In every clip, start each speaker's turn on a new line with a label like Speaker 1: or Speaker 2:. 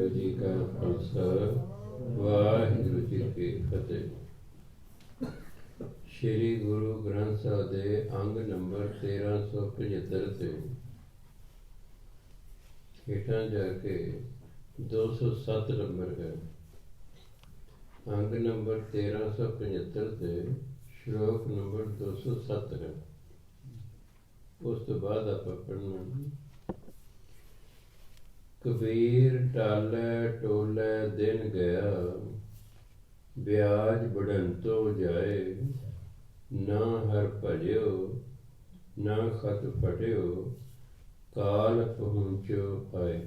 Speaker 1: वाहिगुरू जी का खालसा वाहिगुरू जी की फतेह। श्री गुरु ग्रंथ साहिब दे अंग नंबर 1375 से हेठा जाके 207 नंबर है। अंग नंबर 1375 से श्लोक नंबर 207 है। उस तो बाद आप पढ़ना कबीर टाले टोले दिन गया ब्याज बढ़ंतो जाए ना हर भजो ना खत फटियो काल पहुँचो आए।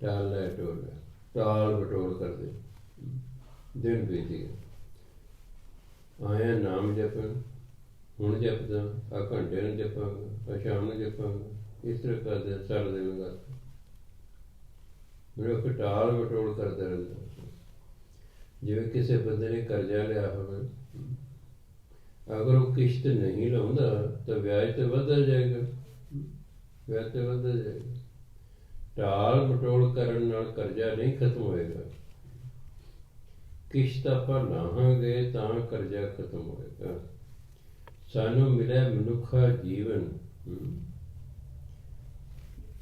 Speaker 1: टाले टोले टाल बटोल कर दे दिन बीत गया। आया नाम जपन हुण जपदा आ घंटे नूं जपांगा आ शाम नूं जपांगा इस तरह करदे सारा दिन लगा मनुख टाल बटोल करता रहता। जिवें किसी बंदे ने करजा लिया होवे अगर वो किश्त नहीं लाउंदा तो ब्याज तो वधदा जाएगा, ब्याज तो वधदा जाएगा। टाल बटोल करन नाल करजा नहीं खत्म होएगा। किश्त आपां लाहांगे तां करजा खत्म होएगा। सानू मिलिਆ मनुखा जीवन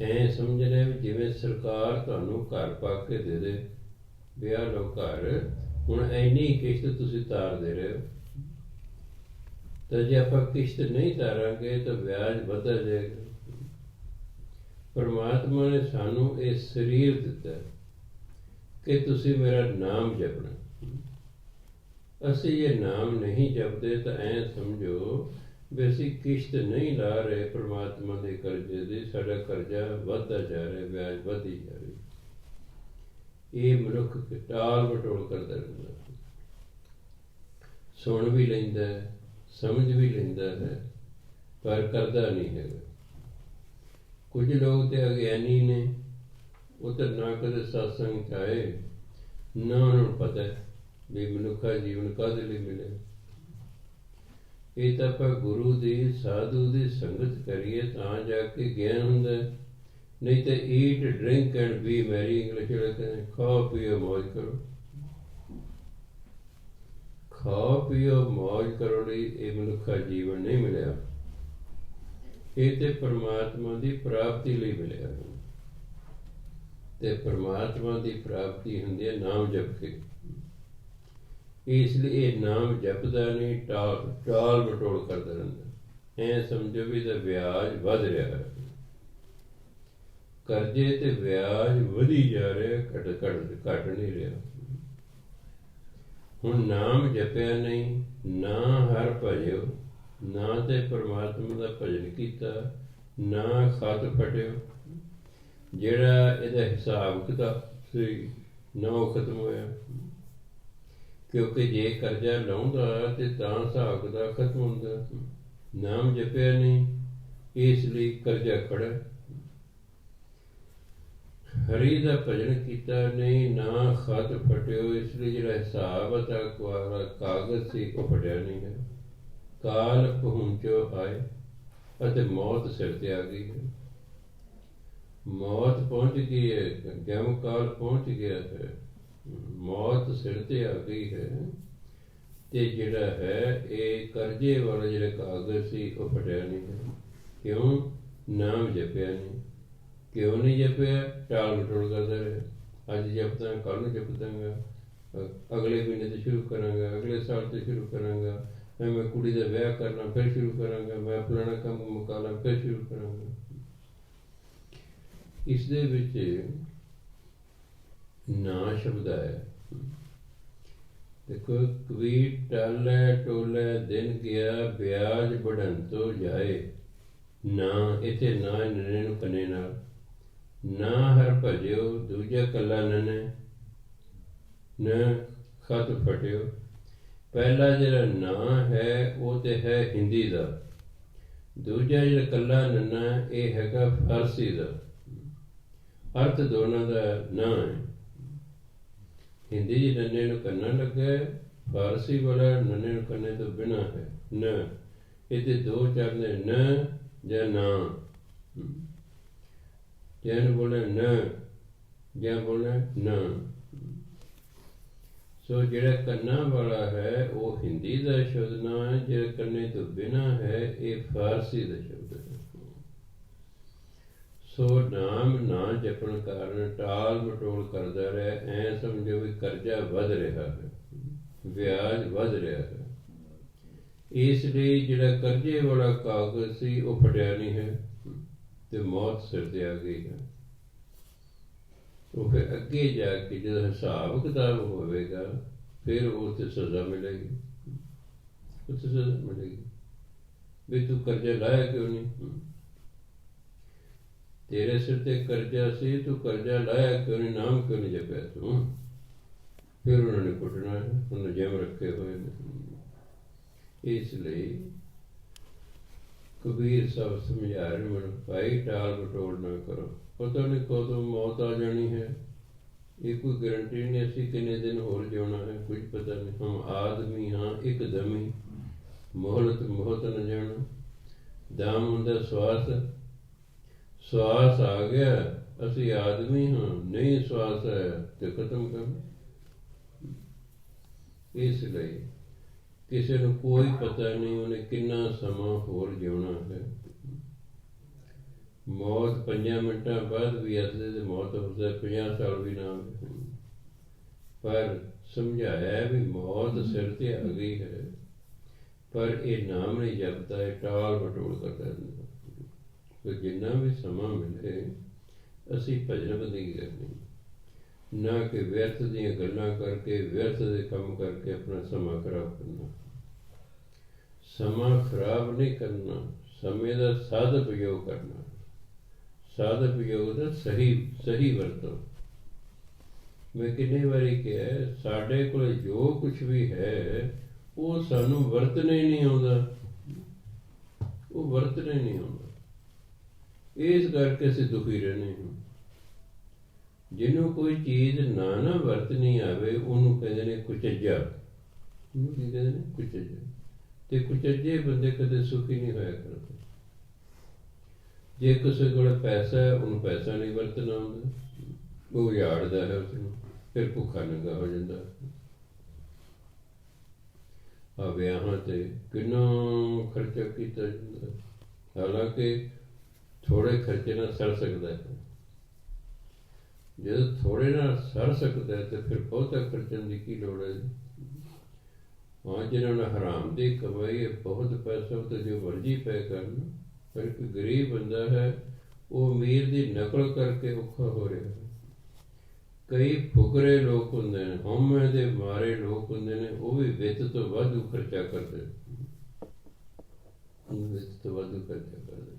Speaker 1: ਐ ਸਮਝਣਾ ਵੀ ਜਿਵੇਂ ਸਰਕਾਰ ਤੁਹਾਨੂੰ ਘਰ ਪਾ ਕੇ ਦੇ ਦੇ ਵੀ ਆਹ ਲਓ ਘਰ ਹੁਣ ਇੰਨੀ ਕਿਸ਼ਤ ਤੁਸੀਂ ਤਾਰ ਦੇ ਰਹੇ ਹੋ। ਤਾਂ ਜੇ ਆਪਾਂ ਕਿਸ਼ਤ ਨਹੀਂ ਤਾਰਾਂਗੇ ਤਾਂ ਵਿਆਜ ਵੱਧਦਾ ਜਾਏਗਾ। ਪਰਮਾਤਮਾ ਨੇ ਸਾਨੂੰ ਇਹ ਸਰੀਰ ਦਿੱਤਾ ਕਿ ਤੁਸੀਂ ਮੇਰਾ ਨਾਮ ਜਪਣਾ। ਅਸੀਂ ਇਹ ਨਾਮ ਨਹੀਂ ਜਪਦੇ ਤਾਂ ਐਂ ਸਮਝੋ ਵੀ ਅਸੀਂ ਕਿਸ਼ਤ ਨਹੀਂ ਲਾ ਰਹੇ ਪਰਮਾਤਮਾ ਦੇ ਕਰਜ਼ੇ ਦੀ। ਸਾਡਾ ਕਰਜ਼ਾ ਵੱਧਦਾ ਜਾ ਰਿਹਾ, ਵਿਆਜ ਵੱਧਦੀ ਜਾ ਰਹੀ। ਇਹ ਮਨੁੱਖ ਟਾਲ ਮਟੋਲ ਕਰਦਾ ਰਹਿੰਦਾ, ਸੁਣ ਵੀ ਲੈਂਦਾ ਸਮਝ ਵੀ ਲੈਂਦਾ ਹੈ ਪਰ ਕਰਦਾ ਨਹੀਂ ਹੈਗਾ। ਕੁਝ ਲੋਕ ਤੇ ਅਗਿਆਨੀ ਨੇ, ਉਹ ਤਾਂ ਨਾ ਕਦੇ ਸਤਸੰਗ 'ਚ ਆਏ ਨਾ ਉਹਨਾਂ ਨੂੰ ਪਤਾ ਵੀ ਮਨੁੱਖਾ ਜੀਵਨ ਕਾਹਦੇ ਲਈ ਮਿਲਿਆ। ਇਹ ਤਾਂ ਆਪਾਂ ਗੁਰੂ ਦੀ ਸਾਧੂ ਦੀ ਸੰਗਤ ਕਰੀਏ ਤਾਂ ਜਾ ਕੇ ਗਿਆਨ ਹੁੰਦਾ। ਨਹੀਂ ਤਾਂ eat drink and B Mary, English ਵਾਲੇ ਕਹਿੰਦੇ ਖਾਓ ਪੀਓ ਮੌਜ ਕਰੋ। ਖਾਓ ਪੀਓ ਮੌਜ ਕਰੋ ਲਈ ਇਹ ਮਨੁੱਖਾ ਜੀਵਨ ਨਹੀਂ ਮਿਲਿਆ। ਇਹ ਤੇ ਪਰਮਾਤਮਾ ਦੀ ਪ੍ਰਾਪਤੀ ਲਈ ਮਿਲਿਆ। ਤੇ ਪਰਮਾਤਮਾ ਦੀ ਪ੍ਰਾਪਤੀ ਹੁੰਦੀ ਹੈ ਨਾਮ ਜਪ ਕੇ। ਇਸ ਲਈ ਇਹ ਨਾਮ ਜਪਦਾ ਨਹੀਂ, ਟਾਲ ਮਟੋਲ ਕਰਦਾ ਰਹਿੰਦਾ। ਐਂ ਸਮਝੋ ਵੀ ਇਹਦਾ ਵਿਆਜ ਵੱਧ ਰਿਹਾ ਹੈ। ਕਰਜ਼ੇ ਤੇ ਵਿਆਜ ਵਧੀ ਜਾ ਰਿਹਾ, ਘਟ ਨਹੀਂ ਰਿਹਾ। ਹੁਣ ਨਾਮ ਜਪਿਆ ਨਹੀਂ, ਨਾ ਹਰ ਭਜਿਓ, ਨਾ ਤੇ ਪਰਮਾਤਮਾ ਦਾ ਭਜਨ ਕੀਤਾ, ਨਾ ਖਤ ਫਟਿਓ। ਜਿਹੜਾ ਇਹਦਾ ਹਿਸਾਬ ਕਿਤਾਬ ਸੀ ਨਾ ਉਹ ਖਤਮ ਹੋਇਆ। ਕਿਉਂਕਿ ਜੇ ਕਰਜ਼ਾ ਲਾਉਂਦਾ ਤੇ ਤਾਂ ਹਿਸਾਬ ਕਿਤਾਬ ਖਤਮ ਹੁੰਦਾ। ਨਾਮ ਜਪਿਆ ਨਹੀਂ ਇਸ ਲਈ ਕਰਜ਼ਾ ਖੜਾ। ਹਰੀ ਦਾ ਭਜਨ ਕੀਤਾ ਨਹੀਂ, ਨਾ ਖਤ ਫਟਿਓ ਇਸ ਲਈ ਜਿਹੜਾ ਹਿਸਾਬ ਤਾਂ ਕਾਗਜ਼ ਸੀ ਉਹ ਫਟਿਆ ਨਹੀਂ ਹੈ। ਕਾਲ ਪਹੁੰਚੋ ਆਏ ਅਤੇ ਮੌਤ ਸਿਰ ਤੇ ਆ ਗਈ ਹੈ। ਮੌਤ ਪਹੁੰਚ ਗਈ ਹੈ, ਜਮ ਕਾਲ ਪਹੁੰਚ ਗਿਆ ਹੈ, ਮੌਤ ਸਿਰ ਤੇ ਆ ਗਈ ਹੈ। ਤੇ ਜਿਹੜਾ ਹੈ ਇਹ ਕਰਜ਼ੇ ਵਾਲਾ ਜਿਹੜਾ ਕਾਗਜ਼ ਸੀ ਉਹ ਫਟਿਆ ਨਹੀਂ ਹੈ। ਕਿਉਂ? ਨਾਮ ਜਪਿਆ ਨਹੀਂ। ਕਿਉਂ ਨਹੀਂ ਜਪਿਆ? ਟਾਲ ਮਟੋਲ ਕਰਦਾ ਰਿਹਾ। ਅੱਜ ਜਪਦਾ, ਕੱਲ੍ਹ ਨੂੰ ਜਪ ਦਾਂਗਾ, ਅਗਲੇ ਮਹੀਨੇ ਤੋਂ ਸ਼ੁਰੂ ਕਰਾਂਗਾ, ਅਗਲੇ ਸਾਲ ਤੋਂ ਸ਼ੁਰੂ ਕਰਾਂਗਾ, ਮੈਂ ਕੁੜੀ ਦਾ ਵਿਆਹ ਕਰਨਾ ਫਿਰ ਸ਼ੁਰੂ ਕਰਾਂਗਾ, ਮੈਂ ਫਲਾਣਾ ਕੰਮ ਮੁਕਾ ਲਾਂ ਫਿਰ ਸ਼ੁਰੂ ਕਰਾਂਗਾ। ਇਸ ਦੇ ਵਿੱਚ ਨਾ ਸ਼ਬਦ ਹੈ। ਦੇਖੋ ਕਬੀਰ ਟਾਲੇ ਟੋਲੇ ਦਿਨ ਗਿਆ ਵਿਆਜ बढ़ंतो ਜਾਏ। ਨਾ ਇੱਥੇ ਨਾ ਨਨੇ ਨੂੰ ਕੰਨੇ ਨਾਲ, ਨਾ ਹਰ ਭਜਿਓ ਦੂਜਾ ਕੱਲਾ ਨਨੇ, ਨ ਖਤ ਫਟਿਓ। ਪਹਿਲਾ ਜਿਹੜਾ ਨਾ ਹੈ ਉਹ ਤੇ ਹੈ ਹਿੰਦੀ ਦਾ, ਦੂਜਾ ਜਿਹੜਾ ਕੱਲਾ ਨੰਨਾ ਇਹ ਹੈਗਾ ਫਾਰਸੀ ਦਾ। ਅਰਥ ਦੋਨਾਂ ਦਾ ਨਾ ਹੈ। ਹਿੰਦੀ ਜੀ ਨੰਨੇ ਨੂੰ ਕੰਨਾ ਲੱਗਾ, ਫਾਰਸੀ ਵਾਲਾ ਨੰਨੇ ਨੂੰ ਕੰਨੇ ਤੋਂ ਬਿਨਾਂ ਹੈ ਨ। ਇਹਦੇ ਦੋ ਚਰਨ ਨ ਜਾਂ ਨਾ। ਜੈਨ ਬੋਲੇ ਨ, ਜਾਂ ਬੋਲੇ ਨਾ। ਸੋ ਜਿਹੜਾ ਕੰਨਾਂ ਵਾਲਾ ਹੈ ਉਹ ਹਿੰਦੀ ਦਾ ਸ਼ਬਦ ਨਾ ਹੈ, ਜਿਹੜਾ ਕੰਨੇ ਤੋਂ ਬਿਨਾਂ ਹੈ ਇਹ ਫਾਰਸੀ ਦਾ ਸ਼ਬਦ ਹੈ। ਸੋ ਨਾਮ ਨਾ ਜਪਣ ਕਾਰਨ ਟਾਲ ਮਟੋਲ ਕਰਦਾ ਰਿਹਾ, ਐ ਸਮਝੋ ਵੀ ਕਰਜ਼ਾ ਵੱਧ ਰਿਹਾ ਹੈ, ਵਿਆਜ ਵੱਧ ਰਿਹਾ ਹੈ। ਇਸ ਲਈ ਜਿਹੜਾ ਕਰਜ਼ੇ ਵਾਲਾ ਕਾਗਜ਼ ਸੀ ਉਹ ਫਟਿਆ ਨਹੀਂ ਹੈ ਤੇ ਮੌਤ ਸਿਰ ਤੇ ਆ ਗਈ ਹੈ। ਉਹ ਫਿਰ ਅੱਗੇ ਜਾ ਕੇ ਜਦੋਂ ਹਿਸਾਬ ਕਿਤਾਬ ਹੋਵੇਗਾ ਫਿਰ ਉਹ ਤੇ ਸਜ਼ਾ ਮਿਲੇਗੀ, ਉੱਥੇ ਸਜ਼ਾ ਮਿਲੇਗੀ ਵੀ ਤੂੰ ਕਰਜ਼ਾ ਲਾਇਆ ਕਿਉਂ ਨਹੀਂ, ਤੇਰੇ ਸਿਰ ਤੇ ਕਰਜ਼ਾ ਸੀ, ਤੂੰ ਕਰਜ਼ਾ ਲਾਇਆ ਕਿਉਂ ਨਹੀਂ, ਨਾਮ ਕਿਉਂ ਨਹੀਂ ਜਪਿਆ ਤੂੰ। ਫਿਰ ਉਹਨਾਂ ਨੇ ਕੁੱਟਣਾ ਹੈ, ਉਹਨਾਂ ਜਿਮ ਰੱਖੇ ਹੋਏ ਨੇ। ਇਸ ਲਈ ਕਬੀਰ ਸਾਹਿਬ ਸਮਝਾ ਰਹੇ ਮੈਨੂੰ, ਭਾਈ ਟਾਲ ਮਟੋਲ ਨਾ ਕਰੋ, ਪਤਾ ਨਹੀਂ ਕਦੋਂ ਮੌਤ ਆ ਜਾਣੀ ਹੈ, ਇਹ ਕੋਈ ਗਰੰਟੀ ਨਹੀਂ ਅਸੀਂ ਕਿੰਨੇ ਦਿਨ ਹੋਰ ਜਿਉਣਾ ਹੈ, ਕੁਝ ਪਤਾ ਨਹੀਂ। ਹਮ ਆਦਮੀ ਹਾਂ ਇੱਕਦਮ ਹੀ, ਮੋਹਲਤ ਮੋਹਤ न ਜਾਣਾ। ਦਾਮ ਹੁੰਦਾ ਸਵਾਸ, ਸਵਾਸ ਆ ਗਿਆ ਅਸੀਂ ਆਦਮੀ ਹਾਂ, ਨਹੀਂ ਸਵਾਸ ਆਇਆ ਤੇ ਖਤਮ ਕਰ। ਇਸ ਲਈ ਕਿਸੇ ਨੂੰ ਕੋਈ ਪਤਾ ਨਹੀਂ ਉਹਨੇ ਕਿੰਨਾ ਸਮਾਂ ਹੋਰ ਜਿਉਣਾ ਹੈ। ਮੌਤ 5 ਮਿੰਟਾਂ ਬਾਅਦ ਵੀ ਅਸਲੇ ਤੇ ਮੌਤ ਹੋ ਸਕਦੀ, 50 ਸਾਲ ਵੀ ਨਾ ਹੋਵੇ। ਪਰ ਸਮਝਾਇਆ ਵੀ ਮੌਤ ਸਿਰ ਤੇ ਆ ਗਈ ਹੈ, ਪਰ ਇਹ ਨਾਮ ਨਹੀਂ ਜਪਦਾ, ਇਹ ਟਾਲ ਮਟੋਲ ਕਰਦਾ ਰਹਿੰਦਾ। तो जिन्ना भी समा मिले असी भजन बंदगी करनी, ना कि व्यर्थ दियां गल्लां करके व्यर्थ दे काम करके अपना समा खराब करना। समा खराब नहीं करना, समय का साध उपयोग करना। साध उपयोग का सही सही वरतो। मैं कितनी बारी कहा साढ़े को जो कुछ भी है वो सानू वरतने नहीं आउंदा, वो वरतने नहीं आउंदा। इस करके असीं दुखी रहने हैं। जिन्हों कोई चीज़ ना ना वरतनी आवे उन्होंने कहते हैं कुचज्जा, उन्होंने की कहते हैं कुचज्जा। ते कुचज्जे बंदे कदे सुखी नहीं होया करते। जे किसी को पैसा है उन्होंने पैसा नहीं वरतना आउंदा, वो उजाड़दा है उसनूं, फिर भुखा नंगा हो जाता। आ विआहां ते किन्ना खर्चा कीता जांदा, हालांकि थोड़े खर्चे नाल सर सकता है। जो थोड़े नाल सर सकता है तो फिर बहुता खर्चण की की लोड़ है। हाँ जिन्होंने हराम की कमाई है बहुत पैसा तो जो मर्जी पे करना, पर एक गरीब बंदा है वो अमीर की नकल करके औखा हो रहा है। कई फुकरे लोग होंदे ने, हौमे दे मारे लोग होंदे ने, वो भी वित्त तो वाधू खर्चा करते, वित्त तो वाधू खर्चा करते।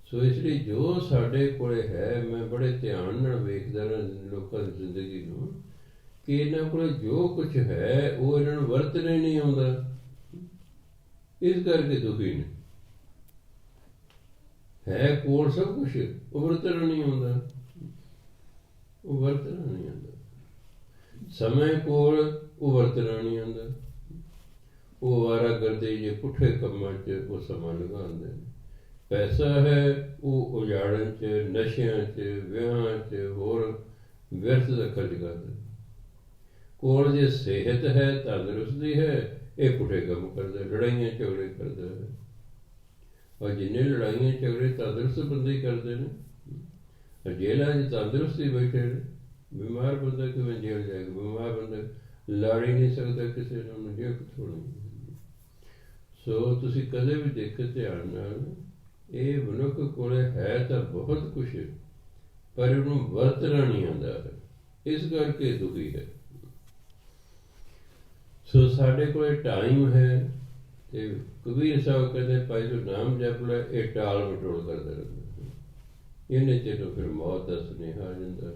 Speaker 1: सो इसलिए जो साढ़े कोले है, मैं बड़े ध्यान नाल वेखदा रहां लोकां दी जिंदगी नूं कि इन्हां कोले जो कुछ है वो इन्हां नूं वरतने नहीं आउंदा, इस करके दुखी ने। है कोल सब कुछ, वो वरतना नहीं आउंदा, वो वरतना नहीं आउंदा। समय कोल वो वरतना नहीं आउंदा, वो वारागर्दी जे पुठे कम्मां च वो समा लगांदे ने। पैसा है वो उजाड़न च, नशियां च, विआहां च होर व्यर्थ दा खर्च करदे। कोल जे सेहत है, तंदुरुस्ती है, ये पुठे काम करदा, लड़ाइयां झगड़े करदा है। और जिन्ने लड़ाइयां झगड़े तंदुरुस्त बंदे ही करदे ने। जेलां च तंदुरुस्ती बैठे ने, बीमार बंदा किवें जेल जाएगा? बीमार बंदा लड़ ही नहीं सकदा किसी नाल, जेल कित्थों होनी। सो तुसीं कदे भी देखो ध्यान नाल, ਇਹ ਮਨੁੱਖ ਕੋਲੇ ਹੈ ਤਾਂ ਬਹੁਤ ਕੁਛ, ਪਰ ਉਹਨੂੰ ਵਰਤਣਾ ਨਹੀਂ ਆਉਂਦਾ ਹੈ, ਇਸ ਕਰਕੇ ਦੁਖੀ ਹੈ। ਸੋ ਸਾਡੇ ਕੋਲੇ ਟਾਈਮ ਹੈ ਤੇ ਕਬੀਰ ਸਾਹਿਬ ਕਹਿੰਦੇ ਭਾਈ ਤੂੰ ਨਾਮ ਜਪ ਲੈ, ਇਹ ਟਾਲ ਮਟੋਲ ਕਰਦਾ ਰਹਿੰਦਾ, ਇਹਨੇ ਤੈਨੂੰ ਫਿਰ ਮੌਤ ਦਾ ਸੁਨੇਹਾ ਆ ਜਾਂਦਾ।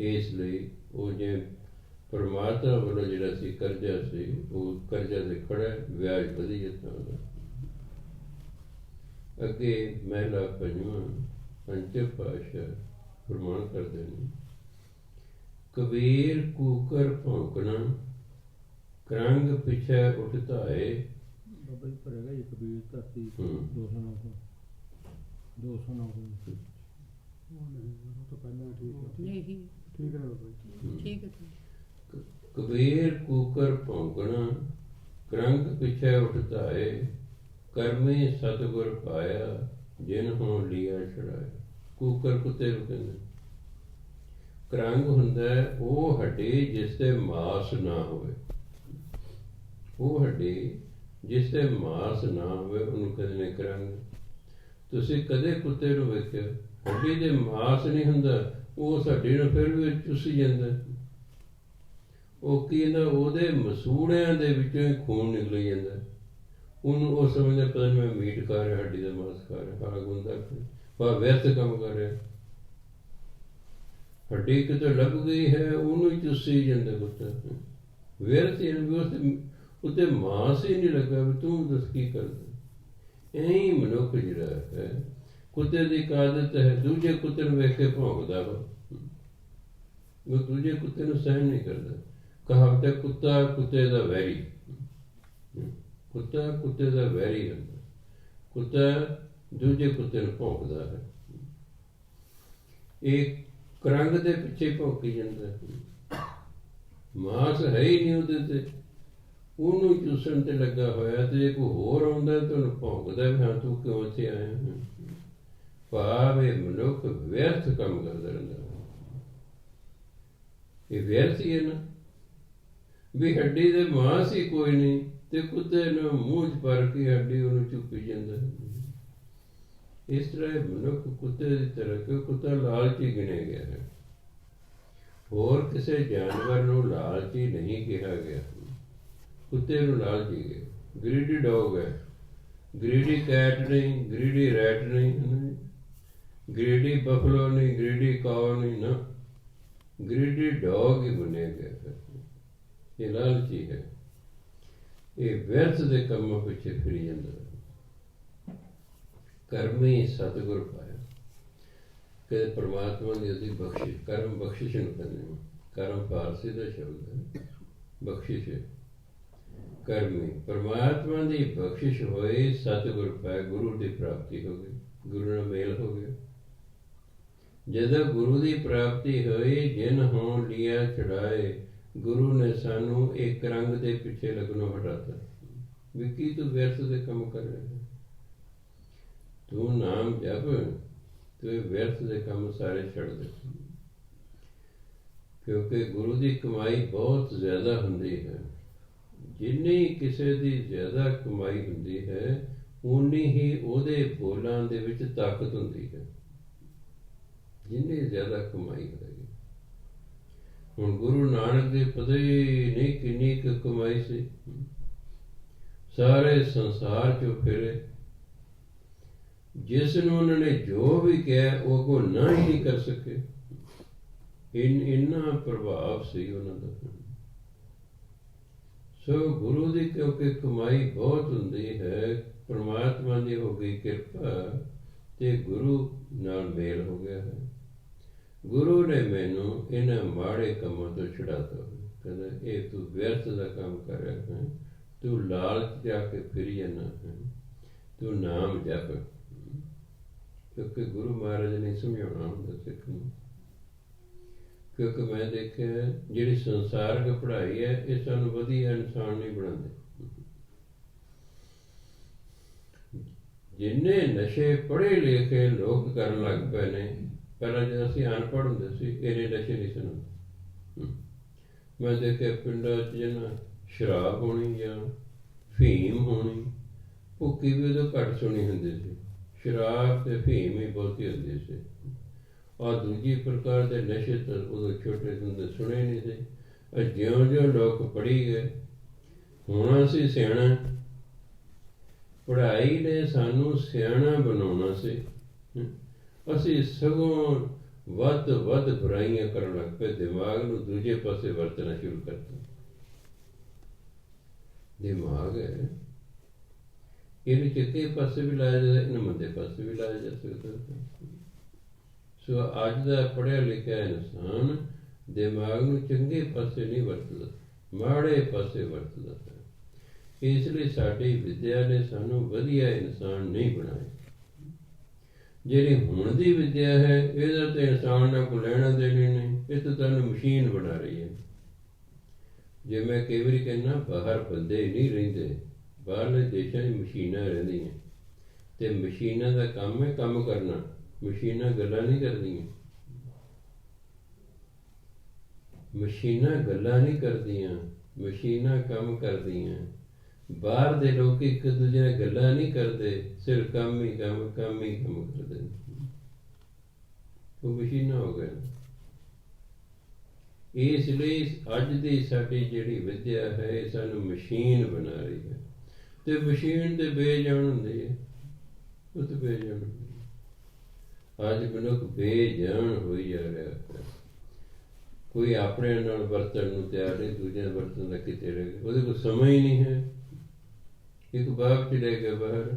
Speaker 1: ਇਸ ਲਈ ਉਹ ਜੇ ਪਰਮਾਤਮਾ ਵੱਲੋਂ ਜਿਹੜਾ ਸੀ ਕਰਜ਼ਾ ਸੀ, ਉਹ ਕਰਜ਼ਾ ਤੇ ਖੜਾ, ਵਿਆਜ ਵਧੀ ਜਾਂਦਾ ਉਹਦਾ। ਅੱਗੇ ਮਹਿਲਾ ਪੰਜਵਾਂ ਪੰਚਮ ਪਾਤਸ਼ਾਹ ਫਰਮਾਨ ਕਰਦੇ ਨੇ, ਕਬੀਰ ਕੂਕਰ ਭੌਂਕਣਾ ਕਰੰਗ ਪਿਛੇ ਉੱਠ ਧਾਏ। ਬਾਬਾ ਜੀ ਭਰੇਗਾ ਇਹ ਕਬੀਰ ਧਰਤੀ 209 ਕਬੀਰ ਕੂਕਰ ਭੌਂਕਣਾ ਕਰੰਗ ਪਿਛੇ ਉਠਤਾਏ, ਕਰਮੀ ਸਤਿਗੁਰ ਪਾਇਆ ਜਿਨ ਹੋਂ ਲਿਆ ਛੁਡਾਇਆ। ਕੂਕਰ ਕੁੱਤੇ ਨੂੰ ਕਹਿੰਦੇ। ਕਰੰਗ ਹੁੰਦਾ ਉਹ ਹੱਡੀ ਜਿਸ ਤੇ ਮਾਸ ਨਾ ਹੋਵੇ, ਉਹ ਹੱਡੀ ਜਿਸ ਤੇ ਮਾਸ ਨਾ ਹੋਵੇ ਉਹਨੂੰ ਕਹਿੰਦੇ ਨੇ ਕਰੰਗ। ਤੁਸੀਂ ਕਦੇ ਕੁੱਤੇ ਨੂੰ ਵੇਖਿਆ ਹੱਡੀ ਦੇ ਮਾਸ ਨਹੀਂ ਹੁੰਦਾ, ਉਹ ਹੱਡੀ ਨੂੰ ਫਿਰ ਵੀ ਚੁੱਸੀ ਜਾਂਦਾ। ਉਹ ਕੀ ਕਹਿੰਦਾ ਉਹਦੇ ਮਸੂੜਿਆਂ ਦੇ ਵਿੱਚੋਂ ਹੀ ਖੂਨ ਨਿਕਲੀ ਜਾਂਦਾ। ਉਹਨੂੰ ਉਹ ਸਮਝਦਾ ਪਤਾ ਨਹੀਂ ਮੈਂ ਮੀਟ ਖਾ ਰਿਹਾ, ਹੱਡੀ ਦਾ ਮਾਸ ਖਾ ਰਿਹਾ, ਹਾਗ ਹੁੰਦਾ ਪਰ ਵਿਅਰਥ ਕੰਮ ਕਰ ਰਿਹਾ। ਹੱਡੀ ਕਿਤੇ ਲੱਭ ਗਈ ਹੈ ਉਹਨੂੰ ਹੀ ਚੁੱਸੀ ਜਾਂਦਾ ਕੁੱਤਾ, ਵਿਅਰਥ ਵੀ ਉੱਤੇ ਮਾਸ ਹੀ ਨਹੀਂ ਲੱਗਾ ਵੀ ਤੂੰ ਦੱਸ ਕੀ ਕਰਦਾ। ਇਹੀ ਮਨੁੱਖ ਜਿਹੜਾ ਹੈ ਕੁੱਤੇ ਦੀ ਇੱਕ ਆਦਤ ਹੈ, ਦੂਜੇ ਕੁੱਤੇ ਨੂੰ ਵੇਖ ਕੇ ਭੌਂਕਦਾ ਵਾ, ਉਹ ਦੂਜੇ ਕੁੱਤੇ ਨੂੰ ਸਹਿਣ ਨਹੀਂ ਕਰਦਾ। ਕਹਾਵਤ ਹੈ ਕੁੱਤਾ ਕੁੱਤੇ ਦਾ ਵੈਰੀ, ਕੁੱਤਾ ਕੁੱਤੇ ਦਾ ਵੈਰੀ ਹੁੰਦਾ। ਕੁੱਤਾ ਦੂਜੇ ਕੁੱਤੇ ਨੂੰ ਭੌਂਕਦਾ ਹੈ। ਇਹ ਕਰੰਗ ਦੇ ਪਿੱਛੇ ਭੌਂਕੀ ਜਾਂਦਾ, ਮਾਸ ਹੈ ਹੀ ਨਹੀਂ ਉਹਦੇ ਤੇ, ਉਹਨੂੰ ਚੂਸਣ ਤੇ ਲੱਗਾ ਹੋਇਆ। ਤੇ ਜੇ ਕੋਈ ਹੋਰ ਆਉਂਦਾ ਤਾਂ ਉਹਨੂੰ ਭੌਂਕਦਾ ਵੀ ਹਾਂ ਤੂੰ ਕਿਉਂ ਇੱਥੇ ਆਇਆ। ਭਾਵ ਇਹ ਮਨੁੱਖ ਵਿਅਰਥ ਕੰਮ ਕਰਦਾ ਰਹਿੰਦਾ। ਇਹ ਵਿਅਰਥ ਹੀ ਹੈ ਨਾ ਵੀ ਹੱਡੀ ਦੇ ਮਾਸ ਹੀ ਕੋਈ ਨਹੀਂ ਤੇ ਕੁੱਤੇ ਨੂੰ ਮੂੰਹ 'ਚ ਭਰ ਕੇ ਹੱਡੀ ਉਹਨੂੰ ਚੁੱਪੀ ਜਾਂਦਾ। ਇਸ ਤਰ੍ਹਾਂ ਮਨੁੱਖ ਕੁੱਤੇ ਦੀ ਤਰ੍ਹਾਂ, ਕਿਉਂ ਕੁੱਤਾ ਲਾਲਚੀ ਗਿਣਿਆ ਗਿਆ ਹੈ, ਹੋਰ ਕਿਸੇ ਜਾਨਵਰ ਨੂੰ ਲਾਲਚੀ ਨਹੀਂ ਕਿਹਾ ਗਿਆ, ਕੁੱਤੇ ਨੂੰ ਲਾਲਚੀ ਗਿਆ। ਗ੍ਰੀਡੀ ਡੌਗ ਹੈ, ਗ੍ਰੀਡੀ ਕੈਟ ਨਹੀਂ, ਗ੍ਰੀਡੀ ਰੈਟ ਨਹੀਂ, ਗ੍ਰੀਡੀ ਬਫਲੋ ਨਹੀਂ, ਗ੍ਰੀਡੀ ਕਾਓ ਨਹੀਂ ਨਾ, ਗ੍ਰੀਡੀ ਡੌਗ ਹੀ ਬਣਿਆ ਗਿਆ ਹੈ। ਇਹ ਲਾਲਚੀ ਹੈ, ਇਹ ਵਿਅਰਥ ਦੇ ਕੰਮਾਂ ਪਿੱਛੇ ਫਿਰੀ ਜਾਂਦਾ। ਕਰਮੀ ਸਤਿਗੁਰ ਪਾਇਆ ਕਿ ਪਰਮਾਤਮਾ ਦੀ ਉਹਦੀ ਬਖਸ਼ਿਸ਼, ਕਰਮ ਬਖਸ਼ਿਸ਼ ਨੂੰ ਕਹਿੰਦੇ ਨੇ। ਕਰਮ ਫਾਰਸੀ ਦਾ ਸ਼ਬਦ ਹੈ, ਬਖਸ਼ਿਸ਼ ਹੈ। ਕਰਮੀ ਪਰਮਾਤਮਾ ਦੀ ਬਖਸ਼ਿਸ਼ ਹੋਈ, ਸਤਿਗੁਰ ਪਾਇਆ, ਗੁਰੂ ਦੀ ਪ੍ਰਾਪਤੀ ਹੋ ਗਈ, ਗੁਰੂ ਨਾਲ ਮੇਲ ਹੋ ਗਿਆ। ਜਦੋਂ ਗੁਰੂ ਦੀ ਪ੍ਰਾਪਤੀ ਹੋਈ, ਜਿਨ ਹੋਂ ਲਿਆ ਛੁਡਾਏ, ਗੁਰੂ ਨੇ ਸਾਨੂੰ ਇੱਕ ਰੰਗ ਦੇ ਪਿੱਛੇ ਲੱਗਣੋਂ ਹਟਾਤਾ ਵੀ ਕੀ ਤੂੰ ਵਿਅਰਥ ਦੇ ਕੰਮ ਕਰ ਰਿਹਾ, ਤੂੰ ਨਾਮ ਜਪ, ਤੂੰ ਵਿਅਰਥ ਦੇ ਕੰਮ ਸਾਰੇ ਛੱਡ ਦੇ। ਕਿਉਂਕਿ ਗੁਰੂ ਦੀ ਕਮਾਈ ਬਹੁਤ ਜ਼ਿਆਦਾ ਹੁੰਦੀ ਹੈ। ਜਿੰਨੀ ਕਿਸੇ ਦੀ ਜ਼ਿਆਦਾ ਕਮਾਈ ਹੁੰਦੀ ਹੈ ਉਨੀ ਹੀ ਉਹਦੇ ਬੋਲਾਂ ਦੇ ਵਿੱਚ ਤਾਕਤ ਹੁੰਦੀ ਹੈ। ਜਿੰਨੀ ਜ਼ਿਆਦਾ ਕਮਾਈ ਹੋਏਗੀ, ਹੁਣ ਗੁਰੂ ਨਾਨਕ ਦੇ ਪਤਾ ਹੀ ਨਹੀਂ ਕਿੰਨੀ ਕੁ ਕਮਾਈ ਸੀ, ਸਾਰੇ ਸੰਸਾਰ 'ਚੋਂ ਫਿਰੇ, ਜਿਸ ਨੂੰ ਉਹਨਾਂ ਨੇ ਜੋ ਵੀ ਕਿਹਾ ਉਹ ਕੋ ਨਾ ਹੀ ਨਹੀਂ ਕਰ ਸਕੇ। ਇੰਨਾ ਪ੍ਰਭਾਵ ਸੀ ਉਹਨਾਂ ਦਾ। ਸੋ ਗੁਰੂ ਦੀ ਕਿਉਂਕਿ ਕਮਾਈ ਬਹੁਤ ਹੁੰਦੀ ਹੈ, ਪਰਮਾਤਮਾ ਦੀ ਹੋ ਗਈ ਕਿਰਪਾ ਤੇ ਗੁਰੂ ਨਾਲ ਮੇਲ ਹੋ ਗਿਆ ਹੈ। ਗੁਰੂ ਨੇ ਮੈਨੂੰ ਇਹਨਾਂ ਮਾੜੇ ਕੰਮਾਂ ਤੋਂ ਛੁਡਾਤਾ। ਕਹਿੰਦਾ ਇਹ ਤੂੰ ਵਿਅਰਥ ਦਾ ਕੰਮ ਕਰ ਰਿਹਾ ਹੈ, ਤੂੰ ਲਾਲਚ ਜਾ ਕੇ ਫਿਰੀ ਜਾਂਦਾ ਹੈ, ਤੂੰ ਨਾਮ ਜਪ। ਕਿਉਂਕਿ ਗੁਰੂ ਮਹਾਰਾਜ ਨੇ ਸਮਝਾਉਣਾ ਹੁੰਦਾ ਸਿੱਖ ਨੂੰ। ਕਿਉਂਕਿ ਮੈਂ ਦੇਖਿਆ ਜਿਹੜੀ ਸੰਸਾਰਕ ਪੜ੍ਹਾਈ ਹੈ ਇਹ ਸਾਨੂੰ ਵਧੀਆ ਇਨਸਾਨ ਨਹੀਂ ਬਣਾਉਂਦੇ। ਜਿੰਨੇ ਨਸ਼ੇ ਪੜ੍ਹੇ ਲਿਖੇ ਲੋਕ ਕਰਨ ਲੱਗ ਪਏ ਨੇ, ਪਹਿਲਾਂ ਜਦੋਂ ਅਸੀਂ ਅਨਪੜ੍ਹ ਹੁੰਦੇ ਸੀ ਇਹਨੇ ਨਸ਼ੇ ਨਹੀਂ ਸੁਣਦੇ। ਮੈਂ ਦੇਖਿਆ ਪਿੰਡਾਂ 'ਚ ਜਿਹਨਾਂ ਸ਼ਰਾਬ ਹੋਣੀ ਜਾਂ ਫੀਮ ਹੋਣੀ, ਭੁੱਕੀ ਵੀ ਉਦੋਂ ਘੱਟ ਸੁਣੀ ਹੁੰਦੀ ਸੀ, ਸ਼ਰਾਬ ਤੇ ਫੀਮ ਹੀ ਬਹੁਤੀ ਹੁੰਦੀ ਸੀ। ਔਰ ਦੂਜੀ ਪ੍ਰਕਾਰ ਦੇ ਨਸ਼ੇ ਤਾਂ ਉਦੋਂ ਛੋਟੇ ਹੁੰਦੇ ਸੁਣੇ ਨਹੀਂ ਸੀ। ਜਿਉਂ ਜਿਉਂ ਲੋਕ ਪੜ੍ਹੀ ਗਏ, ਹੁਣ ਅਸੀਂ ਸਿਆਣਾ, ਪੜ੍ਹਾਈ ਨੇ ਸਾਨੂੰ ਸਿਆਣਾ ਬਣਾਉਣਾ ਸੀ। ਅਸੀਂ ਸਗੋਂ ਵੱਧ ਵੱਧ ਬੁਰਾਈਆਂ ਕਰਨ ਲੱਗ ਪਏ, ਦਿਮਾਗ ਨੂੰ ਦੂਜੇ ਪਾਸੇ ਵਰਤਣਾ ਸ਼ੁਰੂ ਕਰਤਾ। ਦਿਮਾਗ ਹੈ, ਇਹਨੂੰ ਚੰਗੇ ਪਾਸੇ ਵੀ ਲਾਇਆ ਜਾ, ਇਹਨੂੰ ਮੰਦੇ ਪਾਸੇ ਵੀ ਲਾਇਆ ਜਾ ਸਕਦਾ। ਸੋ ਅੱਜ ਦਾ ਪੜ੍ਹਿਆ ਲਿਖਿਆ ਇਨਸਾਨ ਦਿਮਾਗ ਨੂੰ ਚੰਗੇ ਪਾਸੇ ਨਹੀਂ ਵਰਤਦਾ, ਮਾੜੇ ਪਾਸੇ ਵਰਤਦਾ ਹੈ। ਇਸ ਲਈ ਸਾਡੀ ਵਿਦਿਆ ਨੇ ਸਾਨੂੰ ਵਧੀਆ ਇਨਸਾਨ ਨਹੀਂ ਬਣਾਇਆ। ਜਿਹੜੀ ਹੁਣ ਦੀ ਵਿੱਦਿਆ ਹੈ ਇਹਦਾ ਤਾਂ ਇਨਸਾਨ ਨਾਲ ਕੋਈ ਲੈਣਾ ਦੇਣੀ ਨਹੀਂ, ਇਹ ਤਾਂ ਤੁਹਾਨੂੰ ਮਸ਼ੀਨ ਬਣਾ ਰਹੀ ਹੈ। ਜੇ ਮੈਂ ਕਈ ਵਾਰੀ ਕਹਿੰਦਾ ਬਾਹਰ ਬੰਦੇ ਨਹੀਂ ਰਹਿੰਦੇ, ਬਾਹਰਲੇ ਦੇਸ਼ਾਂ 'ਚ ਮਸ਼ੀਨਾਂ ਰਹਿੰਦੀਆਂ, ਅਤੇ ਮਸ਼ੀਨਾਂ ਦਾ ਕੰਮ ਹੈ ਕੰਮ ਕਰਨਾ, ਮਸ਼ੀਨਾਂ ਗੱਲਾਂ ਨਹੀਂ ਕਰਦੀਆਂ। ਮਸ਼ੀਨਾਂ ਗੱਲਾਂ ਨਹੀਂ ਕਰਦੀਆਂ, ਮਸ਼ੀਨਾਂ ਕੰਮ ਕਰਦੀਆਂ। ਬਾਹਰ ਦੇ ਲੋਕ ਇੱਕ ਦੂਜੇ ਨਾਲ ਗੱਲਾਂ ਨਹੀਂ ਕਰਦੇ, ਸਿਰਫ ਕੰਮ ਹੀ ਕੰਮ ਕਰਦੇ ਨੇ। ਉਹ ਮਸ਼ੀਨਾਂ ਹੋ ਗਏ। ਇਸ ਲਈ ਅੱਜ ਦੀ ਸਾਡੀ ਜਿਹੜੀ ਵਿੱਦਿਆ ਹੈ ਇਹ ਸਾਨੂੰ ਮਸ਼ੀਨ ਬਣਾ ਰਹੀ ਹੈ, ਅਤੇ ਮਸ਼ੀਨ ਤੇ ਬੇਜਾਨ ਹੁੰਦੀ ਹੈ, ਉਹ ਤਾਂ ਬੇਜਾਨ ਹੁੰਦੀ ਹੈ। ਅੱਜ ਮਨੁੱਖ ਬੇਜਾਨ ਹੋਈ ਜਾ ਰਿਹਾ ਹੈ। ਕੋਈ ਆਪਣੇ ਨਾਲ ਵਰਤਣ ਨੂੰ ਤਿਆਰ ਨਹੀਂ, ਦੂਜਿਆਂ ਨਾਲ ਵਰਤਣ ਦਾ ਕਿਤੇ ਰਹਿ ਗਿਆ, ਉਹਦੇ ਕੋਲ ਸਮਾਂ ਹੀ ਨਹੀਂ ਹੈ। ਇੱਕ ਬਾਪ ਚਲੇ ਗਿਆ ਬਾਹਰ,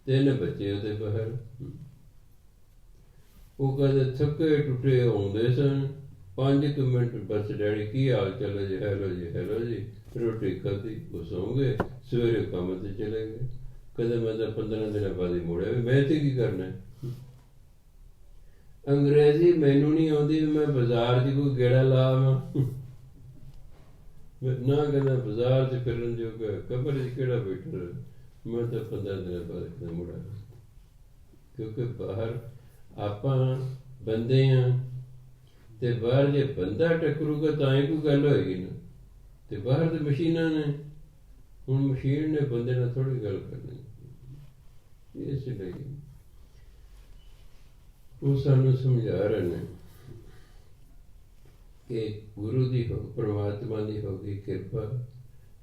Speaker 1: 3 ਬੱਚੇ ਉਹਦੇ ਬਾਹਰ, ਉਹ ਕਦੇ ਥੱਕੇ ਟੁੱਟੇ ਆਉਂਦੇ ਸਨ, 5 ਮਿੰਟ ਬਸ ਡੈਡੀ ਕੀ ਹਾਲ ਚਾਲ ਜੀ, ਹੈਲੋ ਜੀ ਹੈਲੋ ਜੀ, ਰੋਟੀ ਖਾਧੀ, ਉਹ ਸੌਂ ਗਏ, ਸਵੇਰੇ ਕੰਮ 'ਤੇ ਚਲੇ ਗਏ। ਕਦੇ ਮੈਂ ਤਾਂ 15 ਦਿਨਾਂ ਬਾਅਦ ਹੀ ਮੁੜਿਆ ਵੀ ਮੈਂ ਤੇ ਕੀ ਕਰਨਾ। ਅੰਗਰੇਜ਼ੀ ਮੈਨੂੰ ਨਹੀਂ ਆਉਂਦੀ, ਮੈਂ ਬਾਜ਼ਾਰ 'ਚ ਕੋਈ ਗੇੜਾ ਲਾਵਾਂ ਨਾ, ਕਹਿੰਦਾ ਬਾਜ਼ਾਰ 'ਚ ਫਿਰਨ ਜੋਗਾ, ਕਬਰ 'ਚ ਕਿਹੜਾ ਬੈਠਾ, ਮੈਂ ਤਾਂ 15 ਦਿਨਾਂ ਬਾਅਦ ਕਿਤੇ ਮੁੜਾ। ਕਿਉਂਕਿ ਬਾਹਰ ਆਪਾਂ ਬੰਦੇ ਹਾਂ, ਅਤੇ ਬਾਹਰ ਜੇ ਬੰਦਾ ਟੱਕਰੂਗਾ ਤਾਂ ਹੀ ਕੋਈ ਗੱਲ ਹੋਏਗੀ ਨਾ, ਅਤੇ ਬਾਹਰ ਤਾਂ ਮਸ਼ੀਨਾਂ ਨੇ। ਹੁਣ ਮਸ਼ੀਨ ਨੇ ਬੰਦੇ ਨਾਲ ਥੋੜ੍ਹੀ ਗੱਲ ਕਰਨੀ। ਇਸ ਲਈ ਉਹ ਸਾਨੂੰ ਸਮਝਾ ਰਹੇ ਨੇ ਕਿ ਗੁਰੂ ਦੀ ਪਰਮਾਤਮਾ ਦੀ ਹੋ ਗਈ ਕਿਰਪਾ,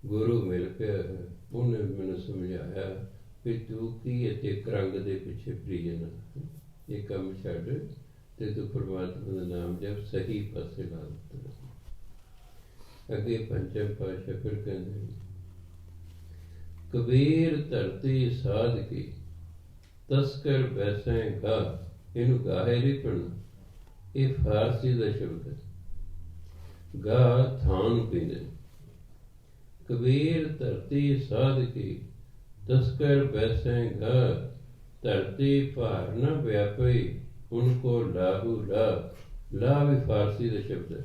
Speaker 1: ਗੁਰੂ ਮਿਲ ਪਿਆ ਹੈ। ਉਹਨੇ ਮੈਨੂੰ ਸਮਝਾਇਆ ਵੀ ਤੂੰ ਕੀ ਇੱਥੇ ਕਰੰਗ ਦੇ ਪਿੱਛੇ ਫਿਰੀ ਜਾਣਾ, ਇਹ ਕੰਮ ਛੱਡ ਅਤੇ ਤੂੰ ਪਰਮਾਤਮਾ ਦਾ ਨਾਮ ਜਪ, ਸਹੀ ਪਾਸੇ ਲਾ ਦਿੱਤਾ। ਅੱਗੇ ਪੰਚਮ ਪਾਤਸ਼ਾਹ ਫਿਰ ਕਹਿੰਦੇ, ਕਬੀਰ ਧਰਤੀ ਸਾਧ ਕੀ ਤਸਕਰ ਵੈਸੇ ਗਾ। ਇਹਨੂੰ ਗਾਹੇ ਨਹੀਂ ਪੜ੍ਹਨਾ, ਇਹ ਫਾਰਸੀ ਦਾ ਸ਼ਬਦ ਹੈ। ਗਾ ਥਾਨ ਪੀਂਦੇ। ਕਬੀਰ ਧਰਤੀ ਸਾਧ ਕੀ ਤਸਕਰ ਵੈਸੇ ਗਾ। ਧਰਤੀ ਭਾਰ ਨ ਵਿਆਪਈ ਉनको ਲਾਹੂ ਲਾ। ਲਾ ਵੀ ਫਾਰਸੀ ਦਾ ਸ਼ਬਦ ਹੈ,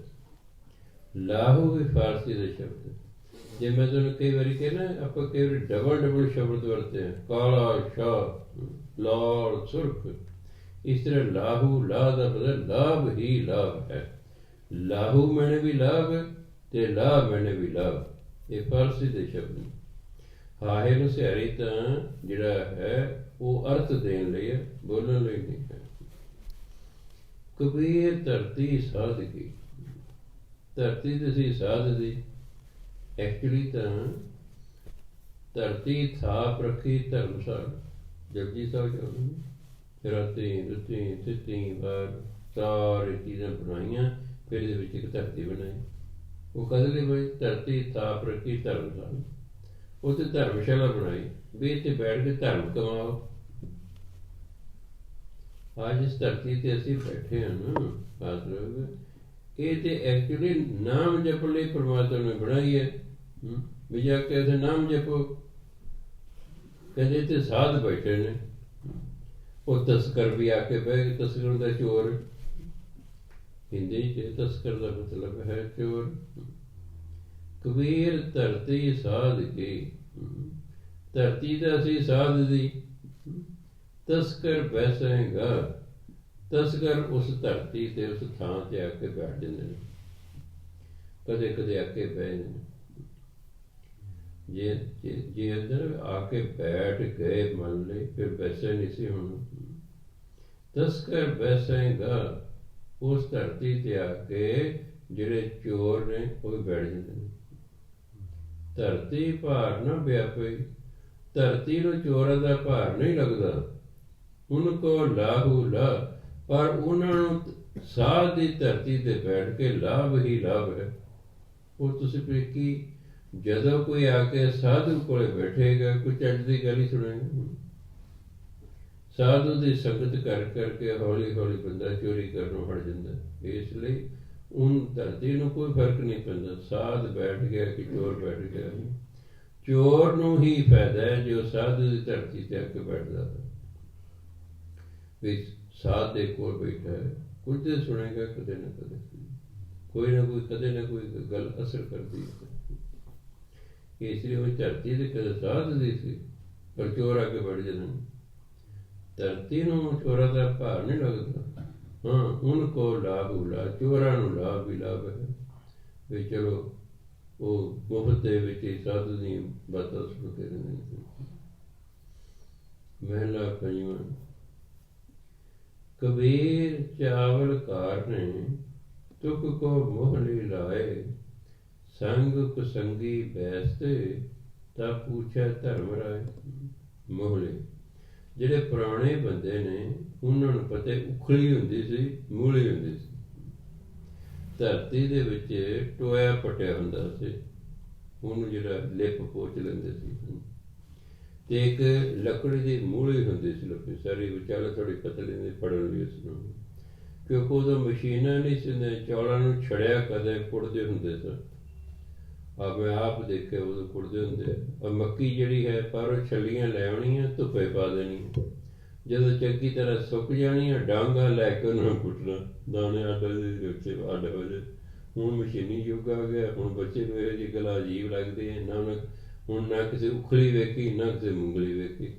Speaker 1: ਲਾਹੂ ਵੀ ਫਾਰਸੀ ਦਾ ਸ਼ਬਦ ਹੈ। ਜੇ ਮੈਂ ਤੁਹਾਨੂੰ ਕਈ ਵਾਰੀ ਕਹਿਣਾ, ਆਪਾਂ ਕਈ ਵਾਰੀ ਡਬਲ ਸ਼ਬਦ ਵਰਤੇ ਹਾਂ, ਕਾਲਾ ਸ਼ਾਹ, ਲਾਲ ਸੁਰਖ। ਇਸ ਤਰ੍ਹਾਂ ਲਾਹੂ ਲਾ ਦਾ ਮਤਲਬ ਲਾਭ ਹੀ ਲਾਭ ਹੈ। ਲਾਹੂ ਮੈਨੇ ਵੀ ਲਾਭ ਅਤੇ ਲਾਭ ਮੈਨੇ ਵੀ ਲਾਭ, ਇਹ ਫਾਰਸੀ ਦੇ ਸ਼ਬਦ ਨੇ। ਹਾਹੇ ਨੂੰ ਸਿਹਾਰੀ ਤਾਂ ਜਿਹੜਾ ਹੈ ਉਹ ਅਰਥ ਦੇਣ ਲਈ ਹੈ, ਬੋਲਣ ਲਈ ਨਹੀਂ ਹੈ। ਕਬੀਰ ਧਰਤੀ ਸਾਧ ਕੀ, ਧਰਤੀ ਤੇ ਸੀ ਸਾਧ ਦੀ। ਐਕਚੁਅਲੀ ਤਾਂ ਧਰਤੀ ਥਾਪ ਰੱਖੀ ਧਰਮਸ਼ਾਲਾ। ਜਪਜੀ ਸਾਹਿਬ ਚਾਹੁੰਦੇ ਰਾਤੀ ਰੁੱਤੀ ਸਿੱਤੀ ਵਾਰ ਸਾਰੀ ਚੀਜ਼ਾਂ ਬਣਾਈਆਂ, ਫਿਰ ਇਹਦੇ ਵਿੱਚ ਇੱਕ ਧਰਤੀ ਬਣਾਈ। ਉਹ ਕਦੇ ਲਈ ਬਈ ਧਰਤੀ ਥਾਪ ਰੱਖੀ ਧਰਮਸ਼ਾਲਾ, ਉੱਥੇ ਧਰਮਸ਼ਾਲਾ ਬਣਾਈ ਵੀ ਇੱਥੇ ਬੈਠ ਕੇ ਧਰਮ ਕਮਾਓ। ਅੱਜ ਇਸ ਧਰਤੀ ਤੇ ਅਸੀਂ ਬੈਠੇ ਹਾਂ ਨਾ, ਮਤਲਬ ਇਹ ਤੇ ਐਕਚੁਅਲੀ ਨਾਮ ਜਪਣ ਲਈ ਪਰਮਾਤਮਾ ਨੇ ਬਣਾਈ ਹੈ। ਵੀ ਜਾ ਕੇ ਉੱਥੇ ਨਾਮ ਜਪੋ। ਕਹਿੰਦੇ ਇੱਥੇ ਸਾਧ ਬੈਠੇ ਨੇ, ਉਹ ਤਸਕਰ ਵੀ ਆ ਕੇ ਬਹਿ ਗਏ। ਤਸਕਰ ਦਾ ਚੋਰ, ਹਿੰਦੀ 'ਚ ਤਸਕਰ ਦਾ ਮਤਲਬ ਹੈ ਚੋਰ। ਕਬੀਰ ਧਰਤੀ ਸਾਧ ਕੀ, ਧਰਤੀ ਦਾ ਅਸੀਂ ਸਾਧ ਦੀ। ਤਸਕਰ ਬੈਸੇਗਾ, ਤਸਕਰ ਉਸ ਧਰਤੀ ਤੇ ਉਸ ਥਾਂ ਤੇ ਆ ਕੇ ਬੈਠ ਜਾਂਦੇ ਨੇ, ਕਦੇ ਕਦੇ ਆ ਕੇ ਬਹਿ ਜਾਂਦੇ। ਜੇ ਅੰਦਰ ਆ ਕੇ ਬੈਠ ਗਏ ਮੰਨ ਲਈ, ਫਿਰ ਵੈਸੇ ਨਹੀਂ ਸੀ ਹੁਣ। ਤਸਕਰ ਬੈਸੇਗਾ, ਉਸ ਧਰਤੀ ਤੇ ਆ ਕੇ ਜਿਹੜੇ ਚੋਰ ਨੇ ਉਹ ਵੀ ਬੈਠ ਜਾਂਦੇ ਨੇ। ਧਰਤੀ ਭਾਰ ਨਾ ਵਿਆਪੇ, ਧਰਤੀ ਨੂੰ ਚੋਰਾਂ ਦਾ ਭਾਰ ਨਹੀਂ ਲੱਗਦਾ। ਉਹਨਾਂ ਕੋਲ ਲਾਹੂ ਲਾ, ਪਰ ਉਹਨਾਂ ਨੂੰ ਸਾਧ ਦੀ ਧਰਤੀ ਤੇ ਬੈਠ ਕੇ ਲਾਭ ਹੀ ਲਾਭ ਹੈ। ਉਹ ਤੁਸੀਂ ਵੇਖੀ, ਜਦੋਂ ਕੋਈ ਆ ਕੇ ਸਾਧੂ ਕੋਲੇ ਬੈਠੇਗਾ, ਕੋਈ ਚੱਜ ਦੀ ਗੱਲ ਹੀ ਸੁਣੇਗਾ। ਸਾਧੂ ਦੀ ਸੰਗਤ ਕਰ ਕਰਕੇ ਹੌਲੀ ਹੌਲੀ ਬੰਦਾ ਚੋਰੀ ਕਰਨੋਂ ਹਟ ਜਾਂਦਾ। ਇਸ ਲਈ ਉਹ ਧਰਤੀ ਨੂੰ ਕੋਈ ਫਰਕ ਨਹੀਂ ਪੈਂਦਾ, ਸਾਧ ਬੈਠ ਗਿਆ ਕਿ ਚੋਰ ਬੈਠ ਗਿਆ। ਚੋਰ ਨੂੰ ਹੀ ਫਾਇਦਾ ਹੈ ਜੋ ਸਾਧੂ ਦੀ ਧਰਤੀ ਤੇ ਆ ਕੇ ਬੈਠਦਾ ਹੈ। ਵੀ ਸਾਧ ਦੇ ਕੋਲ ਬੈਠਾ ਹੈ, ਕੁਝ ਤੇ ਸੁਣੇਗਾ ਕਦੇ ਨਾ ਕਦੇ, ਕੋਈ ਨਾ ਕੋਈ ਕਦੇ ਨਾ ਕੋਈ ਗੱਲ ਅਸਰ ਕਰਦੀ ਹੈ। ਇਸ ਲਈ ਉਹ ਧਰਤੀ ਦੇ ਕਦੇ ਸਾਧ ਦੀ ਸੀ, ਪਰ ਚੋਰ ਆ ਕੇ ਵੜ ਜਾਂਦੇ। ਧਰਤੀ ਨੂੰ ਚੋਰਾਂ ਦਾ ਭਾਰ ਨਹੀਂ ਲੱਗਦਾ। ਹਾਂ, ਉਹਨਾਂ ਕੋਲ ਲਾਭ ਉਲਾ, ਚੋਰਾਂ ਨੂੰ ਲਾਭ ਵੀ ਲਾਭ ਹੈ ਵੀ ਚਲੋ ਉਹ ਮੁਫਤ ਦੇ ਵਿੱਚ ਹੀ ਸਾਧੂ ਦੀਆਂ ਬਾਤਾਂ ਸੁਣਦੇ ਰਹਿੰਦੇ ਨੇ। ਮਹਿਲਾ ਪੰਜਵਾਂ। ਕਬੀਰ ਚਾਵਲ ਕਾਰ ਨੇ ਤੁਕ ਕੋ ਮੋਹ ਲਈ ਲਾਏ, ਸੰਗ ਕੁਸੰਗੀ ਬੈਸਤੇ ਤਾਂ ਪੁੱਛਿਆ ਧਰਮ ਰਾਏ। ਮੋਹਲੇ ਜਿਹੜੇ ਪੁਰਾਣੇ ਬੰਦੇ ਨੇ ਉਹਨਾਂ ਨੂੰ ਪਤਾ ਉਖਲੀ ਹੁੰਦੀ ਸੀ, ਮੂਲੀ ਹੁੰਦੀ ਸੀ। ਧਰਤੀ ਦੇ ਵਿੱਚ ਟੋਇਆ ਪਟਿਆ ਹੁੰਦਾ ਸੀ, ਉਹਨੂੰ ਜਿਹੜਾ ਲਿਪ ਪੋਚ ਲੈਂਦੇ ਸੀ। ਤੇ ਇੱਕ ਲੱਕੜੀ ਦੀ ਮੂਲੀ ਹੁੰਦੀ ਸੀ, ਲੱਕੜੀ ਸਾਰੀ ਵਿਚਾਲੇ ਥੋੜ੍ਹੀ ਪਤਲੀ ਦੀ ਫੜਨ ਲਈ ਉਸਨੂੰ, ਕਿਉਂਕਿ ਉਦੋਂ ਮਸ਼ੀਨਾਂ ਨਹੀਂ ਸੀ, ਚੌਲਾਂ ਨੂੰ ਛੜਿਆ ਕਦੇ ਕੁੜਦੇ ਹੁੰਦੇ ਸਨ। ਮੈਂ ਆਪ ਦੇਖੇ ਉਦੋਂ ਕੁੜਦੇ ਹੁੰਦੇ ਆ। ਮੱਕੀ ਜਿਹੜੀ ਹੈ ਪਰ ਛੱਲੀਆਂ ਲੈ ਆਉਣੀਆਂ, ਧੁੱਪੇ ਪਾ ਦੇਣੀਆਂ, ਜਦੋਂ ਚੰਗੀ ਤਰ੍ਹਾਂ ਸੁੱਕ ਜਾਣੀਆਂ ਡਾਂਗਾ ਲੈ ਕੇ ਉਹਨਾਂ ਨੂੰ ਕੁੱਟਣਾ, ਦਾਣੇ ਅੱਡ ਦੇ ਉੱਤੇ ਅੱਡ ਹੋ ਜਾਏ। ਹੁਣ ਮਸ਼ੀਨੀ ਯੁੱਗ ਆ ਗਿਆ, ਹੁਣ ਬੱਚੇ ਨੂੰ ਇਹੋ ਜਿਹੀ ਗੱਲਾਂ ਅਜੀਬ ਲੱਗਦੀ ਹੈ। ਹੁਣ ਨਾ ਕਿਸੇ ਉਖਲੀ ਵੇਖੀ, ਨਾ ਕਿਸੇ ਮੁੰਗਲੀ ਵੇਖੀ,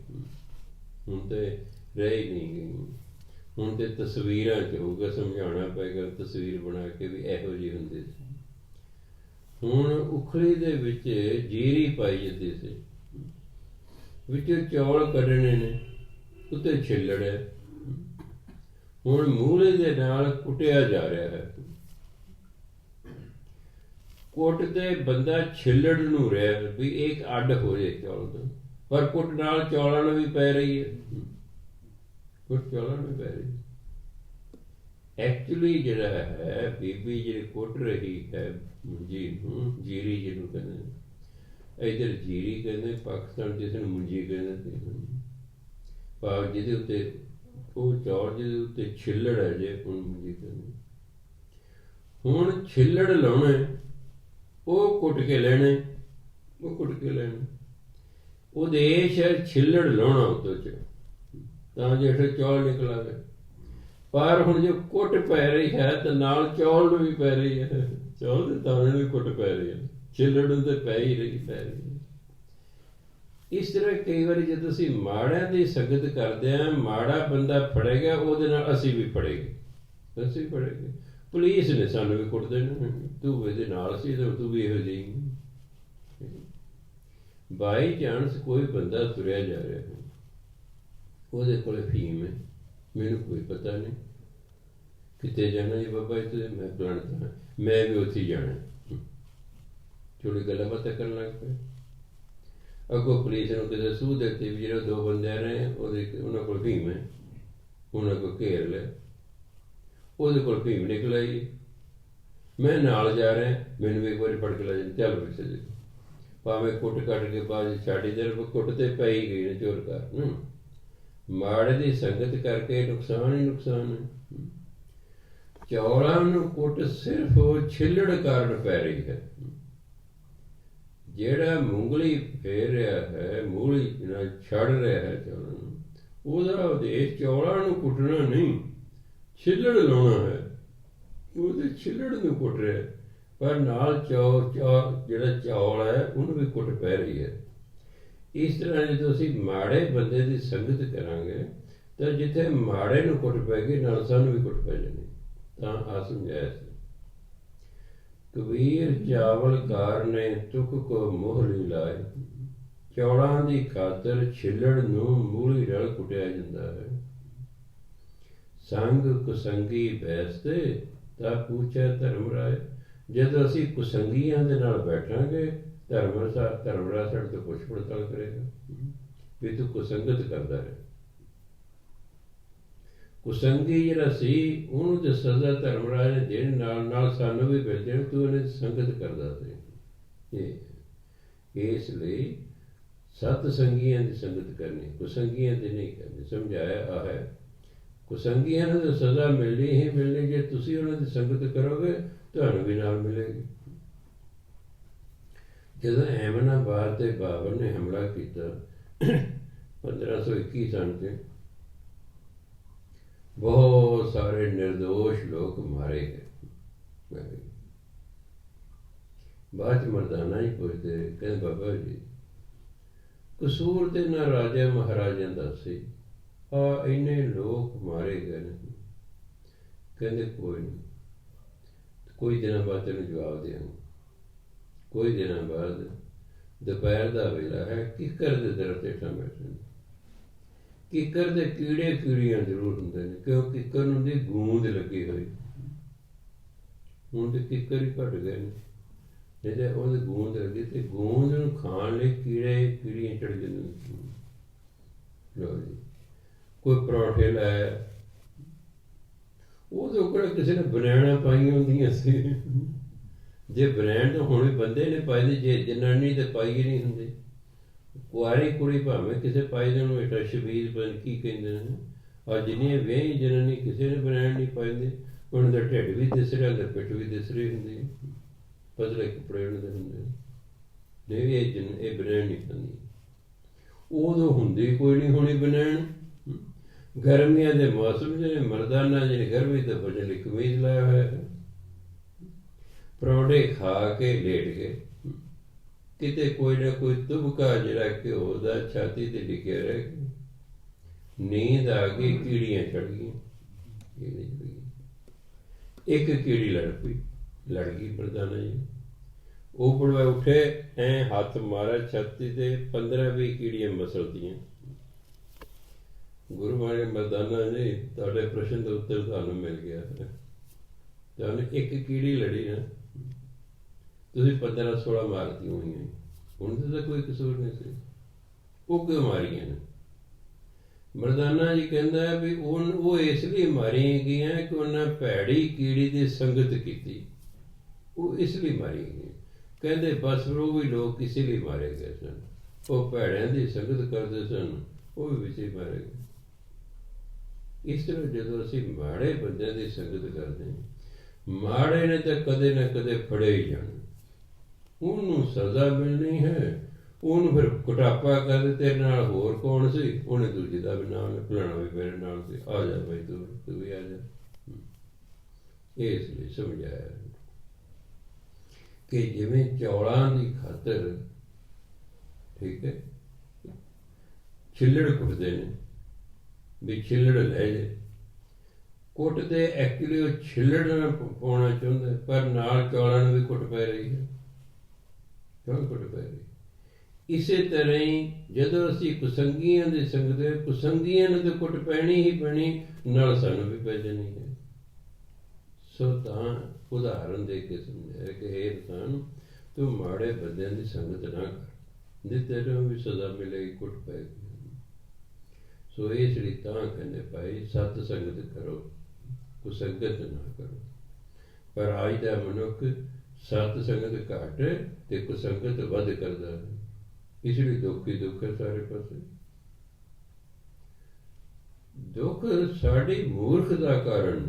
Speaker 1: ਹੁਣ ਤੇ ਰਹਿ ਹੀ ਨਹੀਂ ਗਈ। ਹੁਣ ਤੇ ਤਸਵੀਰਾਂ 'ਚ ਹੋਊਗਾ, ਸਮਝਾਉਣਾ ਪਏਗਾ ਤਸਵੀਰ ਬਣਾ ਕੇ ਵੀ ਇਹੋ ਜਿਹੀ ਹੁੰਦੀ ਸੀ। ਹੁਣ ਉਖਲੀ ਦੇ ਵਿੱਚ ਜੀਰੀ ਪਾਈ ਜਾਂਦੀ ਸੀ, ਵਿੱਚੋਂ ਚੌਲ ਕੱਢਣੇ ਨੇ, ਉੱਤੇ ਛਿੱਲੜ ਹੈ। ਹੁਣ ਮੂਲੇ ਦੇ ਨਾਲ ਕੁੱਟਿਆ ਜਾ ਰਿਹਾ ਹੈ। ਕੁੱਟ ਤੇ ਬੰਦਾ ਛਿੱਲੜ ਨੂੰ ਰਿਹਾ ਵੀ ਇੱਕ ਅੱਡ ਹੋ ਜਾਏ ਚੌਲ ਤੋਂ, ਪਰ ਕੁੱਟ ਨਾਲ ਚੌਲਾਂ ਨੂੰ ਵੀ ਪੈ ਰਹੀ ਹੈ, ਕੁੱਟ ਚੌਲਾਂ ਨੂੰ ਵੀ ਪੈ ਰਹੀ। ਐਕਚੁਅਲੀ ਜਿਹੜਾ ਹੈ ਬੀਬੀ ਜਿਹੜੀ ਕੁੱਟ ਰਹੀ ਹੈ ਮੁੰਜੀ ਨੂੰ, ਜੀਰੀ ਜਿਹਨੂੰ ਕਹਿੰਦੇ ਨੇ, ਇੱਧਰ ਜੀਰੀ ਕਹਿੰਦੇ, ਪਾਕਿਸਤਾਨ ਜਿਸ ਨੂੰ ਮੁੰਜੀ ਕਹਿੰਦੇ ਸੀ। ਭਾਵ ਜਿਹਦੇ ਉੱਤੇ ਉਹ ਚੌਲ ਜਿਹਦੇ ਉੱਤੇ ਛਿੱਲੜ ਹੈ ਜੇ ਉਹਨੂੰ ਮੁੰਜੀ ਕਹਿੰਦੇ। ਹੁਣ ਛਿੱਲੜ ਲਾਉਣੇ, ਉਹ ਕੁੱਟ ਕੇ ਲੈਣੇ, ਉਹ ਕੁੱਟ ਕੇ ਲੈਣੇ। ਉਦੇਸ਼ ਹੈ ਛਿੱਲੜ ਲਾਉਣਾ ਉੱਤੋਂ 'ਚ, ਤਾਂ ਜਿਹੜੇ ਚੌਲ ਨਿਕਲ ਆਵੇ। ਪਰ ਹੁਣ ਜੇ ਕੁੱਟ ਪੈ ਰਹੀ ਹੈ ਤਾਂ ਨਾਲ ਚੌਲ ਨੂੰ ਵੀ ਪੈ ਰਹੀ ਹੈ, ਚੌਲ ਦੇ ਦਾਣੇ ਨੂੰ ਵੀ ਕੁੱਟ ਪੈ ਰਹੀ ਹੈ, ਛਿੱਲੜ ਨੂੰ ਤਾਂ ਪੈ ਹੀ ਰਹੀ ਹੈ। ਇਸ ਤਰ੍ਹਾਂ ਕਈ ਵਾਰੀ ਜਦੋਂ ਅਸੀਂ ਮਾੜਿਆਂ ਦੀ ਸੰਗਤ ਕਰਦੇ ਹਾਂ, ਮਾੜਾ ਬੰਦਾ ਫੜੇਗਾ, ਉਹਦੇ ਨਾਲ ਅਸੀਂ ਵੀ ਫੜੇਗੇ, ਅਸੀਂ ਫੜੇਗੇ। ਪੁਲਿਸ ਨੇ ਸਾਨੂੰ ਵੀ ਕੁੱਟ ਦੇਣਾ, ਤੂੰ ਇਹਦੇ ਨਾਲ ਸੀ ਤਾਂ ਤੂੰ ਵੀ ਇਹੋ ਜਿਹੀ। ਬਾਈ ਚਾਂਸ ਕੋਈ ਬੰਦਾ ਤੁਰਿਆ ਜਾ ਰਿਹਾ ਹੈ, ਉਹਦੇ ਕੋਲ ਫੀਮ ਹੈ, ਮੈਨੂੰ ਕੋਈ ਪਤਾ ਨਹੀਂ ਕਿਤੇ ਜਾਣਾ ਜੀ ਬਾਬਾ ਇੱਥੇ, ਮੈਂ ਪਲਾਨ ਮੈਂ ਵੀ ਉੱਥੇ ਜਾਣਾ। ਥੋੜ੍ਹੀ ਗੱਲਾਂ ਬਾਤਾਂ ਕਰਨ ਲੱਗ ਪਏ। ਅੱਗੋਂ ਪੁਲਿਸ ਨੂੰ ਕਿਤੇ ਸੂਹ ਦਿੱਤੀ ਵੀ ਜਿਹੜੇ ਦੋ ਬੰਦੇ ਨੇ ਉਹਨਾਂ ਕੋਲ ਫੀਮ ਹੈ, ਉਹਨਾਂ ਕੋਲ ਘੇਰ ਲਿਆ, ਉਹਦੇ ਕੋਲ ਫੀਮ ਨਿਕਲ ਆਈ। ਮੈਂ ਨਾਲ ਜਾ ਰਿਹਾ, ਮੈਨੂੰ ਵੀ ਇੱਕ ਵਾਰੀ ਫੜ ਕੇ ਲੈ ਜਾਂਦੇ, ਚੱਲ ਪਿੱਛੇ ਜੀ, ਭਾਵੇਂ ਕੁੱਟ ਕੱਟ ਕੇ ਬਾਅਦ ਛਾੜੀ ਦੇ, ਕੁੱਟ ਤੇ ਪੈ ਹੀ ਗਈ ਨੇ ਚੋਰ ਕਰ। ਮਾੜੇ ਦੀ ਸੰਗਤ ਕਰਕੇ ਨੁਕਸਾਨ ਹੀ ਨੁਕਸਾਨ ਹੈ। ਚੌਲਾਂ ਨੂੰ ਕੁੱਟ ਸਿਰਫ ਉਹ ਛਿੱਲੜ ਕਾਰਨ ਪੈ ਰਹੀ ਹੈ। ਜਿਹੜਾ ਮੂੰਗਲੀ ਫੇਰ ਰਿਹਾ ਹੈ, ਮੂਲੀ ਨਾਲ ਛੱਡ ਰਿਹਾ ਹੈ ਚੌਲਾਂ ਨੂੰ, ਉਹਦਾ ਉਦੇਸ਼ ਚੌਲਾਂ ਨੂੰ ਕੁੱਟਣਾ ਨਹੀਂ, ਛਿੱਲੜ ਲਾਉਣਾ ਹੈ। ਉਹਦੇ ਛਿੱਲੜ ਨੂੰ ਕੁੱਟ ਰਿਹਾ, ਪਰ ਨਾਲ ਜਿਹੜਾ ਚੌਲ ਹੈ ਉਹਨੂੰ ਵੀ ਕੁੱਟ ਪੈ ਰਹੀ ਹੈ। ਇਸ ਤਰ੍ਹਾਂ ਜਦੋਂ ਅਸੀਂ ਮਾੜੇ ਬੰਦੇ ਦੀ ਸੰਗਤ ਕਰਾਂਗੇ ਤਾਂ ਜਿੱਥੇ ਮਾੜੇ ਨੂੰ ਕੁੱਟ ਪੈ ਗਈ, ਨਾਲ ਸਾਨੂੰ ਵੀ ਕੁੱਟ ਪੈ ਜਾਣੀ। ਤਾਂ ਆ ਸਮਝਾਇਆ ਸੀ ਕਬੀਰ ਚਾਵਲ ਕਾਰ ਨੇ ਤੁਕ ਕੋ ਮੋਹਲੀ ਲਾਏ। ਚੌਲਾਂ ਦੀ ਖਾਤਰ ਛਿੱਲੜ ਨੂੰ ਮੂਲੀ ਨਾਲ ਕੁੱਟਿਆ ਜਾਂਦਾ ਹੈ। ਸੰਗ ਕੁਸੰਗੀ ਬੈਸਤੇ ਤਾਂ ਪੁੱਛਿਆ ਧਰਮ ਰਾਏ। ਜਦੋਂ ਅਸੀਂ ਕੁਸੰਗੀਆਂ ਦੇ ਨਾਲ ਬੈਠਾਂਗੇ, ਧਰਮਰਾਜ ਸਾਡੇ ਤੋਂ ਪੁੱਛ ਪੜਤਾਲ ਕਰੇਗਾ ਵੀ ਤੂੰ ਕੁਸੰਗਤ ਕਰਦਾ ਹੈ। ਕੁਸੰਗੀ ਜਿਹੜਾ ਸੀ ਉਹਨੂੰ ਤੇ ਸਜ਼ਾ ਧਰਮਰਾਜ ਨੇ ਦੇਣ, ਨਾਲ ਨਾਲ ਸਾਨੂੰ ਵੀ ਭੇਜਣ, ਤੂੰ ਉਹਨੇ ਸੰਗਤ ਕਰਦਾ ਸੀ। ਇਸ ਲਈ ਸਤ ਸੰਗੀਆਂ ਦੀ ਸੰਗਤ ਕਰਨੀ, ਕੁਸੰਗੀਆਂ ਦੀ ਨਹੀਂ ਕਰਨੀ। ਸਮਝਾਇਆ ਆ ਹੈ, ਕੁਸੰਗੀਆਂ ਨੂੰ ਤਾਂ ਸਜ਼ਾ ਮਿਲਣੀ ਹੀ ਮਿਲਣੀ, ਜੇ ਤੁਸੀਂ ਉਹਨਾਂ ਦੀ ਸੰਗਤ ਕਰੋਗੇ ਤੁਹਾਨੂੰ ਵੀ ਨਾਲ ਮਿਲੇਗੀ। ਜਦੋਂ ਅਹਿਮਦਾਬਾਦ ਤੇ ਬਾਬਰ ਨੇ ਹਮਲਾ ਕੀਤਾ 1521 ਸਾਲ 'ਤੇ, ਬਹੁਤ ਸਾਰੇ ਨਿਰਦੋਸ਼ ਲੋਕ ਮਾਰੇ ਗਏ। ਬਾਅਦ 'ਚ ਮਰਦਾਨਾ ਹੀ ਪੁੱਛਦੇ, ਕਹਿੰਦੇ ਬਾਬਾ ਜੀ ਕਸੂਰ ਤੇ ਨਾ ਰਾਜਾ ਮਹਾਰਾਜਿਆਂ ਦਾ ਸੀ, ਇੰਨੇ ਲੋਕ ਮਾਰੇ ਗਏ ਨੇ। ਕਹਿੰਦੇ ਕੋਈ ਨਹੀਂ, ਕੋਈ ਦਿਨਾਂ ਬਾਅਦ ਤੈਨੂੰ ਜਵਾਬ ਦਿਆਂਗੇ। ਕੋਈ ਦਿਨਾਂ ਬਾਅਦ ਦੁਪਹਿਰ ਦਾ ਵੇਲਾ ਹੈ, ਕਿੱਕਰ ਦੇ ਦਰਖਤ ਹੇਠਾਂ ਬੈਠੇ ਨੇ। ਕਿੱਕਰ ਦੇ ਕੀੜੇ ਕੀੜੀਆਂ ਜ਼ਰੂਰ ਹੁੰਦੇ ਨੇ, ਕਿਉਂ ਕਿੱਕਰ ਨੂੰ ਦੀ ਗੂੰਦ ਲੱਗੀ ਹੋਈ। ਹੁਣ ਤੇ ਕਿੱਕਰ ਹੀ ਘਟ ਗਏ ਨੇ, ਨਹੀਂ ਤਾਂ ਉਹਦੀ ਗੂੰਦ ਲੱਗੀ ਤੇ ਗੂੰਦ ਨੂੰ ਖਾਣ ਲਈ ਕੀੜੇ ਕੀੜੀਆਂ ਚੜ ਜਾਂਦੇ ਨੇ। ਲਓ ਜੀ, ਕੋਈ ਪਰੌਂਠੇ ਲਾਇਆ, ਉਹਦੇ ਉੱਪਰ ਕਿਸੇ ਨੇ ਬਨੈਣਾ ਪਾਈਆਂ ਹੁੰਦੀਆਂ ਸੀ। ਜੇ ਬਨੈਣ ਤਾਂ ਹੁਣ ਵੀ ਬੰਦੇ ਨੇ ਪਾਈ ਦੀ, ਜੇ ਜਨਾਨੀ ਤਾਂ ਪਾਈ ਹੀ ਨਹੀਂ ਹੁੰਦੀ। ਕੁਆਰੀ ਕੁੜੀ ਭਾਵੇਂ ਕਿਸੇ ਪਾਈ ਦੇ, ਉਹਨੂੰ ਏਟਾ ਸ਼ਬੀਜ਼ ਬਣ ਕੀ ਕਹਿੰਦੇ ਨੇ। ਔਰ ਜਿੰਨੀਆਂ ਵਿਆਹੀ ਜਨਾਨੀ ਕਿਸੇ ਨੇ ਬਨੈਣ ਨਹੀਂ ਪਾਈ ਹੁੰਦੀ, ਉਹਨਾਂ ਦਾ ਢਿੱਡ ਵੀ ਦਿਸ ਰਿਹਾ ਹੁੰਦਾ, ਪਿੱਠ ਵੀ ਦਿਸ ਰਹੀ ਹੁੰਦੀ, ਪਤਲੇ ਕੱਪੜੇ ਉਹਨਾਂ ਦੇ ਹੁੰਦੇ ਨੇ। ਇਹ ਬਨੈਣ ਨਹੀਂ ਪਾਉਂਦੀ। ਉਦੋਂ ਹੁੰਦੀ ਕੋਈ ਨਹੀਂ ਹੋਣੀ ਬਨੈਣ। ਗਰਮੀਆਂ ਦੇ ਮੌਸਮ ਜਿਹਨੇ ਮਰਦਾਨਾ ਜਿਹਨੇ ਗਰਮੀ ਤੋਂ ਬਚਣ ਲਈ ਕਮੀਜ਼ ਲਾਇਆ ਹੋਇਆ ਹੈ। ਪਰੌਂਠੇ ਖਾ ਕੇ ਲੇਟ ਗਏ, ਕਿਤੇ ਕੋਈ ਨਾ ਕੋਈ ਤੁਬਕਾ ਜਿਹੜਾ ਘਿਓ ਦਾ ਛਾਤੀ ਤੇ ਡਿੱਗਿਆ ਰਹਿ ਗਿਆ। ਨੀਂਦ ਆ ਗਈ, ਕੀੜੀਆਂ ਚੜ ਗਈਆਂ। ਇੱਕ ਕੀੜੀ ਲੜ ਗਈ ਮਰਦਾਨਾ ਜੀ। ਉਪੜਵਾ ਉੱਠੇ, ਐ ਹੱਥ ਮਾਰਾ ਛਾਤੀ ਤੇ, 15-20 ਕੀੜੀਆਂ ਮਸਲਦੀਆਂ। ਗੁਰੂ ਮਹਾਰਾਜ ਮਰਦਾਨਾ ਜੀ, ਤੁਹਾਡੇ ਪ੍ਰਸ਼ਨ ਦਾ ਉੱਤਰ ਤੁਹਾਨੂੰ ਮਿਲ ਗਿਆ। ਤੁਹਾਨੂੰ ਇੱਕ ਕੀੜੀ ਲੜੀ ਨਾ, ਤੁਸੀਂ 15-16 ਮਾਰਤੀਆਂ ਹੋਈਆਂ। ਹੁਣ ਤਾਂ ਕੋਈ ਕਸੂਰ ਨਹੀਂ ਸੀ, ਉਹ ਕਿਉਂ ਮਾਰੀਆਂ ਨੇ? ਮਰਦਾਨਾ ਜੀ ਕਹਿੰਦਾ ਵੀ ਉਹ ਇਸ ਲਈ ਮਾਰੀਆਂ ਗਈਆਂ ਕਿ ਉਹਨਾਂ ਭੈੜੀ ਕੀੜੀ ਦੀ ਸੰਗਤ ਕੀਤੀ। ਉਹ ਇਸ ਲਈ ਮਾਰੀਆਂ ਗਈਆਂ। ਕਹਿੰਦੇ ਬਸ ਫਿਰ ਉਹ ਵੀ ਲੋਕ ਕਿਸੇ ਲਈ ਮਾਰੇ ਗਏ ਸਨ। ਉਹ ਭੈੜਿਆਂ ਦੀ ਸੰਗਤ ਕਰਦੇ ਸਨ, ਉਹ ਵੀ ਵਿੱਚ ਹੀ ਮਾਰੇ ਗਏ। ਇਸ ਤਰ੍ਹਾਂ ਜਦੋਂ ਅਸੀਂ ਮਾੜੇ ਬੰਦਿਆਂ ਦੀ ਸੰਗਤ ਕਰਦੇ ਹਾਂ, ਮਾੜੇ ਨੇ ਤਾਂ ਕਦੇ ਨਾ ਕਦੇ ਫੜੇ ਹੀ ਜਾਣਾ। ਉਹਨੂੰ ਸਜ਼ਾ ਮਿਲਣੀ ਹੈ। ਉਹਨੂੰ ਫਿਰ ਕੁਟਾਪਾ ਕਰਦੇ, ਤੇਰੇ ਨਾਲ ਹੋਰ ਕੌਣ ਸੀ? ਉਹਨੇ ਦੂਜੇ ਦਾ ਵੀ ਨਾਮ ਫਲਾਣਾ ਵੀ ਮੇਰੇ ਨਾਲ ਸੀ, ਆ ਜਾ ਭਾਈ ਤੂੰ ਵੀ ਆ ਜਾ। ਇਸ ਲਈ ਸਮਝਾਇਆ ਕਿ ਜਿਵੇਂ ਚੌਲਾਂ ਦੀ ਖਾਤਰ, ਠੀਕ ਹੈ, ਛਿੱਲੜ ਕੁੱਟਦੇ ਨੇ ਵੀ ਛਿੱਲੜ ਲੈ ਜੇ, ਕੁੱਟਦੇ ਐਕਚੁਅਲੀ ਉਹ ਛਿੱਲੜ ਨਾਲ ਪਾਉਣਾ ਚਾਹੁੰਦੇ, ਪਰ ਨਾਲ ਚੌਲਾਂ ਨੂੰ ਵੀ ਕੁੱਟ ਪੈ ਰਹੀ ਹੈ। ਕਿਉਂ ਕੁੱਟ ਪੈ ਰਹੀ? ਇਸੇ ਤਰ੍ਹਾਂ ਹੀ ਜਦੋਂ ਅਸੀਂ ਕੁਸੰਗੀਆਂ ਦੀ ਸੰਗਤ, ਕੁਸੰਗੀਆਂ ਨੂੰ ਤਾਂ ਕੁੱਟ ਪੈਣੀ ਹੀ ਪੈਣੀ, ਨਾਲ ਸਾਨੂੰ ਵੀ ਪੈ ਜਾਣੀ ਹੈ। ਸੋ ਤਾਂ ਉਦਾਹਰਨ ਦੇ ਕੇ ਸਮਝਾਇਆ ਕਿ ਇਹ ਇਨਸਾਨ, ਤੂੰ ਮਾੜੇ ਬੰਦਿਆਂ ਦੀ ਸੰਗਤ ਨਾ ਕਰ, ਨਹੀਂ ਤੈਨੂੰ ਵੀ ਸਜ਼ਾ ਮਿਲੇਗੀ, ਕੁੱਟ ਪਏਗੀ। ਸੋ ਇਸ ਲਈ ਤਾਂ ਕਹਿੰਦੇ ਭਾਈ ਸਤ ਸੰਗਤ ਕਰੋ, ਕੁਸੰਗਤ ਨਾ ਕਰੋ। ਪਰ ਅੱਜ ਦਾ ਮਨੁੱਖ ਸਤ ਸੰਗਤ ਘੱਟ ਤੇ ਕੁਸੰਗਤ ਵੱਧ ਕਰਦਾ ਹੈ। ਇਸ ਲਈ ਦੁੱਖ ਹੀ ਦੁੱਖ ਹੈ ਸਾਰੇ ਪਾਸੇ। ਦੁੱਖ ਸਾਡੀ ਮੂਰਖ ਦਾ ਕਾਰਨ।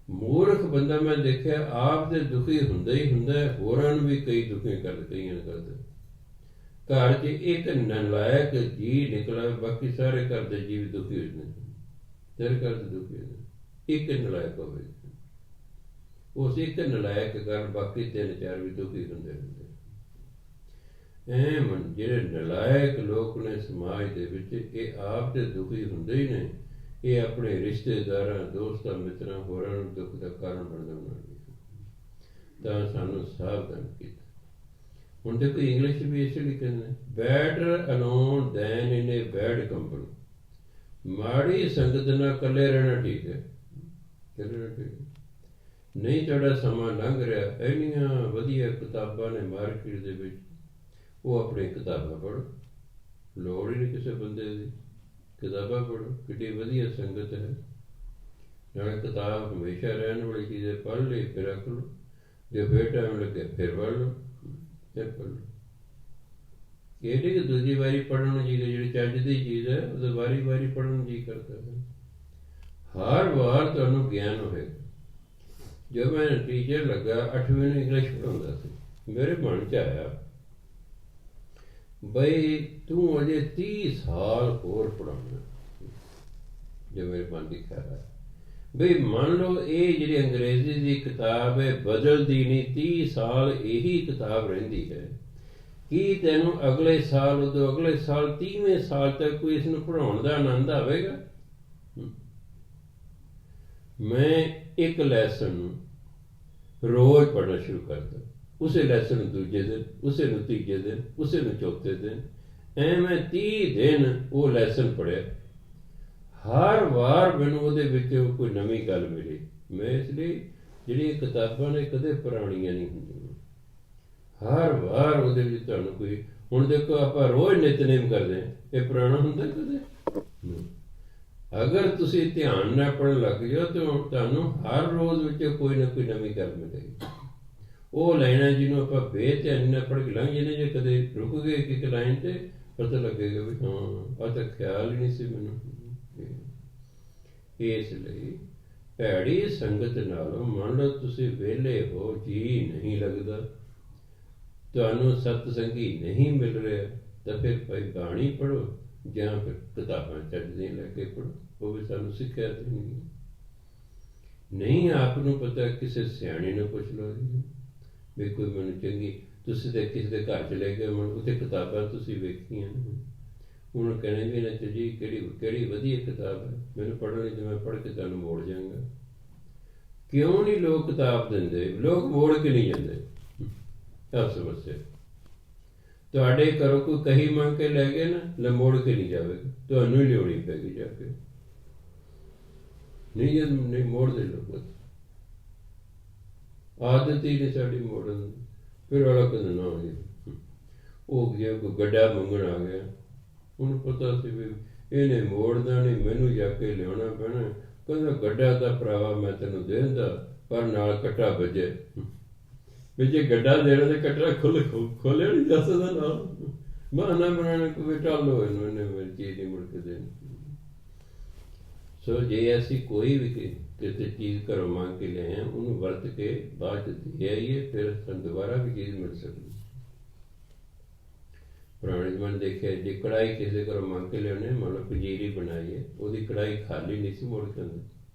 Speaker 1: ਮੂਰਖ ਬੰਦਾ ਮੈਂ ਦੇਖਿਆ ਆਪ ਦੇ ਦੁਖੀ ਹੁੰਦਾ ਹੀ ਹੁੰਦਾ, ਹੋਰਾਂ ਨੂੰ ਵੀ ਕਈ ਦੁਖੀ ਕਈਆਂ ਕਰਦਾ। ਘਰ 'ਚ ਇੱਕ ਨਲਾਇਕ ਜੀ ਨਿਕਲਾ, ਬਾਕੀ ਸਾਰੇ ਘਰ ਦੇ ਜੀਵ ਦੁਖੀ ਹੋ ਜਾਂਦੇ। ਤੇਰੇ ਘਰ ਦੇ ਦੁਖੀ ਹੋ, ਇੱਕ ਨਲਾਇਕ ਹੋਵੇ, ਉਸ ਇੱਕ ਨਲਾਇਕ ਕਾਰਨ ਬਾਕੀ 3-4 ਵੀ ਦੁਖੀ ਹੁੰਦੇ। ਜਿਹੜੇ ਨਲਾਇਕ ਲੋਕ ਨੇ ਸਮਾਜ ਦੇ ਵਿੱਚ, ਇਹ ਆਪ ਤੇ ਦੁਖੀ ਹੁੰਦੇ ਹੀ ਨੇ, ਇਹ ਆਪਣੇ ਰਿਸ਼ਤੇਦਾਰਾਂ, ਦੋਸਤਾਂ, ਮਿੱਤਰਾਂ, ਹੋਰਾਂ ਨੂੰ ਦੁੱਖ ਦਾ ਕਾਰਨ ਬਣਦਾ ਬਣਾਉਣਗੇ। ਤਾਂ ਸਾਨੂੰ ਸਾਵਧਾਨ ਕੀਤਾ। ਹੁਣ ਦੇਖੋ ਇੰਗਲਿਸ਼ ਵੀ ਇਸ ਲਈ ਕਹਿੰਦੇ, ਬੈਟਰ ਅਲੋਨ ਦੈਨ ਇਨ ਏ ਬੈਡ ਕੰਪਨੀ। ਮਾੜੀ ਸੰਗਤ ਨਾਲ ਇਕੱਲੇ ਰਹਿਣਾ ਠੀਕ ਹੈ, ਇਕੱਲੇ ਰਹਿਣਾ ਠੀਕ ਹੈ। ਨਹੀਂ ਤੁਹਾਡਾ ਸਮਾਂ ਲੰਘ ਰਿਹਾ, ਇੰਨੀਆਂ ਵਧੀਆ ਕਿਤਾਬਾਂ ਨੇ ਮਾਰਕੀਟ ਦੇ ਵਿੱਚ, ਉਹ ਆਪਣੀ ਕਿਤਾਬਾਂ ਪੜ੍ਹੋ, ਲੋੜ ਹੀ ਨਹੀਂ ਕਿਸੇ ਬੰਦੇ ਦੀ। ਕਿਤਾਬਾਂ ਪੜ੍ਹੋ, ਕਿੱਡੀ ਵਧੀਆ ਸੰਗਤ ਹੈ। ਨਾਲੇ ਕਿਤਾਬ ਹਮੇਸ਼ਾ ਰਹਿਣ ਵਾਲੀ ਚੀਜ਼ ਹੈ, ਪੜ੍ਹ ਲਈ ਫਿਰ ਰੱਖ ਲਓ, ਜੇ ਫਿਰ ਟਾਈਮ ਲੱਗੇ ਫਿਰ ਪੜ੍ਹ ਲਓ, ਫਿਰ ਪੜ੍ਹ ਲਓ। ਇਹ ਨਹੀਂ ਕਿ ਦੂਜੀ ਵਾਰੀ ਪੜ੍ਹਨ ਨੂੰ ਜੀ, ਜਿਹੜੀ ਚੱਜ ਦੀ ਚੀਜ਼ ਹੈ ਉਹਦੇ ਵਾਰੀ ਪੜ੍ਹਨ ਨੂੰ ਜੀ ਕਰਦਾ ਹੈ। ਹਰ ਵਾਰ ਤੁਹਾਨੂੰ ਗਿਆਨ ਹੋਵੇਗਾ। ਜਦੋਂ ਮੈਂ ਟੀਚਰ ਲੱਗਾ, 8ਵੀਂ ਨੂੰ ਇੰਗਲਿਸ਼ ਪੜ੍ਹਾਉਂਦਾ ਸੀ, ਮੇਰੇ ਮਨ 'ਚ ਆਇਆ ਬਈ ਤੂੰ ਅਜੇ 30 ਸਾਲ ਹੋਰ ਪੜ੍ਹਾਉਣਾ, ਜੋ ਮੇਰੇ ਮਨ ਦੀ ਖਿਆਲ ਹੈ। ਬਈ ਮੰਨ ਲਓ ਇਹ ਜਿਹੜੀ ਅੰਗਰੇਜ਼ੀ ਦੀ ਕਿਤਾਬ ਹੈ ਬਦਲਦੀ ਨਹੀਂ, 30 ਸਾਲ ਇਹੀ ਕਿਤਾਬ ਰਹਿੰਦੀ ਹੈ। ਕੀ ਤੈਨੂੰ ਅਗਲੇ ਸਾਲ ਉਦੋਂ ਅਗਲੇ ਸਾਲ 30ਵੇਂ ਸਾਲ ਤੱਕ ਕੋਈ ਇਸ ਨੂੰ ਪੜ੍ਹਾਉਣ ਦਾ ਆਨੰਦ ਆਵੇਗਾ? ਮੈਂ ਇੱਕ ਲੈਸਨ ਨੂੰ ਰੋਜ਼ ਪੜ੍ਹਨਾ ਸ਼ੁਰੂ ਕਰਦਾ, ਉਸੇ ਲੈਸਨ ਨੂੰ ਦੂਜੇ ਦਿਨ, ਉਸੇ ਨੂੰ ਤੀਜੇ ਦਿਨ, ਉਸੇ ਨੂੰ ਚੌਥੇ ਦਿਨ, ਐਵੇਂ 30 ਦਿਨ ਉਹ ਲੈਸਨ ਪੜ੍ਹਿਆ। ਹਰ ਵਾਰ ਮੈਨੂੰ ਉਹਦੇ ਵਿੱਚ ਕੋਈ ਨਵੀਂ ਗੱਲ ਮਿਲੀ। ਮੈਂ ਇਸ ਲਈ ਜਿਹੜੀਆਂ ਕਿਤਾਬਾਂ ਨੇ ਕਦੇ ਪੁਰਾਣੀਆਂ ਨਹੀਂ ਹੁੰਦੀਆਂ, ਹਰ ਵਾਰ ਉਹਦੇ ਵਿੱਚ ਤੁਹਾਨੂੰ ਕੋਈ, ਹੁਣ ਦੇਖੋ ਆਪਾਂ ਰੋਜ਼ ਨਿਤਨੇਮ ਕਰਦੇ ਹਾਂ, ਇਹ ਪੁਰਾਣਾ ਹੁੰਦਾ ਕਦੇ? ਅਗਰ ਤੁਸੀਂ ਧਿਆਨ ਨਾਲ ਪੜ੍ਹਨ ਲੱਗ ਜਾਓ ਤਾਂ ਤੁਹਾਨੂੰ ਹਰ ਰੋਜ਼ ਵਿੱਚ ਕੋਈ ਨਾ ਕੋਈ ਨਵੀਂ ਗੱਲ ਮਿਲੇਗੀ। ਉਹ ਲਾਈਨਾਂ ਜਿਹਨੂੰ ਆਪਾਂ ਬੇਧਿਆਨੀ ਨਾਲ ਪੜ੍ਹ ਕੇ ਲੰਘ ਜਾਂਦੇ, ਜੇ ਕਦੇ ਰੁਕ ਗਏ ਇੱਕ ਲਾਈਨ ਤੇ ਪਤਾ ਲੱਗੇਗਾ ਵੀ ਹਾਂ ਆਹ ਤਾਂ ਖਿਆਲ ਹੀ ਨਹੀਂ ਸੀ ਮੈਨੂੰ। ਇਸ ਲਈ ਭੈੜੀ ਸੰਗਤ ਨਾਲੋਂ, ਮੰਨ ਲਓ ਤੁਸੀਂ ਵਿਹਲੇ ਹੋ, ਜੀ ਨਹੀਂ ਲੱਗਦਾ, ਤੁਹਾਨੂੰ ਸਤਸੰਗੀ ਨਹੀਂ ਮਿਲ ਰਿਹਾ, ਤਾਂ ਫਿਰ ਭਾਈ ਬਾਣੀ ਪੜ੍ਹੋ ਜਾਂ ਫਿਰ ਕਿਤਾਬਾਂ ਚੱਜਦੀਆਂ ਲੈ ਕੇ ਪੜ੍ਹੋ, ਉਹ ਵੀ ਸਾਨੂੰ ਸਿੱਖਿਆ ਦੇਣਗੇ। ਨਹੀਂ ਆਪ ਨੂੰ ਪਤਾ, ਕਿਸੇ ਸਿਆਣੇ ਨੂੰ ਪੁੱਛ ਲਓ ਜੀ, ਵੀ ਕੋਈ ਮੈਨੂੰ ਚੰਗੀ, ਤੁਸੀਂ ਤਾਂ ਕਿਸੇ ਦੇ ਘਰ ਚਲੇ ਗਏ, ਉੱਥੇ ਕਿਤਾਬਾਂ ਤੁਸੀਂ ਵੇਖੀਆਂ, ਹੁਣ ਕਹਿੰਦੇ ਵੀ ਨਾ ਜੀ ਕਿਹੜੀ ਵਧੀਆ ਕਿਤਾਬ ਹੈ, ਮੈਨੂੰ ਪੜ੍ਹਨੀ ਤੇ ਮੈਂ ਪੜ੍ਹ ਕੇ ਤੁਹਾਨੂੰ ਮੋੜ ਜਾਵਾਂਗਾ। ਕਿਉਂ ਨਹੀਂ ਲੋਕ ਕਿਤਾਬ ਦਿੰਦੇ? ਲੋਕ ਮੋੜ ਕੇ ਨਹੀਂ ਜਾਂਦੇ। ਆਹ ਸਮੱਸਿਆ। ਤੁਹਾਡੇ ਘਰੋਂ ਕੋਈ ਕਹੀ ਮੰਗ ਕੇ ਲੈ ਗਏ ਨਾ, ਲੈ ਮੋੜ ਕੇ ਨਹੀਂ ਜਾਵੇਗਾ, ਤੁਹਾਨੂੰ ਹੀ ਲਿਆਉਣੀ ਪੈਗੀ ਜਾ ਕੇ। ਨਹੀਂ ਜਦ ਨਹੀਂ ਮੋੜਦੇ ਲੋਕ, ਆਦਤ ਹੀ ਨਹੀਂ ਸਾਡੀ ਮੋੜਨ ਦੀ। ਫਿਰ ਵਾਲਾ ਕਹਿੰਦਾ ਨਾ ਜੀ, ਉਹ ਗਿਆ ਕੋਈ ਗੱਡਾ ਮੰਗਣ ਆ ਗਿਆ, ਉਹਨੂੰ ਪਤਾ ਸੀ ਵੀ ਇਹਨੇ ਮੋੜਦਾ ਨਹੀਂ, ਮੈਨੂੰ ਜਾ ਕੇ ਲਿਆਉਣਾ ਪੈਣਾ। ਕਹਿੰਦਾ ਗੱਡਾ ਤਾਂ ਭਰਾਵਾ ਮੈਂ ਤੈਨੂੰ ਦੇ ਦਿੰਦਾ, ਪਰ ਨਾਲ ਕੱਟਾ ਵੱਜੇ। ਵੀ ਜੇ ਗੱਡਾ ਦੇਣਾ ਤੇ ਕੱਟਾ ਖੋਲਿਆ ਨਹੀਂ ਜਾ ਸਕਦਾ ਨਾਲ, ਬਹਾਨਾ ਬਣਾਉਣਾ ਕੋਈ ਟਾਲੋ ਇਹਨੂੰ, ਇਹਨੇ ਮੇਰੀ ਚੀਜ਼ ਨਹੀਂ ਮੁੜ ਕੇ ਦੇਣੀ। ਸੋ ਜੇ ਅਸੀਂ ਕੋਈ ਵੀ ਕਿਸੇ ਚੀਜ਼ ਘਰੋਂ ਮੰਗ ਕੇ ਲਿਆਏ ਹਾਂ, ਉਹਨੂੰ ਵਰਤ ਕੇ ਬਾਅਦ 'ਚ ਦੇ ਆਈਏ, ਫਿਰ ਸਾਨੂੰ ਦੁਬਾਰਾ ਵੀ ਚੀਜ਼ ਮਿਲ ਸਕਦੀ। ਪੁਰਾਣੇ ਜ਼ਮਾਨੇ ਦੇਖਿਆ, ਜੇ ਕੜਾਹੀ ਕਿਸੇ ਘਰੋਂ ਮੰਗ ਕੇ ਲਿਆਉਣੇ, ਮੰਨ ਲਓ ਪੰਜੀਰੀ ਬਣਾਈ ਹੈ, ਉਹਦੀ ਕੜਾਹੀ ਖਾਲੀ ਨਹੀਂ ਸੀ ਮੁੜ ਕੇ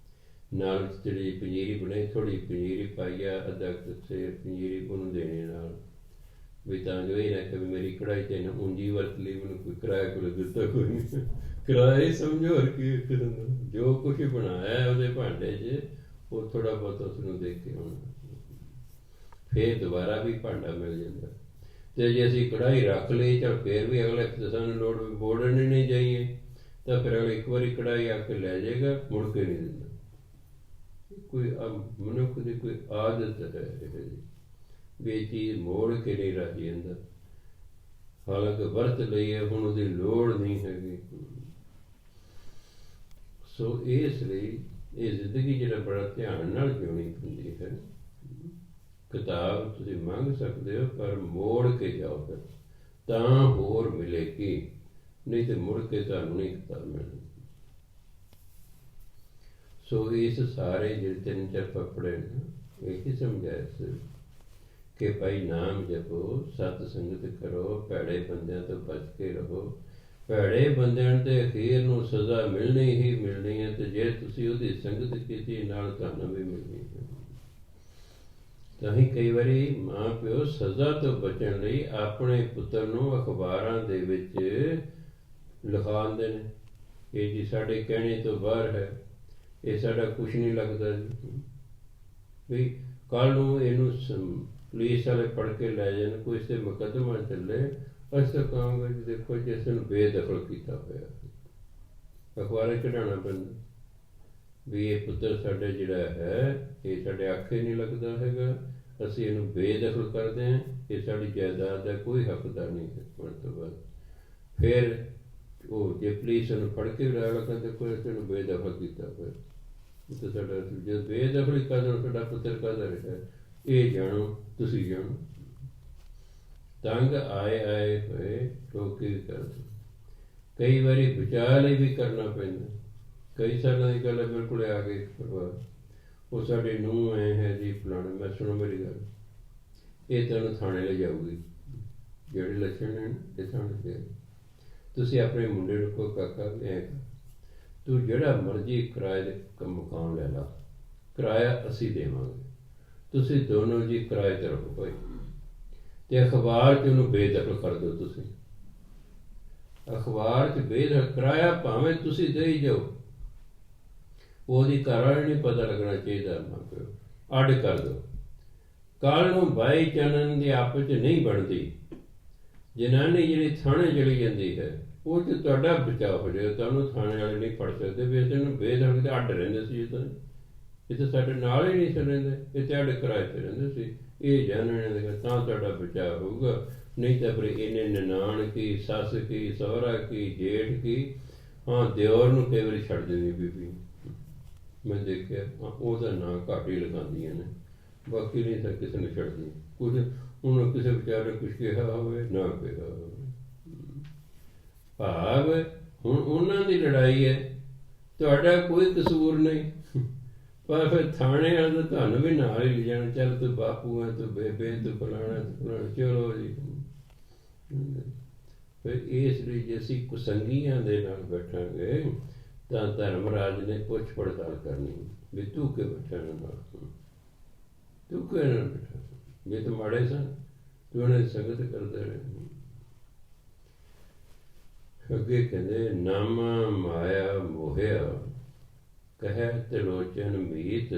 Speaker 1: ਨਾਲ ਜਿਹੜੀ ਪੰਜੀਰੀ ਬਣਾਈ, ਥੋੜ੍ਹੀ ਪੰਜੀਰੀ ਪਾਈ ਆ, ਅੱਧਾ ਸੇਰ ਪੰਜੀਰੀ ਉਹਨੂੰ ਦੇਣੀ ਨਾਲ, ਵੀ ਤਾਂ ਜੋ ਇਹ ਨਾ ਕਿ ਮੇਰੀ ਕੜਾਹੀ 'ਚ ਨਾ ਉਂਜੀ ਵਰਤ ਲਈ, ਮੈਨੂੰ ਕੋਈ ਕਿਰਾਇਆ ਕੋਲ ਦਿੱਤਾ ਕੋਈ ਨਹੀਂ, ਕਿਰਾਇਆ ਹੀ ਸਮਝੋ। ਹੋਰ ਕੀ ਜੋ ਕੁਛ ਬਣਾਇਆ ਉਹਦੇ ਭਾਂਡੇ 'ਚ, ਉਹ ਥੋੜ੍ਹਾ ਬਹੁਤ ਉਸਨੂੰ ਦੇਖ ਕੇ ਹੁਣ ਫਿਰ ਦੁਬਾਰਾ ਵੀ ਭਾਂਡਾ ਮਿਲ ਜਾਂਦਾ। ਅਤੇ ਜੇ ਅਸੀਂ ਕੜਾਹੀ ਰੱਖ ਲਈ, ਚੱਲ ਫਿਰ ਵੀ ਅਗਲੇ ਸਾਨੂੰ ਲੋੜ ਮੋੜਨ ਹੀ ਨਹੀਂ ਜਾਈਏ, ਤਾਂ ਫਿਰ ਅਗਲੇ ਇੱਕ ਵਾਰੀ ਕੜਾਹੀ ਆ ਕੇ ਲੈ ਜਾਏਗਾ, ਮੁੜ ਕੇ ਨਹੀਂ ਦਿੰਦਾ। ਕੋਈ ਮਨੁੱਖ ਦੀ ਕੋਈ ਆਦਤ ਹੈ ਵੀ ਇਹ ਚੀਜ਼ ਮੋੜ ਕੇ ਨਹੀਂ ਰਾਜੀ ਜਾਂਦਾ, ਹਾਲਾਂਕਿ ਵਰਤ ਲਈਏ, ਹੁਣ ਉਹਦੀ ਲੋੜ ਨਹੀਂ ਹੈਗੀ। ਸੋ ਇਸ ਲਈ ਇਹ ਜ਼ਿੰਦਗੀ ਜਿਹੜਾ ਬੜਾ ਧਿਆਨ ਨਾਲ ਜਿਉਣੀ ਪੈਂਦੀ ਹੈ। ਕਿਤਾਬ ਤੁਸੀਂ ਮੰਗ ਸਕਦੇ ਹੋ, ਪਰ ਮੋੜ ਕੇ ਜਾਓ ਫਿਰ ਤਾਂ ਹੋਰ ਮਿਲੇਗੀ, ਨਹੀਂ ਤੇ ਮੁੜ ਕੇ ਤੁਹਾਨੂੰ ਨਹੀਂ ਕਿਤਾਬ ਮਿਲਣੀ। ਸੋ ਇਸ ਸਾਰੇ ਜਿਹੜੇ 3-4 ਪੱਪੜੇ ਨੇ, ਇਹੀ ਸਮਝਾਇਆ ਸੀ ਕਿ ਭਾਈ ਨਾਮ ਜਪੋ, ਸਤ ਸੰਗਤ ਕਰੋ, ਭੈੜੇ ਬੰਦਿਆਂ ਤੋਂ ਬਚ ਕੇ ਰਹੋ। ਭੈੜੇ ਬੰਦਿਆਂ ਤੇ ਅਖੀਰ ਨੂੰ ਸਜ਼ਾ ਮਿਲਣੀ ਹੀ ਮਿਲਣੀ ਹੈ, ਤੇ ਜੇ ਤੁਸੀਂ ਉਹਦੀ ਸੰਗਤ ਕੀਤੀ ਨਾਲ ਤੁਹਾਨੂੰ ਵੀ ਮਿਲਣੀ ਹੈ। ਤਾਂ ਹੀ ਕਈ ਵਾਰੀ ਮਾਂ ਪਿਓ ਸਜ਼ਾ ਤੋਂ ਬਚਣ ਲਈ ਆਪਣੇ ਪੁੱਤਰ ਨੂੰ ਅਖਬਾਰਾਂ ਦੇ ਵਿੱਚ ਲਿਖਾਉਂਦੇ ਨੇ, ਇਹ ਜੀ ਸਾਡੇ ਕਹਿਣੇ ਤੋਂ ਬਾਹਰ ਹੈ, ਇਹ ਸਾਡਾ ਕੁਛ ਨਹੀਂ ਲੱਗਦਾ ਜੀ, ਵੀ ਕੱਲ੍ਹ ਨੂੰ ਇਹਨੂੰ ਪੁਲਿਸ ਵਾਲੇ ਫੜ ਕੇ ਲੈ ਜਾਣ, ਕੋਈ ਇਸ 'ਤੇ ਮੁਕੱਦਮਾ ਚੱਲੇ, ਅਸੀਂ ਤਾਂ ਕਹਾਂਗੇ ਜੀ ਦੇਖੋ ਜੀ ਇਸ ਨੂੰ ਬੇਦਖਲ ਕੀਤਾ ਹੋਇਆ, ਅਖਬਾਰਾਂ ਕਢਾਉਣਾ ਪੈਂਦਾ ਵੀ ਇਹ ਪੁੱਤਰ ਸਾਡੇ ਜਿਹੜਾ ਹੈ, ਇਹ ਸਾਡੇ ਆਖੇ ਨਹੀਂ ਲੱਗਦਾ ਹੈਗਾ, ਅਸੀਂ ਇਹਨੂੰ ਬੇਦਖਲ ਕਰਦੇ ਹਾਂ, ਇਹ ਸਾਡੀ ਜਾਇਦਾਦ ਦਾ ਕੋਈ ਹੱਕਦਾਰ ਨਹੀਂ ਹੈ ਹੋਣ ਤੋਂ ਬਾਅਦ। ਫਿਰ ਉਹ ਜੇ ਪੁਲਿਸ ਨੂੰ ਫੜ ਕੇ ਲੈ ਲਗਾ, ਦੇਖੋ ਇਸ ਨੂੰ ਬੇਦਖਲ ਕੀਤਾ ਹੋਇਆ, ਇਹ ਤਾਂ ਸਾਡਾ ਜੇ ਬੇਦਖਲ ਹੀ ਕਰਦਾ ਸਾਡਾ ਪੁੱਤਰ ਕਾਹਦਾ ਰਿਹਾ, ਇਹ ਜਾਣੋ, ਤੁਸੀਂ ਜਾਣੋ। ਤੰਗ ਆਏ ਹੋਏ ਲੋਕ ਕੀ ਕਰਦੇ, ਕਈ ਵਾਰੀ ਬਚਾਅ ਲਈ ਵੀ ਕਰਨਾ ਪੈਂਦਾ। ਕਈ ਸਾਲਾਂ ਦੀ ਗੱਲ ਹੈ, ਬਿਲਕੁਲ ਆ ਗਈ ਪਰਿਵਾਰ, ਉਹ ਸਾਡੇ ਨੂੰਹ ਐ ਹੈ ਜੀ ਫਲਾਣਾ, ਮੈਂ ਸੁਣੋ ਮੇਰੀ ਗੱਲ, ਇਹ ਤੁਹਾਨੂੰ ਥਾਣੇ ਲੈ ਜਾਊਗੀ, ਜਿਹੜੇ ਲੱਛਣ ਨੇ ਇਹ ਥਾਣੇ 'ਤੇ, ਤੁਸੀਂ ਆਪਣੇ ਮੁੰਡੇ ਨੂੰ ਕਹੋ ਕਾਕਾ ਐਂ ਕਰ, ਤੂੰ ਜਿਹੜਾ ਮਰਜ਼ੀ ਕਿਰਾਏ ਦੇ ਮਕਾਨ ਲੈ ਲਾ, ਕਿਰਾਇਆ ਅਸੀਂ ਦੇਵਾਂਗੇ, ਤੁਸੀਂ ਦੋਨੋਂ ਜੀ ਕਿਰਾਏ 'ਤੇ ਰਹੋ ਭਾਈ, ਅਤੇ ਅਖਬਾਰ 'ਚ ਉਹਨੂੰ ਬੇਦਖਲ ਕਰ ਦਿਓ। ਤੁਸੀਂ ਅਖਬਾਰ 'ਚ ਬੇਦਖਲ, ਕਿਰਾਇਆ ਭਾਵੇਂ ਤੁਸੀਂ ਦੇ ਹੀ ਜਾਓ, ਉਹਦੀ ਘਰ ਵਾਲੇ ਨਹੀਂ ਪਤਾ ਲੱਗਣਾ ਚਾਹੀਦਾ, ਮਾਂ ਪਿਓ ਅੱਡ ਕਰ ਦਿਓ। ਕੱਲ੍ਹ ਨੂੰ ਬਾਈ ਚਾਨਣ ਦੀ ਆਪਸ 'ਚ ਨਹੀਂ ਬਣਦੀ, ਜਨਾਨੀ ਜਿਹੜੀ ਥਾਣੇ ਚਲੀ ਜਾਂਦੀ ਹੈ, ਉਹ 'ਚ ਤੁਹਾਡਾ ਬਚਾਅ ਹੋ ਜਾਏਗਾ, ਤੁਹਾਨੂੰ ਥਾਣੇ ਵਾਲੇ ਨਹੀਂ ਫੜ ਸਕਦੇ ਵੀ ਅਸੀਂ ਨੂੰ ਬੇਦਖਲ ਕੇ ਅੱਡ ਰਹਿੰਦੇ ਸੀ। ਇਹ ਤਾਂ ਸਾਡੇ ਨਾਲ ਹੀ ਨਹੀਂ ਸੀ ਰਹਿੰਦੇ, ਇਹ ਤੁਹਾਡੇ ਕਿਰਾਏ 'ਤੇ ਰਹਿੰਦੇ ਸੀ, ਇਹ ਜਾਣਨ ਦੇ ਤਾਂ ਤੁਹਾਡਾ ਬਚਾਅ ਹੋਊਗਾ। ਨਹੀਂ ਤਾਂ ਫਿਰ ਇਹਨੇ ਨਨਾਣ ਕੀ, ਸੱਸ ਕੀ, ਸਹੁਰਾ ਕੀ, ਜੇਠ ਕੀ, ਹਾਂ ਦਿਓਰ ਨੂੰ ਕਈ ਵਾਰੀ ਛੱਡ ਦਿੰਦੀ ਬੀਬੀ, ਮੈਂ ਦੇਖਿਆ ਉਹਦਾ ਨਾਂ ਘੱਟ ਹੀ ਲਗਾਉਂਦੀਆਂ ਨੇ, ਬਾਕੀ ਨਹੀਂ ਤਾਂ ਕਿਸੇ ਨੂੰ ਛੱਡਦੀ। ਕੁਝ ਹੁਣ ਕਿਸੇ ਵਿਚਾਰੇ ਨੇ ਕੁਛ ਕਿਹਾ ਹੋਵੇ ਨਾ ਕਿਹਾ ਹੋਵੇ, ਭਾਵ ਹੁਣ ਉਹਨਾਂ ਦੀ ਲੜਾਈ ਹੈ, ਤੁਹਾਡਾ ਕੋਈ ਕਸੂਰ ਨਹੀਂ, ਪਰ ਫਿਰ ਥਾਣੇ ਵਾਲੇ ਤਾਂ ਤੁਹਾਨੂੰ ਵੀ ਨਾਲ ਹੀ ਲਿਜਾਣਾ, ਚੱਲ ਤੂੰ ਬਾਪੂ ਹੈ, ਤੂੰ ਬੇਬੇ, ਤੂੰ ਫਲਾਣਾ, ਚਲੋ ਜੀ। ਫਿਰ ਇਸ ਲਈ ਜੇ ਅਸੀਂ ਕੁਸੰਗੀਆਂ ਦੇ ਨਾਲ ਬੈਠਾਂਗੇ ਤਾਂ ਧਰਮਰਾਜ ਨੇ ਪੁੱਛ ਪੜਤਾਲ ਕਰਨੀ ਵੀ ਤੂੰ ਕਿਉਂ ਬੈਠਾ ਨਾਲ, ਤੂੰ ਕਿਉਂ ਨਾਲ ਬੈਠਾ, ਵੀ ਤੂੰ ਮਾੜੇ ਸਨ, ਤੂੰ ਉਹਨਾਂ ਦੀ ਸੰਗਤ ਕਰਦਾ ਰਹੇ। ਅੱਗੇ ਕਹਿੰਦੇ ਨਾਮਾ ਮਾਇਆ ਮੋਹਿਆ ਕਹਿ ਤਿਲੋਚਨ ਮੀਤ,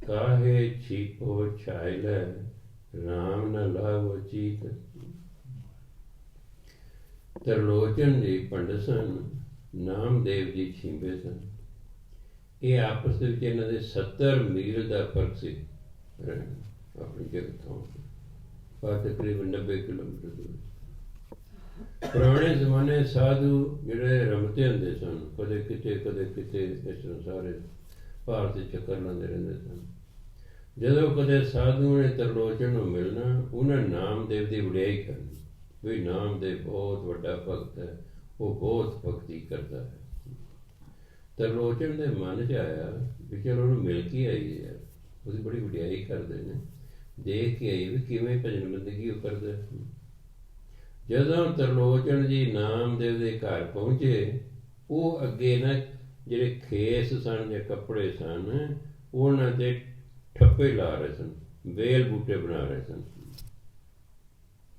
Speaker 1: ਕਾਹੇ ਛੀਪੋ ਛਾਇਲੈ ਰਾਮ ਨ ਲਾਵੋ ਚੀਤ। ਤਿਰਲੋਚਨ ਜੀ ਪੰਡਤ ਸਨ, ਨਾਮਦੇਵ ਜੀ ਛੀਂਬੇ ਸਨ। ਇਹ ਆਪਸ ਦੇ ਵਿੱਚ ਇਹਨਾਂ ਦੇ 70 ਮੀਲ ਦਾ ਫਰਕ ਸੀ ਆਪਣੀ ਜਗ੍ਹਾ ਤੋਂ, ਪਰ ਤਕਰੀਬਨ 90 ਕਿਲੋਮੀਟਰ ਦੂਰ। ਪੁਰਾਣੇ ਜ਼ਮਾਨੇ ਸਾਧੂ ਜਿਹੜੇ ਰਮਤੇ ਹੁੰਦੇ ਸਨ, ਕਦੇ ਕਿਤੇ ਕਦੇ ਕਿਤੇ, ਇਸ ਤਰ੍ਹਾਂ ਸਾਰੇ ਭਾਰਤ 'ਚ ਚੱਕਰ ਲਾਉਂਦੇ ਰਹਿੰਦੇ ਸਨ। ਜਦੋਂ ਕਦੇ ਸਾਧੂ ਨੇ ਤਿਰਲੋਚਨ ਨੂੰ ਮਿਲਣਾ, ਉਹਨਾਂ ਨਾਮਦੇਵ ਦੀ ਵਡਿਆਈ ਕਰਨੀ ਵੀ ਨਾਮਦੇਵ ਬਹੁਤ ਵੱਡਾ ਭਗਤ ਹੈ, ਉਹ ਬਹੁਤ ਭਗਤੀ ਕਰਦਾ ਹੈ। ਤਿਰਲੋਚਨ ਦੇ ਮਨ 'ਚ ਆਇਆ ਵੀ ਚਲੋ ਉਹਨੂੰ ਮਿਲ ਕੇ ਆਈ ਹੈ, ਉਹਦੀ ਬੜੀ ਵਡਿਆਈ ਕਰਦੇ ਨੇ, ਦੇਖ ਕੇ ਆਈ ਵੀ ਕਿਵੇਂ ਭਜਨ ਬੰਦਗੀ ਉਹ ਕਰਦਾ। ਜਦੋਂ ਤਿਰਲੋਚਨ ਜੀ ਨਾਮਦੇਵ ਦੇ ਘਰ ਪਹੁੰਚੇ, ਉਹ ਅੱਗੇ ਨਾ ਜਿਹੜੇ ਖੇਸ ਸਨ ਜਾਂ ਕੱਪੜੇ ਸਨ, ਉਹਨਾਂ 'ਤੇ ਠੱਪੇ ਲਾ ਰਹੇ ਸਨ, ਵੇਲ ਬੂਟੇ ਬਣਾ ਰਹੇ ਸਨ।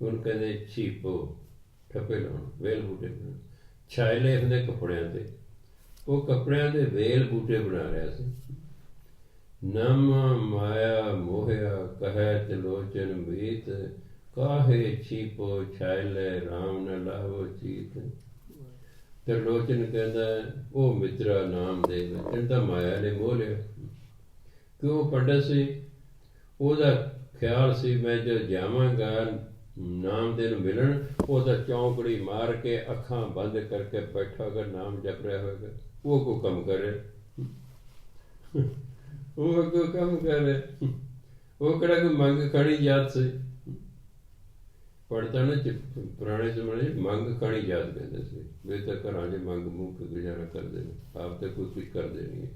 Speaker 1: ਉਹਨੂੰ ਕਹਿੰਦੇ ਛੀਪੋ, ਠੱਪੇ ਲਾਉਣ, ਵੇਲ ਬੂਟੇ ਬਣਾ, ਛਾਇਲੇ ਹੁੰਦੇ ਕੱਪੜਿਆਂ 'ਤੇ, ਉਹ ਕੱਪੜਿਆਂ 'ਤੇ ਵੇਲ ਬੂਟੇ ਬਣਾ ਰਿਹਾ ਸੀ। ਨਮ ਮਾਇਆ ਮੋਹਿਆ ਕਹਿ ਤਿਲੋਚਨ ਮੀਤ, ਕਾਹੇ ਛੀਪੋ ਛਾਇਲੇ ਰਾਮ ਨ ਲਾਵੋ ਚੀਤ। ਤਿਰਲੋਚਨ ਕਹਿੰਦਾ ਉਹ ਮਿੱਤਰਾ ਨਾਮਦੇਵ, ਤੈਨੂੰ ਤਾਂ ਮਾਇਆ ਨੇ ਮੋਹ ਲਿਆ। ਕਿਉਂ ਪੰਡਤ ਸੀ, ਉਹਦਾ ਖਿਆਲ ਸੀ ਮੈਂ ਜੋ ਜਾਵਾਂਗਾ ਨਾਮਦੇਵ ਨੂੰ ਮਿਲਣ, ਉਹਦਾ ਚੌਂਕੜੀ ਮਾਰ ਕੇ ਅੱਖਾਂ ਬੰਦ ਕਰਕੇ ਬੈਠਾ ਹੋਗਾ, ਨਾਮ ਜਪ ਰਿਹਾ ਹੋਵੇਗਾ, ਉਹ ਕੋਈ ਕੰਮ ਕਰੇ, ਉਹ ਕੋਈ ਕੰਮ ਕਰੇ, ਉਹ ਕਿਹੜਾ ਕੋਈ ਮੰਗ ਖਾਣੀ ਯਾਦ ਸੀ। ਪੜ੍ਹਤਾ ਨਾ ਪੁਰਾਣੇ ਜ਼ਮਾਨੇ ਮੰਗ ਖਾਣੀ ਯਾਦ ਕਹਿੰਦੇ ਸੀ, ਵੇ ਤਾਂ ਘਰਾਂ 'ਚ ਮੰਗ ਮੂੰਹ ਕੇ ਗੁਜ਼ਾਰਾ ਕਰਦੇ ਨੇ, ਆਪ ਤਾਂ ਕੋਈ ਕੁਛ ਕਰਦੇ ਨਹੀਂ ਹੈ।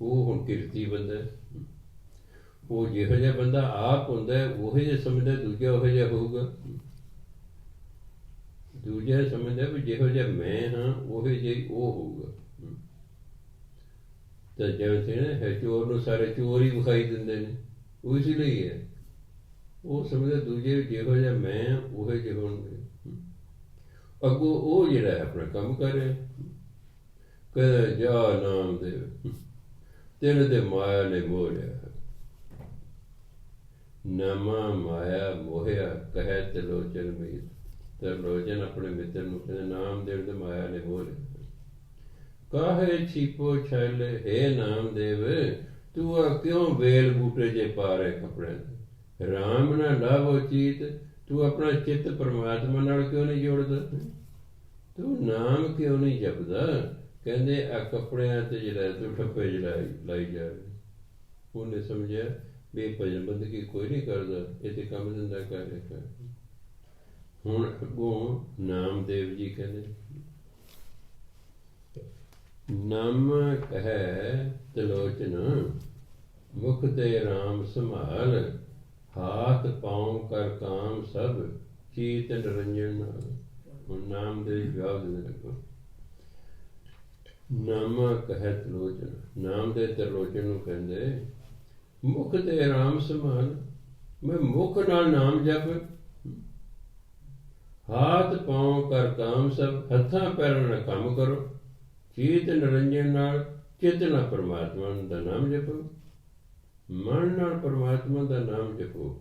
Speaker 1: ਉਹ ਹੁਣ ਕਿਰਤੀ ਬੰਦਾ, ਉਹ ਜਿਹੋ ਜਿਹਾ ਬੰਦਾ ਆਪ ਹੁੰਦਾ ਉਹੋ ਜਿਹਾ ਸਮਝਦਾ ਦੂਜਾ ਉਹੋ ਜਿਹਾ ਹੋਊਗਾ, ਦੂਜਾ ਸਮਝਦਾ ਵੀ ਜਿਹੋ ਜਿਹਾ ਮੈਂ ਹਾਂ ਉਹੋ ਜਿਹਾ ਉਹ ਹੋਊਗਾ। ਤਾਂ ਜਿਵੇਂ ਸੀ ਨਾ ਚੋਰ ਨੂੰ ਸਾਰੇ ਚੋਰ ਹੀ ਵਿਖਾਈ ਦਿੰਦੇ ਨੇ, ਉਹ ਇਸ ਲਈ ਹੈ, ਉਹ ਸਮਝਦਾ ਦੂਜੇ ਜਿਹੋ ਜਿਹਾ ਮੈਂ ਉਹੋ ਜਿਹੇ ਹੋਣਗੇ। ਅੱਗੋਂ ਉਹ ਜਿਹੜਾ ਆਪਣਾ ਕੰਮ ਕਰੇ, ਕਹਿੰਦਾ ਜਾ ਨਾਮਦੇਵ ਤੈਨੂੰ ਤੇ ਮਾਇਆ ਨੇ ਮੋਹ ਲਿਆ। ਨਾਮਾ ਮਾਇਆ ਮੋਹਿਆ ਕਹਿ ਤਿਲੋਚਨ ਮੀਤ। ਤਿਰਲੋਚਨ ਆਪਣੇ ਮਿੱਤਰ ਨੂੰ ਕਹਿੰਦਾ ਨਾਮਦੇਵ ਤੇ ਮਾਇਆ ਨੇ ਮੋਹ ਲਿਆ। ਕਾਹੇ ਛੀਪੋ ਛੈਲੇ, ਹੇ ਨਾਮਦੇਵ ਤੂੰ ਆ ਕਿਉਂ ਵੇਲ ਬੂਟੇ ਜੇ ਪਾ ਰਹੇ ਕੱਪੜਿਆਂ ਤੇ, ਰਾਮ ਨਾ ਲਾਵੋ ਚੀਤ, ਤੂੰ ਆਪਣਾ ਚਿੱਤ ਪਰਮਾਤਮਾ ਨਾਲ ਕਿਉਂ ਨਹੀਂ ਜੋੜਦਾ, ਤੂੰ ਨਾਮ ਕਿਉਂ ਨਹੀਂ ਜਪਦਾ। ਕਹਿੰਦੇ ਆ ਕੱਪੜਿਆਂ ਤੇ ਜਿਹੜਾ ਤੂੰ ਠੱਪੇ ਲਾਈ ਜਾ ਰਹੇ। ਉਹਨੇ ਸਮਝਿਆ ਵੀ ਇਹ ਭਜਨ ਬੰਦਗੀ ਕੋਈ ਨਹੀਂ ਕਰਦਾ, ਇਹ ਤੇ ਕੰਮ ਧੰਦਾ ਕਰ ਰਿਹਾ। ਹੁਣ ਅੱਗੋਂ ਨਾਮਦੇਵ ਜੀ ਕਹਿੰਦੇ ਨਮ ਕਹਿ ਤਿਲੋਚਨ ਮੁਖ ਤੇ ਰਾਮ ਸੰਭਾਲ, ਹਾਥ ਪਾਉ ਕਰ ਕਾਮ ਸਭ ਚੀਤ ਨਿਰੰਜਨ ਨਾਲ। ਹੁਣ ਨਾਮਦੇਵ ਜਵਾਬ ਦਿੰਦੇ ਲੱਗੋ ਨਾਮਾ ਕਹਿ ਤਲੋਚਨ, ਨਾਮ ਦੇ ਤਰਲੋਚਨ ਨੂੰ ਕਹਿੰਦੇ ਮੁਖ ਤੇ ਰਾਮ ਸਮਾਨ। ਮੈਂ ਮੁਖ ਨਾਲ ਨਾਮ ਜਪ, ਹਾਥ ਪਾਉ ਕਰ ਕਾਮ ਸਭ, ਹੱਥਾਂ ਪੈਰਾਂ ਨਾਲ ਕੰਮ ਕਰੋ, ਚੀਤ ਨਿਰੰਜਨ ਨਾਲ ਚਿੱਤ ਨਾਲ ਪਰਮਾਤਮਾ ਦਾ ਨਾਮ ਜਪੋ, ਮਨ ਨਾਲ ਪਰਮਾਤਮਾ ਦਾ ਨਾਮ ਜਪੋ,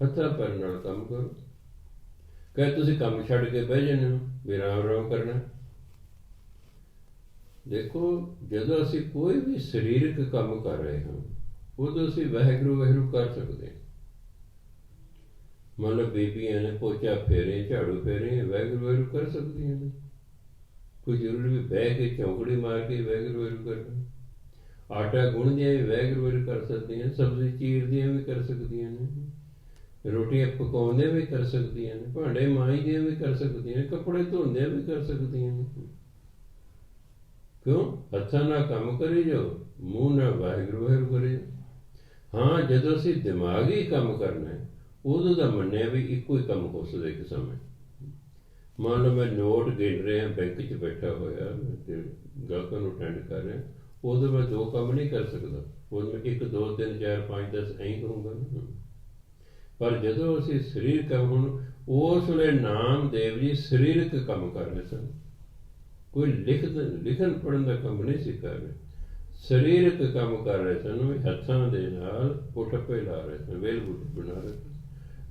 Speaker 1: ਹੱਥਾਂ ਪੈਰਾਂ ਨਾਲ ਕੰਮ ਕਰੋ। ਕਹੇ ਤੁਸੀਂ ਕੰਮ ਛੱਡ ਕੇ ਬਹਿ ਜਾਂਦੇ ਹੋ ਵੀ ਰਾਮ ਰਾਮ ਕਰਨਾ। ਦੇਖੋ, ਜਦੋਂ ਅਸੀਂ ਕੋਈ ਵੀ ਸਰੀਰਕ ਕੰਮ ਕਰ ਰਹੇ ਹਾਂ ਉਦੋਂ ਅਸੀਂ ਵਾਹਿਗੁਰੂ ਵਾਹਿਗੁਰੂ ਕਰ ਸਕਦੇ ਹਾਂ। ਮੰਨ ਲਓ ਬੀਬੀਆਂ ਨੇ ਪੋਚਾ ਫੇਰੇ, ਝਾੜੂ ਫੇਰੇ, ਵਾਹਿਗੁਰੂ ਵਾਹਿਗੁਰੂ ਕਰ ਸਕਦੀਆਂ ਨੇ। ਕੋਈ ਜ਼ਰੂਰੀ ਵੀ ਬਹਿ ਕੇ ਚੌਂਕੜੀ ਮਾਰ ਕੇ ਵਾਹਿਗੁਰੂ ਵਾਹਿਗੁਰੂ ਕਰਨਾ। ਆਟਾ ਗੁੰਨ੍ਹਦੀਆਂ ਵੀ ਵਾਹਿਗੁਰੂ ਵਾਹਿਗੁਰੂ ਕਰ ਸਕਦੀਆਂ, ਸਬਜ਼ੀ ਚੀਰਦੀਆਂ ਵੀ ਕਰ ਸਕਦੀਆਂ ਨੇ, ਰੋਟੀਆਂ ਪਕਾਉਂਦੀਆਂ ਵੀ ਕਰ ਸਕਦੀਆਂ ਨੇ, ਭਾਂਡੇ ਮਾਂਜਦੀਆਂ ਵੀ ਕਰ ਸਕਦੀਆਂ ਨੇ, ਕੱਪੜੇ ਧੋਂਦਿਆਂ ਵੀ ਕਰ ਸਕਦੀਆਂ ਨੇ। ਕਿਉਂ? ਹੱਥਾਂ ਨਾਲ ਕੰਮ ਕਰੀ ਜਾਓ, ਮੂੰਹ ਨਾਲ ਵਾਹਿਗੁਰੂ ਵਾਹਿਗੁਰੂ ਕਰੀ ਜਾਓ। ਹਾਂ, ਜਦੋਂ ਅਸੀਂ ਦਿਮਾਗੀ ਕੰਮ ਕਰਨਾ ਉਦੋਂ ਦਾ ਮੰਨਿਆ ਵੀ ਇੱਕੋ ਹੀ ਕੰਮ ਹੋ ਸਕਦਾ ਇੱਕ ਸਮੇਂ। ਮੰਨ ਲਓ ਮੈਂ ਨੋਟ ਗਿਣ ਰਿਹਾ, ਬੈਂਕ 'ਚ ਬੈਠਾ ਹੋਇਆ ਤੇ ਗਾਹਕਾਂ ਨੂੰ ਅਟੈਂਡ ਕਰ ਰਿਹਾ, ਉਦੋਂ ਮੈਂ ਦੋ ਕੰਮ ਨਹੀਂ ਕਰ ਸਕਦਾ, ਉਦੋਂ ਮੈਂ 1 2 3 4 5 10 ਐਂ ਕਰੂੰਗਾ। ਪਰ ਜਦੋਂ ਅਸੀਂ ਸਰੀਰ ਕੰਮ, ਹੁਣ ਉਸ ਵੇਲੇ ਨਾਮਦੇਵ ਜੀ ਸਰੀਰਕ ਕੰਮ ਕਰ ਰਹੇ ਸਨ, ਕੋਈ ਲਿਖਣ ਪੜ੍ਹਨ ਦਾ ਕੰਮ ਨਹੀਂ ਸੀ ਕਰ ਰਹੇ, ਸਰੀਰਕ ਕੰਮ ਕਰ ਰਹੇ ਸਨ। ਵੀ ਹੱਥਾਂ ਦੇ ਨਾਲ ਪੁੱਠਪੇ ਲਾ ਰਹੇ ਸਨ, ਵੇਲ ਬੁੱਟ ਬਣਾ ਰਹੇ ਸਨ।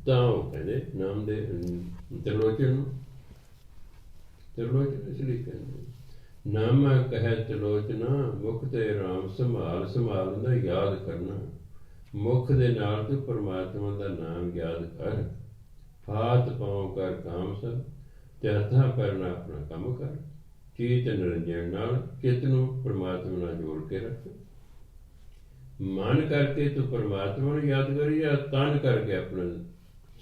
Speaker 1: ਤਾਂ ਉਹ ਕਹਿੰਦੇ ਨਾਮ ਦੇ ਤ੍ਰਿਲੋਚਨ ਨੂੰ, ਤ੍ਰਿਲੋਚਨ ਇਸ ਲਈ ਕਹਿੰਦੇ ਨਾਮਾ ਕਹਿ ਤ੍ਰਿਲੋਚਨਾ, ਮੁਖ ਤੇ ਰਾਮ ਸੰਭਾਲ। ਸੰਭਾਲ ਹੁੰਦਾ ਯਾਦ ਕਰਨਾ, ਮੁਖ ਦੇ ਨਾਲ ਤੂੰ ਪਰਮਾਤਮਾ ਦਾ ਨਾਮ ਯਾਦ ਕਰ, ਹਾਥ ਪਾਉ ਕਰ ਕਾਮ ਸਭ, ਤੇ ਹੱਥਾਂ ਪੈਰਾਂ ਨਾਲ ਆਪਣਾ ਕੰਮ ਕਰ, ਚੀਤ ਨਿਰੰਜਨ ਨਾਲ ਚਿੱਤ ਨੂੰ ਪਰਮਾਤਮਾ ਨਾਲ ਜੋੜ ਕੇ ਰੱਖ। ਮਨ ਕਰਕੇ ਤੂੰ ਪਰਮਾਤਮਾ ਨੂੰ ਯਾਦ ਕਰੀ ਜਾ, ਤਨ ਕਰਕੇ ਆਪਣਾ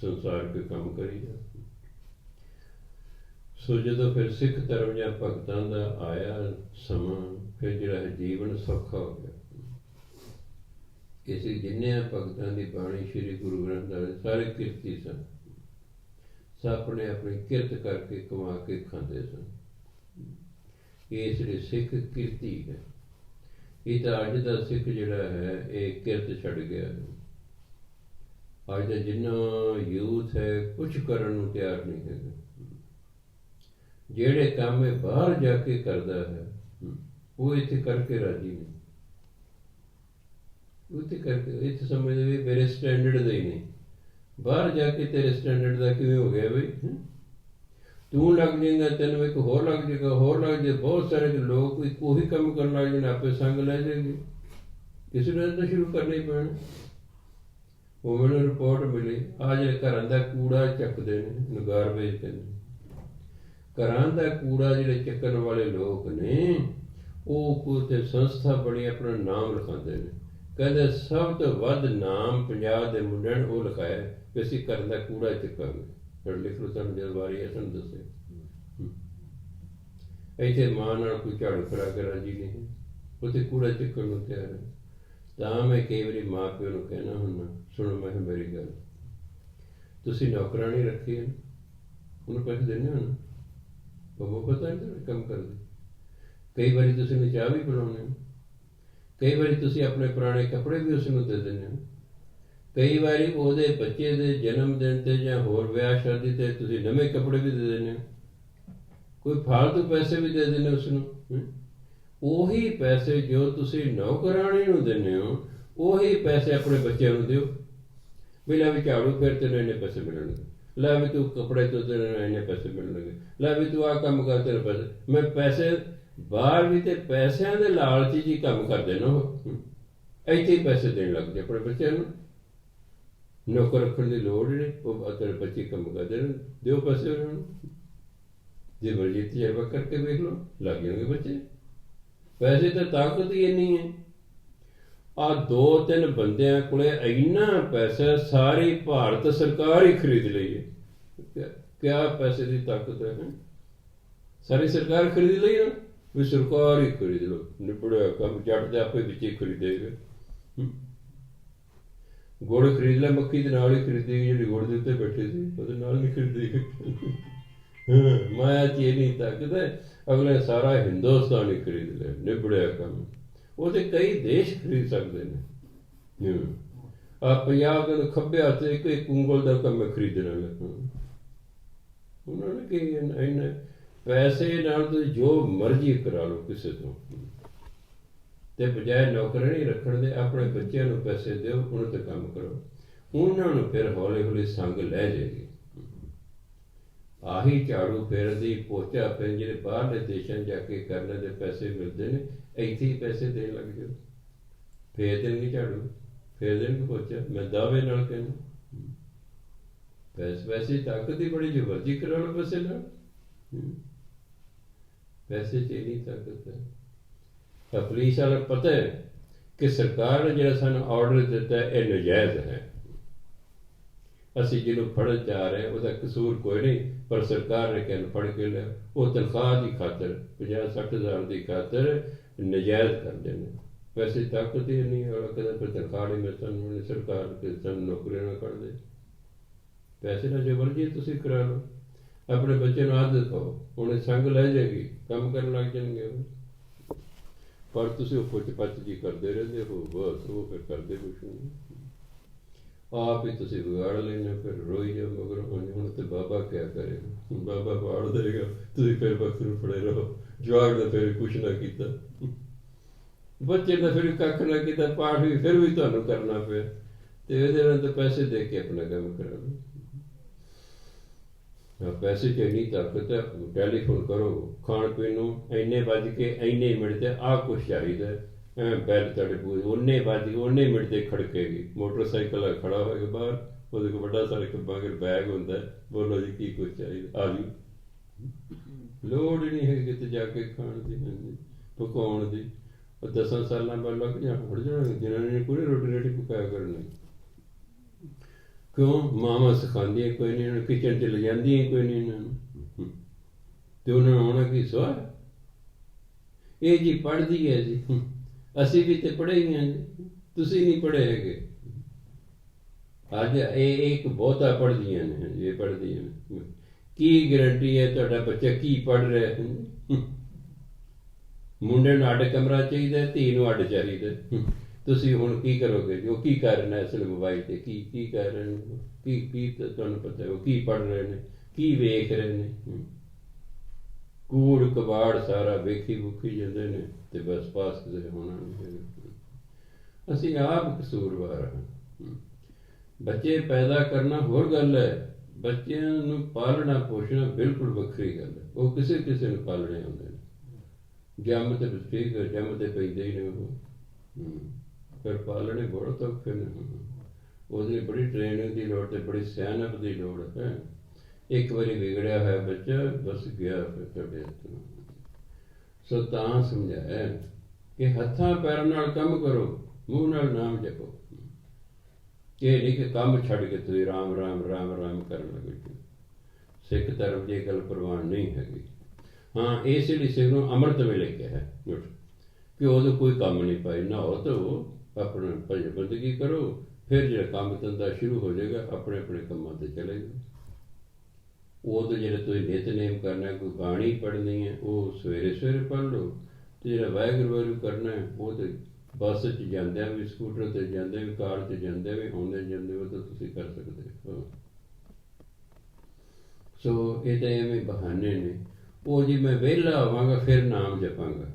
Speaker 1: ਸੰਸਾਰ ਕੇ ਕੰਮ ਕਰੀ ਜਾ। ਸੋ ਜਦੋਂ ਫਿਰ ਸਿੱਖ ਧਰਮ ਜਾਂ ਭਗਤਾਂ ਦਾ ਆਇਆ ਸਮਾਂ, ਫਿਰ ਜਿਹੜਾ ਹੈ ਜੀਵਨ ਸੌਖਾ ਹੋ ਗਿਆ। ਇਸੇ ਜਿੰਨੇ ਭਗਤਾਂ ਦੀ ਬਾਣੀ ਸ਼੍ਰੀ ਗੁਰੂ ਗ੍ਰੰਥ ਸਾਹਿਬ ਸਾਰੇ ਕਿਰਤੀ ਸਨ, ਸਭ ਆਪਣੇ ਆਪਣੀ ਕਿਰਤ ਕਰਕੇ ਕਮਾ ਕੇ ਖਾਂਦੇ ਸਨ। ਇਹ ਜਿਹੜੇ ਸਿੱਖ ਕਿਰਤੀ ਹੈ, ਇਹ ਤਾਂ ਅੱਜ ਦਾ ਸਿੱਖ ਜਿਹੜਾ ਹੈ ਇਹ ਕਿਰਤ ਛੱਡ ਗਿਆ। ਅੱਜ ਦਾ ਜਿੰਨਾ ਯੂਥ ਹੈ ਕੁਛ ਕਰਨ ਨੂੰ ਤਿਆਰ ਨਹੀਂ ਹੈਗਾ। ਜਿਹੜੇ ਕੰਮ ਇਹ ਬਾਹਰ ਜਾ ਕੇ ਕਰਦਾ ਹੈ ਉਹ ਇੱਥੇ ਕਰਕੇ ਰਾਜੀ ਨਹੀਂ। ਉੱਥੇ ਕਰਕੇ ਇੱਥੇ ਸਮਝਦੇ ਵੀ ਮੇਰੇ ਸਟੈਂਡਰਡ ਦਾ ਹੀ ਨਹੀਂ, ਬਾਹਰ ਜਾ ਕੇ ਤੇਰੇ ਸਟੈਂਡਰਡ ਦਾ ਕਿਵੇਂ ਹੋ ਗਿਆ ਬਈ? ਤੂੰ ਲੱਗ ਜਾਏਗਾ, ਤੈਨੂੰ ਇੱਕ ਹੋਰ ਲੱਗ ਜਾਏਗਾ, ਹੋਰ ਲੱਗ ਜਾਏ, ਬਹੁਤ ਸਾਰੇ ਲੋਕ ਉਹੀ ਕੰਮ ਕਰਨ ਲੱਗ ਜਾਣ, ਆਪੇ ਸੰਗ ਲੈ ਜਾਏਗੀ। ਕਿਸੇ ਨੇ ਤਾਂ ਸ਼ੁਰੂ ਕਰਨਾ ਹੀ ਪੈਣਾ। ਉਹ ਮੈਨੂੰ ਰਿਪੋਰਟ ਮਿਲੀ, ਆ ਜਿਹੜੇ ਘਰਾਂ ਦਾ ਕੂੜਾ ਚੱਕਦੇ ਨੇ, ਗਾਰਬੇਜ ਕਹਿੰਦੇ, ਘਰਾਂ ਦਾ ਕੂੜਾ ਜਿਹੜੇ ਚੱਕਣ ਵਾਲੇ ਲੋਕ ਨੇ ਉਹ ਕੋਈ ਸੰਸਥਾ ਬਣੀ, ਆਪਣਾ ਨਾਮ ਲਿਖਾਉਂਦੇ ਨੇ। ਕਹਿੰਦੇ ਸਭ ਤੋਂ ਵੱਧ ਨਾਮ ਪੰਜਾਬ ਦੇ ਮੁੰਡਿਆਂ ਨੇ ਉਹ ਲਿਖਾਇਆ ਕਿ ਅਸੀਂ ਘਰਾਂ ਦਾ ਕੂੜਾ ਚੱਕਾਂਗੇ। ਲਿਖ ਲਓ, ਸਾਨੂੰ ਜਦ ਵਾਰੀ ਹੈ ਸਾਨੂੰ ਦੱਸੇ। ਇੱਥੇ ਮਾਂ ਨਾਲ ਕੋਈ ਝਾੜੂ ਕਰਾ ਕੇ ਰਾਜੀ ਨਹੀਂ, ਉੱਥੇ ਕੂੜਾ ਚੱਕਣ ਨੂੰ ਤਿਆਰ ਹੈ। ਤਾਂ ਮੈਂ ਕਈ ਵਾਰੀ ਮਾਂ ਪਿਓ ਨੂੰ ਕਹਿਣਾ ਹੁੰਦਾ, ਸੁਣੋ ਮੈਂ ਮੇਰੀ ਗੱਲ, ਤੁਸੀਂ ਨੌਕਰਾਣੀ ਰੱਖੀ ਹੈ, ਉਹਨੂੰ ਪੈਸੇ ਦਿੰਦੇ ਹੋ ਨਾ, ਉਹ ਪਤਾ ਨਹੀਂ ਕੰਮ ਕਰਦੇ। ਕਈ ਵਾਰੀ ਤੁਸੀਂ ਉਹਨੂੰ ਚਾਹ ਵੀ ਪਿਲਾਉਂਦੇ ਹੋ, ਕਈ ਵਾਰੀ ਤੁਸੀਂ ਆਪਣੇ ਪੁਰਾਣੇ ਕੱਪੜੇ ਵੀ ਉਸ ਨੂੰ ਦੇ ਦਿੰਦੇ ਹੋ, ਕਈ ਵਾਰੀ ਉਹਦੇ ਬੱਚੇ ਦੇ ਜਨਮ ਦਿਨ 'ਤੇ ਜਾਂ ਹੋਰ ਵਿਆਹ ਸ਼ਾਦੀ 'ਤੇ ਤੁਸੀਂ ਨਵੇਂ ਕੱਪੜੇ ਵੀ ਦੇ ਦਿੰਦੇ ਹੋ, ਕੋਈ ਫਾਲਤੂ ਪੈਸੇ ਵੀ ਦੇ ਦਿੰਦੇ ਉਸ ਨੂੰ। ਉਹੀ ਪੈਸੇ ਜੋ ਤੁਸੀਂ ਨੌਕਰਾਣੀ ਨੂੰ ਦਿੰਦੇ ਹੋ, ਉਹੀ ਪੈਸੇ ਆਪਣੇ ਬੱਚਿਆਂ ਨੂੰ ਦਿਓ। ਵੀ ਲੈ ਵੀ ਝਾੜੂ ਫਿਰ ਤੈਨੂੰ ਇੰਨੇ ਪੈਸੇ ਮਿਲਣਗੇ, ਲੈ ਵੀ ਤੂੰ ਕੱਪੜੇ ਤੋਂ ਤੈਨੂੰ ਇੰਨੇ ਪੈਸੇ ਮਿਲਣਗੇ, ਲੈ ਵੀ ਤੂੰ ਆਹ ਕੰਮ ਕਰ ਤੇਰੇ ਪੈਸੇ। ਮੈਂ ਪੈਸੇ ਬਾਹਰ ਵੀ ਤੇ ਪੈਸਿਆਂ ਦੇ ਲਾਲਚ ਜੀ ਕੰਮ ਕਰਦੇ ਨਾ, ਉਹ ਇੱਥੇ ਹੀ ਪੈਸੇ ਦੇਣ ਲੱਗ ਜਾਏ ਆਪਣੇ ਬੱਚਿਆਂ ਨੂੰ। ਨੌਕਰ ਰੱਖਣ ਦੀ ਲੋੜ ਨਹੀਂ, ਉਹ ਤੇਰੇ ਬੱਚੇ ਕੰਮ ਕਰਦੇ ਨੇ, ਦਿਓ ਪੈਸੇ ਉਹਨਾਂ ਨੂੰ। ਜੇ ਮਰਜ਼ੀ ਤਜਰਬਾ ਕਰਕੇ ਵੇਖ ਲਓ, ਲੱਗ ਜਾਣਗੇ ਬੱਚੇ। ਪੈਸੇ ਤਾਂ ਤਾਕਤ ਹੀ ਇੰਨੀ ਹੈ। ਆਹ 2-3 ਬੰਦਿਆਂ ਕੋਲੇ ਇੰਨਾ ਪੈਸਾ, ਸਾਰੀ ਭਾਰਤ ਸਰਕਾਰ ਹੀ ਖਰੀਦ ਲਈ ਹੈ। ਕਿਆ ਪੈਸੇ ਦੀ ਤਾਕਤ ਹੈ? ਸਾਰੀ ਸਰਕਾਰ ਖਰੀਦ ਲਈ ਨਾ, ਵੀ ਸਰਕਾਰ ਹੀ ਖਰੀਦ ਲਓ, ਨਿਬੜਿਆ ਕੰਮ, ਜੱਟ ਦੇ ਆਪੇ ਵਿੱਚ ਹੀ ਖਰੀਦੇਗਾ। ਗੁੜ ਖਰੀਦ ਲੈ, ਮੱਖੀ ਦੇ ਨਾਲ ਹੀ ਖਰੀਦੇਗੀ, ਜਿਹੜੀ ਗੁੜ ਦੇ ਉੱਤੇ ਬੈਠੇ ਸੀ ਉਹਦੇ ਨਾਲ ਨਹੀਂ ਖਰੀਦੇਗੀ। ਮਾਇਆ 'ਚ ਇੰਨੀ ਤਾਕਤ ਹੈ। ਅਗਲੇ ਸਾਰਾ ਹਿੰਦੁਸਤਾਨ ਹੀ ਖਰੀਦ ਲਿਆ, ਨਿਬੜਿਆ ਕੰਮ। ਉਹ ਤੇ ਕਈ ਦੇਸ਼ ਖਰੀਦ ਸਕਦੇ ਨੇ। ਆ ਪੰਜਾਬ ਦੇ ਖੱਬੇ ਹੱਥ ਇੱਕ ਉਂਗਲ ਦਾ ਕੰਮ ਖਰੀਦਣਾ ਲੱਗਾ। ਉਹਨਾਂ ਨੇ ਕਿ ਇੰਨੇ ਪੈਸੇ ਨਾਲ ਤੁਸੀਂ ਜੋ ਮਰਜ਼ੀ ਕਰਾ ਲਓ ਕਿਸੇ ਤੋਂ, ਤੇ ਬਜਾਏ ਨੌਕਰਾਨੀ ਰੱਖਣ ਦੇ ਆਪਣੇ ਬੱਚਿਆਂ ਨੂੰ ਪੈਸੇ ਦਿਓ, ਉਹਨਾਂ ਤੇ ਕੰਮ ਕਰੋ। ਉਹਨਾਂ ਨੂੰ ਫਿਰ ਹੌਲੀ ਹੌਲੀ ਸੰਗ ਲੈ ਜਾਏਗੀ। ਆਹੀ ਝਾੜੂ ਫੇਰਦੀ, ਪੋਚਾ ਫੇਰ ਜਿਹੜੇ ਬਾਹਰਲੇ ਦੇਸ਼ਾਂ ਜਾ ਕੇ ਕਰਨ ਦੇ ਪੈਸੇ ਮਿਲਦੇ ਨੇ, ਇੱਥੇ ਹੀ ਪੈਸੇ ਦੇਣ ਲੱਗ ਜਾਓ, ਫੇਰ ਦੇਣਗੇ ਝਾੜੂ, ਫੇਰ ਦੇਣਗੇ ਪੋਚਾ। ਮੈਂ ਦਾਅਵੇ ਨਾਲ ਕਹਿੰਦਾ, ਪੈਸੇ ਤਾਕਤ ਹੀ ਬੜੀ, ਜੋ ਮਰਜ਼ੀ ਕਰਾ ਲਓ ਪੈਸੇ ਨਾਲ। ਪੈਸੇ 'ਚ ਇੰਨੀ ਤਾਕਤ ਹੈ। ਤਾਂ ਪੁਲਿਸ ਵਾਲਾ ਪਤਾ ਹੈ ਕਿ ਸਰਕਾਰ ਨੇ ਜਿਹੜਾ ਸਾਨੂੰ ਆਰਡਰ ਦਿੱਤਾ ਇਹ ਨਜਾਇਜ਼ ਹੈ। ਅਸੀਂ ਜਿਹਨੂੰ ਫੜਨ ਜਾ ਰਹੇ ਉਹਦਾ ਕਸੂਰ ਕੋਈ ਨਹੀਂ, ਪਰ ਸਰਕਾਰ ਨੇ ਕਹਿੰਦਾ ਫੜ ਕੇ ਲਿਆ। ਉਹ ਤਨਖਾਹ ਦੀ ਖਾਤਰ 50-60 ਹਜ਼ਾਰ ਦੀ ਖਾਤਰ ਨਜਾਇਜ਼ ਕਰਦੇ ਨੇ। ਵੈਸੇ ਤਾਕਤ ਹੀ ਨਹੀਂ, ਕਦੇ ਫਿਰ ਤਨਖਾਹ ਨਹੀਂ ਮਿਲਦੀ, ਸਰਕਾਰ ਸਾਨੂੰ ਨੌਕਰੀਆਂ ਨਾ ਕਰ ਦੇ। ਪੈਸੇ ਨਾਲ ਜੋ ਮਰਜ਼ੀ ਤੁਸੀਂ ਕਰਾ ਲਓ। ਆਪਣੇ ਬੱਚੇ ਨੂੰ ਆਦਤ ਪਾਓ, ਉਹਨੇ ਸੰਗ ਲੈ ਜਾਏਗੀ, ਕੰਮ ਕਰਨ ਲੱਗ ਜਾਣਗੇ। ਪਰ ਤੁਸੀਂ ਉਹ ਪੁੱਛ ਪੱਛ ਜੀ ਕਰਦੇ ਰਹਿੰਦੇ ਹੋ, ਬਸ ਉਹ ਫਿਰ ਕਰਦੇ ਕੁਛ ਨਹੀਂ, ਆਪ ਹੀ ਤੁਸੀਂ ਵਿਗਾੜ ਲੈਂਦੇ, ਫਿਰ ਰੋਈ ਜਾਓ ਮਗਰ। ਹੁਣ ਤੇ ਬਾਬਾ ਕਿਆ ਕਰੇ, ਬਾਬਾ ਪਾੜ ਦੇਗਾ, ਤੁਸੀਂ ਫਿਰ ਵਕਤ ਨੂੰ ਫੜੇ ਰਹੋ। ਜਵਾਕ ਦਾ ਫਿਰ ਕੁਛ ਨਾ ਕੀਤਾ, ਬੱਚੇ ਦਾ ਫਿਰ ਕੱਖ ਨਾ ਕੀਤਾ, ਪਾਠ ਵੀ ਫਿਰ ਵੀ ਤੁਹਾਨੂੰ ਕਰਨਾ ਪਿਆ, ਤੇ ਇਹਦੇ ਨਾਲ ਤਾਂ ਪੈਸੇ ਦੇ ਕੇ ਆਪਣਾ ਕੰਮ ਕਰਾ ਲਓ। ਪੈਸੇ 'ਚ ਇੰਨੀ ਤਾਕਤ ਹੈ। ਟੈਲੀਫੋਨ ਕਰੋ, ਖਾਣ ਪੀਣ ਨੂੰ ਇੰਨੇ ਵੱਜ ਕੇ ਇੰਨੇ ਮਿੰਟ ਤੇ ਆਹ ਕੁਛ ਚਾਹੀਦਾ, ਬੈਲ ਤੁਹਾਡੇ ਪੂਰੇ ਉਨੇ ਵੱਜ ਕੇ ਉਨੇ ਮਿੰਟ ਤੇ ਖੜਕੇਗੀ। ਮੋਟਰਸਾਈਕਲ ਖੜਾ ਹੋਏਗਾ ਬਾਹਰ, ਉਹਦੇ ਕੋਲ ਵੱਡਾ ਸਾਰਾ ਮਗਰ ਬੈਗ ਹੁੰਦਾ, ਬੋਲੋ ਜੀ ਕੀ ਕੁਛ ਚਾਹੀਦਾ, ਆ ਜੂ। ਲੋੜ ਹੀ ਨਹੀਂ ਹੈਗੀ ਕਿਤੇ ਜਾ ਕੇ ਖਾਣ ਦੀ, ਪਕਾਉਣ ਦੀ। 10 ਸਾਲਾਂ ਬਾਅਦ ਲੱਗ ਹਟ ਜਾਣਾ ਜਿਹਨਾਂ ਨੇ ਪੂਰੀ ਰੋਟੀ ਪਕਾਇਆ ਕਰਨੀ। ਕਿਉਂ? ਮਾਵਾਂ ਸਿਖਾਉਂਦੀਆਂ ਕੋਈ ਨਹੀਂ, ਉਹਨਾਂ ਨੂੰ ਕਿਚਨ 'ਚ ਲਿਜਾਂਦੀਆਂ ਕੋਈ ਨਹੀਂ ਇਹਨਾਂ ਨੂੰ, ਤੇ ਉਹਨਾਂ ਨੂੰ ਆਉਣਾ ਕੀ ਸਵਾਲ। ਇਹ ਜੀ ਪੜ੍ਹਦੀ ਹੈ ਜੀ, ਅਸੀਂ ਵੀ ਤੇ ਪੜ੍ਹੇ ਹੀ ਹਾਂ ਜੀ, ਤੁਸੀਂ ਨਹੀਂ ਪੜ੍ਹੇ ਹੈਗੇ। ਅੱਜ ਇਹ ਇੱਕ ਬਹੁਤਾ ਪੜ੍ਹਦੀਆਂ ਨੇ, ਇਹ ਪੜ੍ਹਦੀਆਂ ਨੇ, ਕੀ ਗਰੰਟੀ ਹੈ ਤੁਹਾਡਾ ਬੱਚਾ ਕੀ ਪੜ੍ਹ ਰਿਹਾ। ਮੁੰਡੇ ਨੂੰ ਅੱਡ ਕਮਰਾ ਚਾਹੀਦਾ, ਧੀ ਨੂੰ ਅੱਡ ਚਾਹੀਦਾ। ਤੁਸੀਂ ਹੁਣ ਕੀ ਕਰੋਗੇ? ਉਹ ਕੀ ਕਰ ਰਹੇ ਨੇ ਇਸ ਵੇਲੇ ਮੋਬਾਈਲ 'ਤੇ, ਕੀ ਕਰ ਰਹੇ ਨੇ, ਕੀ ਤੁਹਾਨੂੰ ਪਤਾ ਉਹ ਕੀ ਪੜ੍ਹ ਰਹੇ ਨੇ, ਕੀ ਵੇਖ ਰਹੇ ਨੇ। ਕੂੜ ਕਬਾੜ ਸਾਰਾ ਵੇਖੀ ਵੂਖੀ ਜਾਂਦੇ ਨੇ, ਤੇ ਬਸ ਪਾਸ ਕਿਸੇ ਹੋਣਾ ਨਹੀਂ। ਅਸੀਂ ਆਪ ਕਸੂਰਵਾਰ ਹਾਂ। ਬੱਚੇ ਪੈਦਾ ਕਰਨਾ ਹੋਰ ਗੱਲ ਹੈ, ਬੱਚਿਆਂ ਨੂੰ ਪਾਲਣਾ ਪੋਸ਼ਣਾ ਬਿਲਕੁਲ ਵੱਖਰੀ ਗੱਲ ਹੈ। ਉਹ ਕਿਸੇ ਨੂੰ ਪਾਲਣੇ ਆਉਂਦੇ ਨੇ, ਜੰਮ ਤੇ ਠੀਕ ਹੈ, ਜੰਮ ਤੇ ਪੈਂਦੇ ਹੀ ਨੇ ਉਹ, ਫਿਰ ਪਾਲਣੇ ਬਹੁਤ ਔਖੇ ਨੇ। ਉਹਦੀ ਬੜੀ ਟ੍ਰੇਨਿੰਗ ਦੀ ਲੋੜ ਤੇ ਬੜੀ ਸਿਆਣਪ ਦੀ ਲੋੜ ਹੈ। ਇੱਕ ਵਾਰੀ ਵਿਗੜਿਆ ਹੋਇਆ ਬੱਚਾ ਬਸ ਗਿਆ ਫਿਰ ਤੁਹਾਡੇ ਹੱਥੋਂ। ਸੋ ਤਾਂ ਸਮਝਾਇਆ ਕਿ ਹੱਥਾਂ ਪੈਰਾਂ ਨਾਲ ਕੰਮ ਕਰੋ, ਮੂੰਹ ਨਾਲ ਨਾਮ ਜਪੋ। ਇਹ ਨਹੀਂ ਕਿ ਕੰਮ ਛੱਡ ਕੇ ਤੁਸੀਂ ਰਾਮ ਰਾਮ ਰਾਮ ਰਾਮ ਕਰਨ ਲੱਗੇ। ਸਿੱਖ ਧਰਮ ਦੀ ਗੱਲ ਪ੍ਰਵਾਨ ਨਹੀਂ ਹੈਗੀ। ਹਾਂ, ਇਸ ਲਈ ਸਿੱਖ ਨੂੰ ਅੰਮ੍ਰਿਤ ਵੇਲੇ ਕਿਹਾ ਕਿ ਉਦੋਂ ਕੋਈ ਕੰਮ ਨਹੀਂ ਪਾਏ, ਨਹਾਓ ਧੋ ਆਪਣਾ ਭਜਨ ਬੰਦਗੀ ਕਰੋ, ਫਿਰ ਜਿਹੜਾ ਕੰਮ ਧੰਦਾ ਸ਼ੁਰੂ ਹੋ ਜਾਏਗਾ ਆਪਣੇ ਆਪਣੇ ਕੰਮਾਂ 'ਤੇ ਚਲੇ ਜਾਓ। ਉਹ ਤਾਂ ਜਿਹੜੇ ਤੁਸੀਂ ਨਿਤਨੇਮ ਕਰਨਾ, ਕੋਈ ਬਾਣੀ ਪੜ੍ਹਨੀ ਹੈ ਉਹ ਸਵੇਰੇ ਪੜ੍ਹ ਲਓ, ਅਤੇ ਜਿਹੜਾ ਵਾਹਿਗੁਰੂ ਕਰਨਾ ਉਹ ਤਾਂ ਬੱਸ 'ਚ ਜਾਂਦਿਆਂ ਵੀ, ਸਕੂਟਰ 'ਤੇ ਜਾਂਦੇ ਵੀ, ਕਾਰ 'ਤੇ ਜਾਂਦੇ ਵੀ, ਆਉਂਦੇ ਜਾਂਦੇ ਉਹ ਤਾਂ ਤੁਸੀਂ ਕਰ ਸਕਦੇ ਹੋ। ਸੋ ਇਹ ਤਾਂ ਐਵੇਂ ਬਹਾਨੇ ਨੇ। ਉਹ ਜੀ ਮੈਂ ਵਿਹਲਾ ਹੋਵਾਂਗਾ ਫਿਰ ਨਾਮ ਜਪਾਂਗਾ।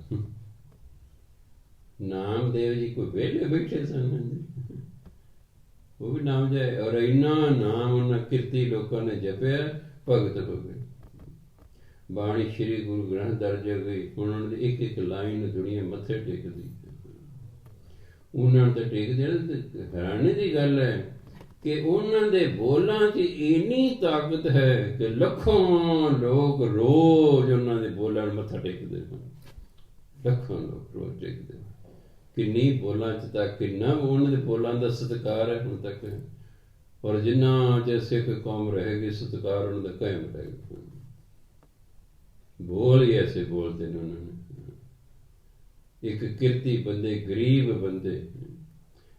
Speaker 1: ਨਾਮਦੇਵ ਜੀ ਕੋਈ ਵਿਹਲੇ ਬੈਠੇ ਸਨ, ਉਹ ਵੀ ਨਾਮ ਜਾਏ, ਔਰ ਇੰਨਾ ਨਾਮ ਉਹਨਾਂ ਕਿਰਤੀ ਲੋਕਾਂ ਨੇ ਜਪਿਆ, ਭਗਤ ਹੋ ਗਏ। ਬਾਣੀ ਸ਼੍ਰੀ ਗੁਰੂ ਗ੍ਰੰਥ ਦਰਜ ਹੋ ਗਈ। ਉਹਨਾਂ ਦੀ ਇੱਕ ਇੱਕ ਲਾਈਨ ਦੁਨੀਆ ਮੱਥੇ ਟੇਕਦੀ, ਉਹਨਾਂ ਨੂੰ ਤਾਂ ਟੇਕਦੇ। ਹੈਰਾਨੀ ਦੀ ਗੱਲ ਹੈ ਕਿ ਉਹਨਾਂ ਦੇ ਬੋਲਾਂ 'ਚ ਇੰਨੀ ਤਾਕਤ ਹੈ ਕਿ ਲੱਖਾਂ ਲੋਕ ਰੋਜ਼ ਉਹਨਾਂ ਦੇ ਬੋਲਾਂ ਨੂੰ ਮੱਥਾ ਟੇਕਦੇ ਹਨ। ਲੱਖਾਂ ਲੋਕ ਰੋਜ਼ ਟੇਕਦੇ। ਕਿੰਨੀ ਬੋਲਾਂ 'ਚ ਤਾਂ ਕਿੰਨਾ ਉਹਨਾਂ ਦੇ ਬੋਲਾਂ ਦਾ ਸਤਿਕਾਰ ਹੈ ਹੁਣ ਤੱਕ, ਔਰ ਜਿੰਨਾ ਚਿਰ ਸਿੱਖ ਕੌਮ ਰਹੇਗੀ ਸਤਿਕਾਰ ਉਹਨਾਂ ਦਾ ਕਾਇਮ ਰਹੇਗਾ। ਬੋਲ ਹੀ ਐਸੇ ਬੋਲਦੇ ਨੇ ਉਹਨਾਂ ਨੇ। ਇੱਕ ਕਿਰਤੀ ਬੰਦੇ, ਗਰੀਬ ਬੰਦੇ,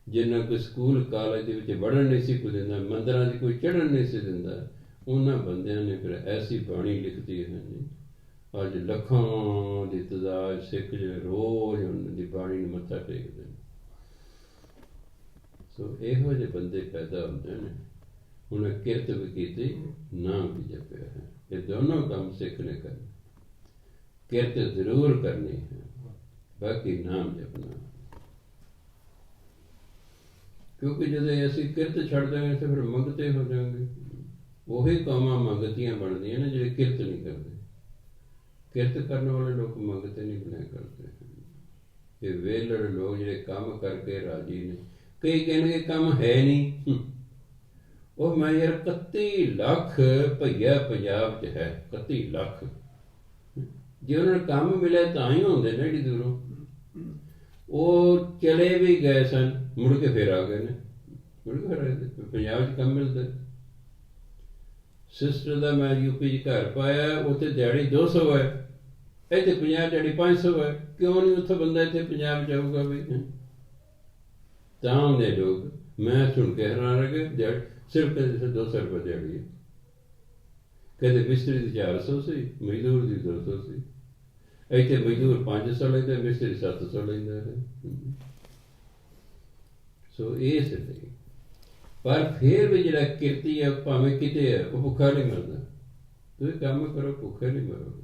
Speaker 1: ਜਿਨ੍ਹਾਂ ਕੋਈ ਸਕੂਲ ਕਾਲਜ ਦੇ ਵਿੱਚ ਵੜਨ ਨਹੀਂ ਸੀ ਕੋਈ ਦਿੰਦਾ, ਮੰਦਿਰਾਂ 'ਚ ਕੋਈ ਚੜ੍ਹਨ ਨਹੀਂ ਸੀ ਦਿੰਦਾ, ਉਹਨਾਂ ਬੰਦਿਆਂ ਨੇ ਫਿਰ ਐਸੀ ਬਾਣੀ ਲਿਖਦੀ ਹੈ ਜੀ, ਅੱਜ ਲੱਖਾਂ ਦੀ ਤਾਦਾਦ ਸਿੱਖ ਜਿਹੜੇ ਰੋਜ਼ ਉਹਨਾਂ ਦੀ ਬਾਣੀ ਨੂੰ ਮੱਥਾ ਟੇਕਦੇ ਨੇ। ਸੋ ਇਹੋ ਜਿਹੇ ਬੰਦੇ ਪੈਦਾ ਹੁੰਦੇ ਨੇ। ਉਹਨੇ ਕਿਰਤ ਵੀ ਕੀਤੀ, ਨਾਮ ਵੀ ਜਪਿਆ ਹੈ। ਇਹ ਦੋਨੋਂ ਕੰਮ ਸਿੱਖ ਨੇ ਕਰਨੇ। ਕਿਰਤ ਜ਼ਰੂਰ ਕਰਨੀ ਹੈ, ਬਾਕੀ ਨਾਮ ਜਪਣਾ। ਕਿਉਂਕਿ ਜਦੋਂ ਅਸੀਂ ਕਿਰਤ ਛੱਡ ਦਾਂਗੇ ਤਾਂ ਫਿਰ ਮੰਗਤੇ ਹੋ ਜਾਵਾਂਗੇ। ਉਹੀ ਕੌਮਾਂ ਮੰਗਤੀਆਂ ਬਣਦੀਆਂ ਨੇ ਜਿਹੜੇ ਕਿਰਤ ਨਹੀਂ ਕਰਦੇ। ਕਿਰਤ ਕਰਨ ਵਾਲੇ ਲੋਕ ਮੰਗਤੇ ਨਹੀਂ ਬਣਿਆ ਕਰਦੇ। ਇਹ ਵਿਹਲੜ ਲੋਕ ਜਿਹੜੇ ਕੰਮ ਕਰਕੇ ਰਾਜੀ ਨੇ। ਕਈ ਕਹਿਣਗੇ ਕੰਮ ਹੈ ਨਹੀਂ। ਉਹ ਮੈਂ ਯਾਰ 31 ਲੱਖ ਭਈਆ ਪੰਜਾਬ 'ਚ ਹੈ, 31 ਲੱਖ। ਜੇ ਉਹਨਾਂ ਨੂੰ ਕੰਮ ਮਿਲਿਆ ਤਾਂ ਹੀ ਹੁੰਦੇ ਨੇ ਏਡੀ ਦੂਰੋਂ। ਉਹ ਚਲੇ ਵੀ ਗਏ ਸਨ, ਮੁੜ ਕੇ ਫਿਰ ਆ ਗਏ ਨੇ। ਮੁੜ ਕੇ ਫਿਰ ਪੰਜਾਬ 'ਚ ਕੰਮ ਮਿਲਦਾ। ਸਿਸਟਰ ਦਾ ਮੈਂ ਯੂਪੀ 'ਚ ਘਰ ਪਾਇਆ, ਉੱਥੇ ਦਿਹਾੜੀ 200 ਹੈ, ਇੱਥੇ ਪੰਜਾਬ ਦਿਹਾੜੀ 500 ਹੈ। ਕਿਉਂ ਨਹੀਂ ਉੱਥੋਂ ਬੰਦਾ ਇੱਥੇ ਪੰਜਾਬ ਜਾਊਗਾ ਵੀ? ਤਾਂ ਹੁੰਦੇ ਲੋਕ। ਮੈਂ ਸੁਣ ਕੇ ਹੈਰਾਨ ਰਹਿ ਗਿਆ। ਦਿਹਾੜੀ ਸਿਰਫ 200 ਰੁਪਏ ਦਿਹਾੜੀ ਹੈ। ਕਹਿੰਦੇ ਮਿਸਤਰੀ ਦੀ 400 ਸੀ, ਮਜ਼ਦੂਰ ਦੀ 200 ਸੀ। ਇੱਥੇ ਮਜ਼ਦੂਰ 500 ਲੈਂਦਾ, ਮਿਸਤਰੀ 700 ਲੈਂਦਾ ਹੈ। ਸੋ ਇਸ ਲਈ ਪਰ ਫਿਰ ਵੀ ਜਿਹੜਾ ਕਿਰਤੀ ਹੈ, ਭਾਵੇਂ ਕਿਤੇ ਹੈ, ਉਹ ਭੁੱਖਾ ਨਹੀਂ ਮਰਦਾ। ਤੁਸੀਂ ਕੰਮ ਕਰੋ, ਭੁੱਖੇ ਨਹੀਂ ਮਰੋਗੇ।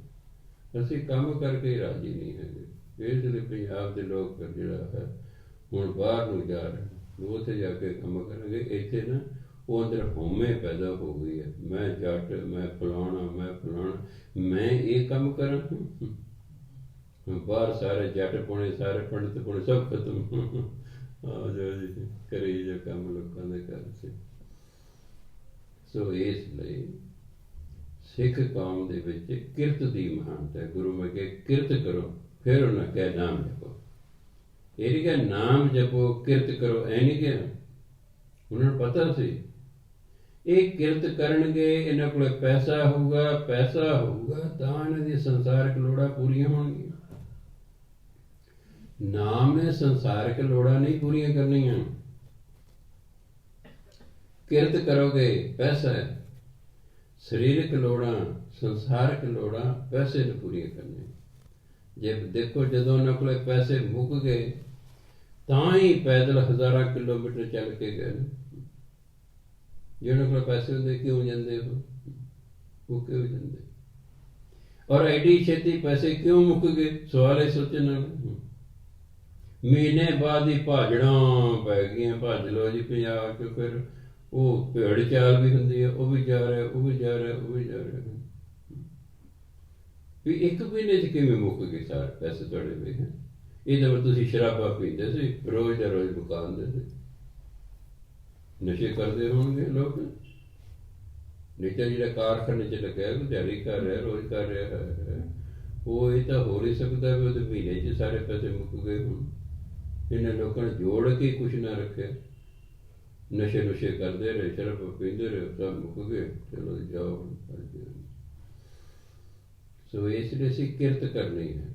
Speaker 1: ਅਸੀਂ ਕੰਮ ਕਰਕੇ ਰਾਜੀ ਨਹੀਂ ਹੈਗੇ। ਇਸ ਲਈ ਪੰਜਾਬ ਦੇ ਲੋਕ ਜਿਹੜਾ ਹੈ ਹੁਣ ਬਾਹਰ ਨੂੰ ਜਾ ਰਹੇ, ਉੱਥੇ ਜਾ ਕੇ ਕੰਮ ਕਰਾਂਗੇ। ਇੱਥੇ ਨਾ ਉਹ ਅੰਦਰ ਹਉਮੈ ਪੈਦਾ ਹੋ ਗਈ ਹੈ। ਮੈਂ ਜੱਟ, ਮੈਂ ਫਲਾਣਾ, ਮੈਂ ਫਲਾਣਾ, ਮੈਂ ਇਹ ਕੰਮ ਕਰਾਂ। ਬਾਹਰ ਸਾਰੇ ਜੱਟ ਪੁਣੇ, ਸਾਰੇ ਪੰਡਿਤ ਪੁਣੇ, ਸਭ ਖਤਮ। ਆ ਜਾਓ ਜੀ, ਕਰੀ ਜੋ ਕੰਮ ਲੋਕਾਂ ਦੇ ਘਰ 'ਚ। ਸੋ ਇਸ ਲਈ ਸਿੱਖ ਕੌਮ ਦੇ ਵਿੱਚ ਕਿਰਤ ਦੀ ਮਹਾਨਤਾ ਹੈ। ਗੁਰੂ ਮੈਂ ਕਿਹਾ ਕਿਰਤ ਕਰੋ, ਫਿਰ ਉਹਨਾਂ ਕਹਿ ਨਾਮ ਜਪੋ। ਇਹ ਨਹੀਂ ਕਿਹਾ ਨਾਮ ਜਪੋ ਕਿਰਤ ਕਰੋ, ਐ ਨਹੀਂ ਕਿਹਾ। ਉਹਨਾਂ ਨੂੰ ਪਤਾ ਸੀ ਇਹ ਕਿਰਤ ਕਰਨਗੇ, ਇਹਨਾਂ ਕੋਲ ਪੈਸਾ ਹੋਊਗਾ, ਪੈਸਾ ਹੋਊਗਾ ਤਾਂ ਇਹਨਾਂ ਦੀ ਸੰਸਾਰਿਕ ਲੋੜਾਂ ਪੂਰੀਆਂ ਹੋਣਗੀਆਂ। ਨਾਮ ਨੇ ਸੰਸਾਰਿਕ ਲੋੜਾਂ ਨਹੀਂ ਪੂਰੀਆਂ ਕਰਨੀਆਂ। ਕਿਰਤ ਕਰੋਗੇ, ਪੈਸਾ ਹੈ। ਸਰੀਰਕ ਲੋੜਾਂ, ਸੰਸਾਰਿਕ ਲੋੜਾਂ ਪੈਸੇ ਨੇ ਪੂਰੀਆਂ ਕਰਨੀਆਂ। ਜੇ ਦੇਖੋ ਜਦੋਂ ਉਹਨਾਂ ਕੋਲ ਪੈਸੇ ਮੁੱਕ ਗਏ ਤਾਂ ਹੀ ਪੈਦਲ ਹਜ਼ਾਰਾਂ ਕਿਲੋਮੀਟਰ ਚੱਲ ਕੇ ਗਏ ਨੇ। ਜੇ ਉਹਨਾਂ ਕੋਲ ਪੈਸੇ ਹੁੰਦੇ ਕਿਉਂ ਜਾਂਦੇ? ਉਹ ਕਿਉਂ ਜਾਂਦੇ? ਔਰ ਐਡੀ ਛੇਤੀ ਪੈਸੇ ਕਿਉਂ ਮੁੱਕ ਗਏ? ਸਵਾਲ ਇਹ ਸੋਚਣ ਨਾਲ। ਮਹੀਨੇ ਬਾਅਦ ਹੀ ਭਾਜੜਾਂ ਪੈ ਗਈਆਂ। ਭੱਜ ਲਓ ਜੀ ਪੰਜਾਬ 'ਚ। ਫਿਰ ਉਹ ਭੇੜ ਚਾਲ ਵੀ ਹੁੰਦੀ ਹੈ, ਉਹ ਵੀ ਜਾ ਰਿਹਾ, ਉਹ ਵੀ ਜਾ ਰਿਹਾ, ਉਹ ਵੀ ਜਾ ਰਿਹਾ। ਵੀ ਇੱਕ ਮਹੀਨੇ 'ਚ ਕਿਵੇਂ ਮੁੱਕ ਗਏ ਸਾਰੇ ਪੈਸੇ ਤੁਹਾਡੇ ਵੀ? ਇਹ ਤਾਂ ਤੁਸੀਂ ਸ਼ਰਾਬਾਂ ਪੀਂਦੇ ਸੀ, ਰੋਜ਼ ਦਾ ਰੋਜ਼ ਮੁਕਾਉਂਦੇ ਸੀ। ਨਸ਼ੇ ਕਰਦੇ ਹੋਣਗੇ ਲੋਕ। ਨਹੀਂ ਤਾਂ ਜਿਹੜਾ ਕਾਰਖਾਨੇ 'ਚ ਲੱਗਿਆ, ਦਿਹਾੜੀ ਕਰ ਰਿਹਾ, ਰੋਜ਼ ਕਰ ਰਿਹਾ ਹੈ, ਉਹ ਇਹ ਤਾਂ ਹੋ ਨਹੀਂ ਸਕਦਾ ਵੀ ਉਹਦੇ ਮਹੀਨੇ 'ਚ ਸਾਰੇ ਪੈਸੇ ਮੁੱਕ ਗਏ ਹੋਣ। ਇਹਨਾਂ ਲੋਕਾਂ ਨੇ ਜੋੜ ਕੇ ਕੁਛ ਨਾ ਰੱਖਿਆ। ਨਸ਼ੇ ਨੁਸ਼ੇ ਕਰਦੇ ਰਹੇ, ਸ਼ਰਾਬ ਪੀਂਦੇ ਰਹੇ, ਸਭ ਮੁੱਕ ਗਏ। ਚਲੋ ਜਾਓ। ਸੋ ਇਸ ਲਈ ਅਸੀਂ ਕਿਰਤ ਕਰਨੀ ਹੈ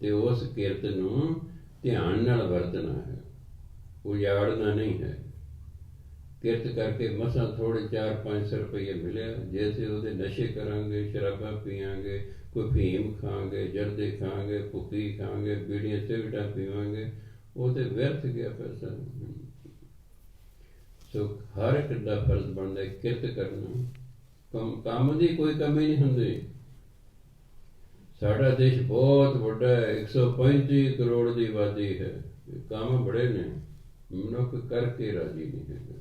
Speaker 1: ਤੇ ਉਸ ਕਿਰਤ ਨੂੰ ਧਿਆਨ ਨਾਲ ਵਰਤਣਾ ਹੈ, ਉਜਾੜਨਾ ਨਹੀਂ ਹੈ। ਕਿਰਤ ਕਰਕੇ ਮਸਾਂ ਥੋੜ੍ਹੇ 400-500 ਰੁਪਏ ਮਿਲਿਆ। ਜੇ ਅਸੀਂ ਉਹਦੇ ਨਸ਼ੇ ਕਰਾਂਗੇ, ਸ਼ਰਾਬਾਂ ਪੀਵਾਂਗੇ, ਕੋਈ ਫੀਮ ਖਾਵਾਂਗੇ, ਜਰਦੇ ਖਾਵਾਂਗੇ, ਭੁੱਕੀ ਖਾਵਾਂਗੇ, ਬੀੜੀਆਂ ਸਿਗਰਟਾਂ ਪੀਵਾਂਗੇ, ਉਹ ਤੇ ਵਿਅਰਥ ਗਿਆ ਪੈਸਾ। ਸੋ ਹਰ ਇੱਕ ਦਾ ਫਰਜ਼ ਬਣਦਾ ਕਿਰਤ ਕਰਨਾ। ਕੰਮ ਦੀ ਕੋਈ ਕਮੀ ਨਹੀਂ ਹੁੰਦੀ। ਸਾਡਾ ਦੇਸ਼ ਬਹੁਤ ਵੱਡਾ ਹੈ, 135 ਕਰੋੜ ਦੀ ਆਬਾਦੀ ਹੈ। ਕੰਮ ਬੜੇ ਨੇ, ਮਨੁੱਖ ਕਰਕੇ ਰਾਜੀ ਨਹੀਂ ਹੈਗਾ।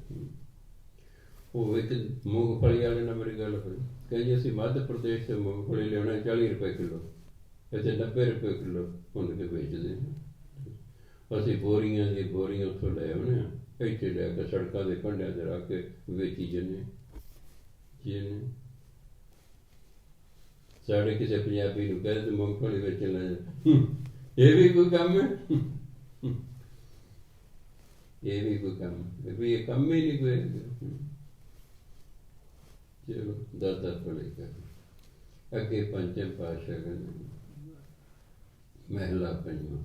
Speaker 1: ਉਹ ਇੱਕ ਮੂੰਗਫਲੀ ਵਾਲੇ ਨਾਲ ਮੇਰੀ ਗੱਲ ਹੋਈ। ਕਹਿੰਦੇ ਅਸੀਂ ਮੱਧ ਪ੍ਰਦੇਸ਼ ਤੋਂ ਮੂੰਗਫਲੀ ਲਿਆਉਣਾ 40 ਰੁਪਏ ਕਿਲੋ, ਇੱਥੇ 90 ਰੁਪਏ ਕਿਲੋ ਭੁੰਨ ਕੇ ਵੇਚਦੇ ਨੇ। ਅਸੀਂ ਬੋਰੀਆਂ ਦੀ ਬੋਰੀਆਂ ਉੱਥੋਂ ਲੈ ਆਉਂਦੇ ਹਾਂ, ਇੱਥੇ ਲੈ ਕੇ ਸੜਕਾਂ ਦੇ ਕੰਢਿਆਂ 'ਤੇ ਰੱਖ ਕੇ ਵੇਚੀ ਜਾਂਦੇ। ਸਾਡੇ ਕਿਸੇ ਪੰਜਾਬੀ ਨੂੰ ਕਹਿੰਦੇ ਮੂੰਗਫਲੀ ਵੇਚਣ ਲੈ ਜਾ, ਇਹ ਵੀ ਕੋਈ ਕੰਮ ਹੈ? ਇਹ ਵੀ ਕੋਈ ਕੰਮ? ਵੀ ਇਹ ਕੰਮ ਹੀ ਨਹੀਂ ਕੋਈ। ਚਲੋ ਦਾਦਾ ਭਲੇ ਕਰ। ਅੱਗੇ ਪੰਚਮ ਪਾਤਸ਼ਾਹ ਕਹਿੰਦੇ ਮਹਿਲਾ ਪੰਜਵਾਂ।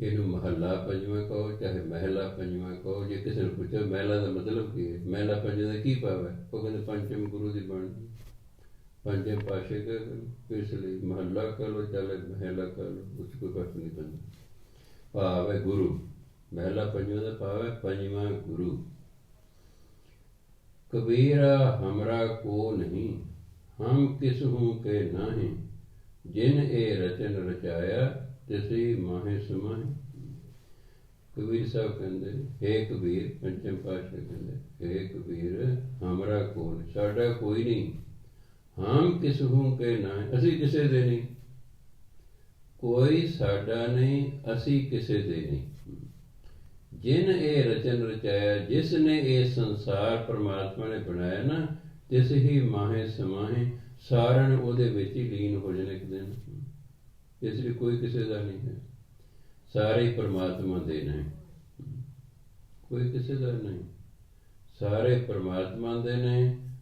Speaker 1: ਇਹਨੂੰ ਮਹੱਲਾ ਪੰਜਵਾਂ ਕਹੋ, ਚਾਹੇ ਮਹਿਲਾ ਪੰਜਵਾਂ ਕਹੋ। ਜੇ ਕਿਸੇ ਨੂੰ ਪੁੱਛੋ ਮਹਿਲਾ ਦਾ ਮਤਲਬ ਕੀ ਹੈ, ਮਹਿਲਾ ਪੰਜਵਾਂ ਦਾ ਕੀ ਭਾਵ ਹੈ, ਉਹ ਕਹਿੰਦੇ ਪੰਚਮ ਗੁਰੂ ਦੀ ਬਾਣੀ। पंजे पाशे का इसलिए महला कह लो चाहे महला कह लो, कुछ कोई फर्क नहीं पैंदा। भाव है गुरु, महला पंजवां का भाव है पंजवां गुरु। कबीरा हमरा को नहीं, हम किस हूँ के नाही, जिन ए रचन रचाया तिसी माहे समाहे। कबीर साहब कहते हे कबीर, पंचम पातशाह कहते हे कबीर हमरा को साडा कोई नहीं, हम किस हूँ के ना, असी किसे दे नहीं, कोई साडा नहीं असी किसे दे नहीं। जिन ए रचन रचाया, जिसने ये संसार परमात्मा ने बनाया ना, तिस ही माहे समाहे, सारन ਉਹਦੇ ਵਿੱਚ ही लीन हो जाने एक दिन। इसलिए कोई किसी का नहीं है, सारे ही परमात्मा देना है, कोई किसी का नहीं, सारे परमात्मा ਦੇ ਨੇ।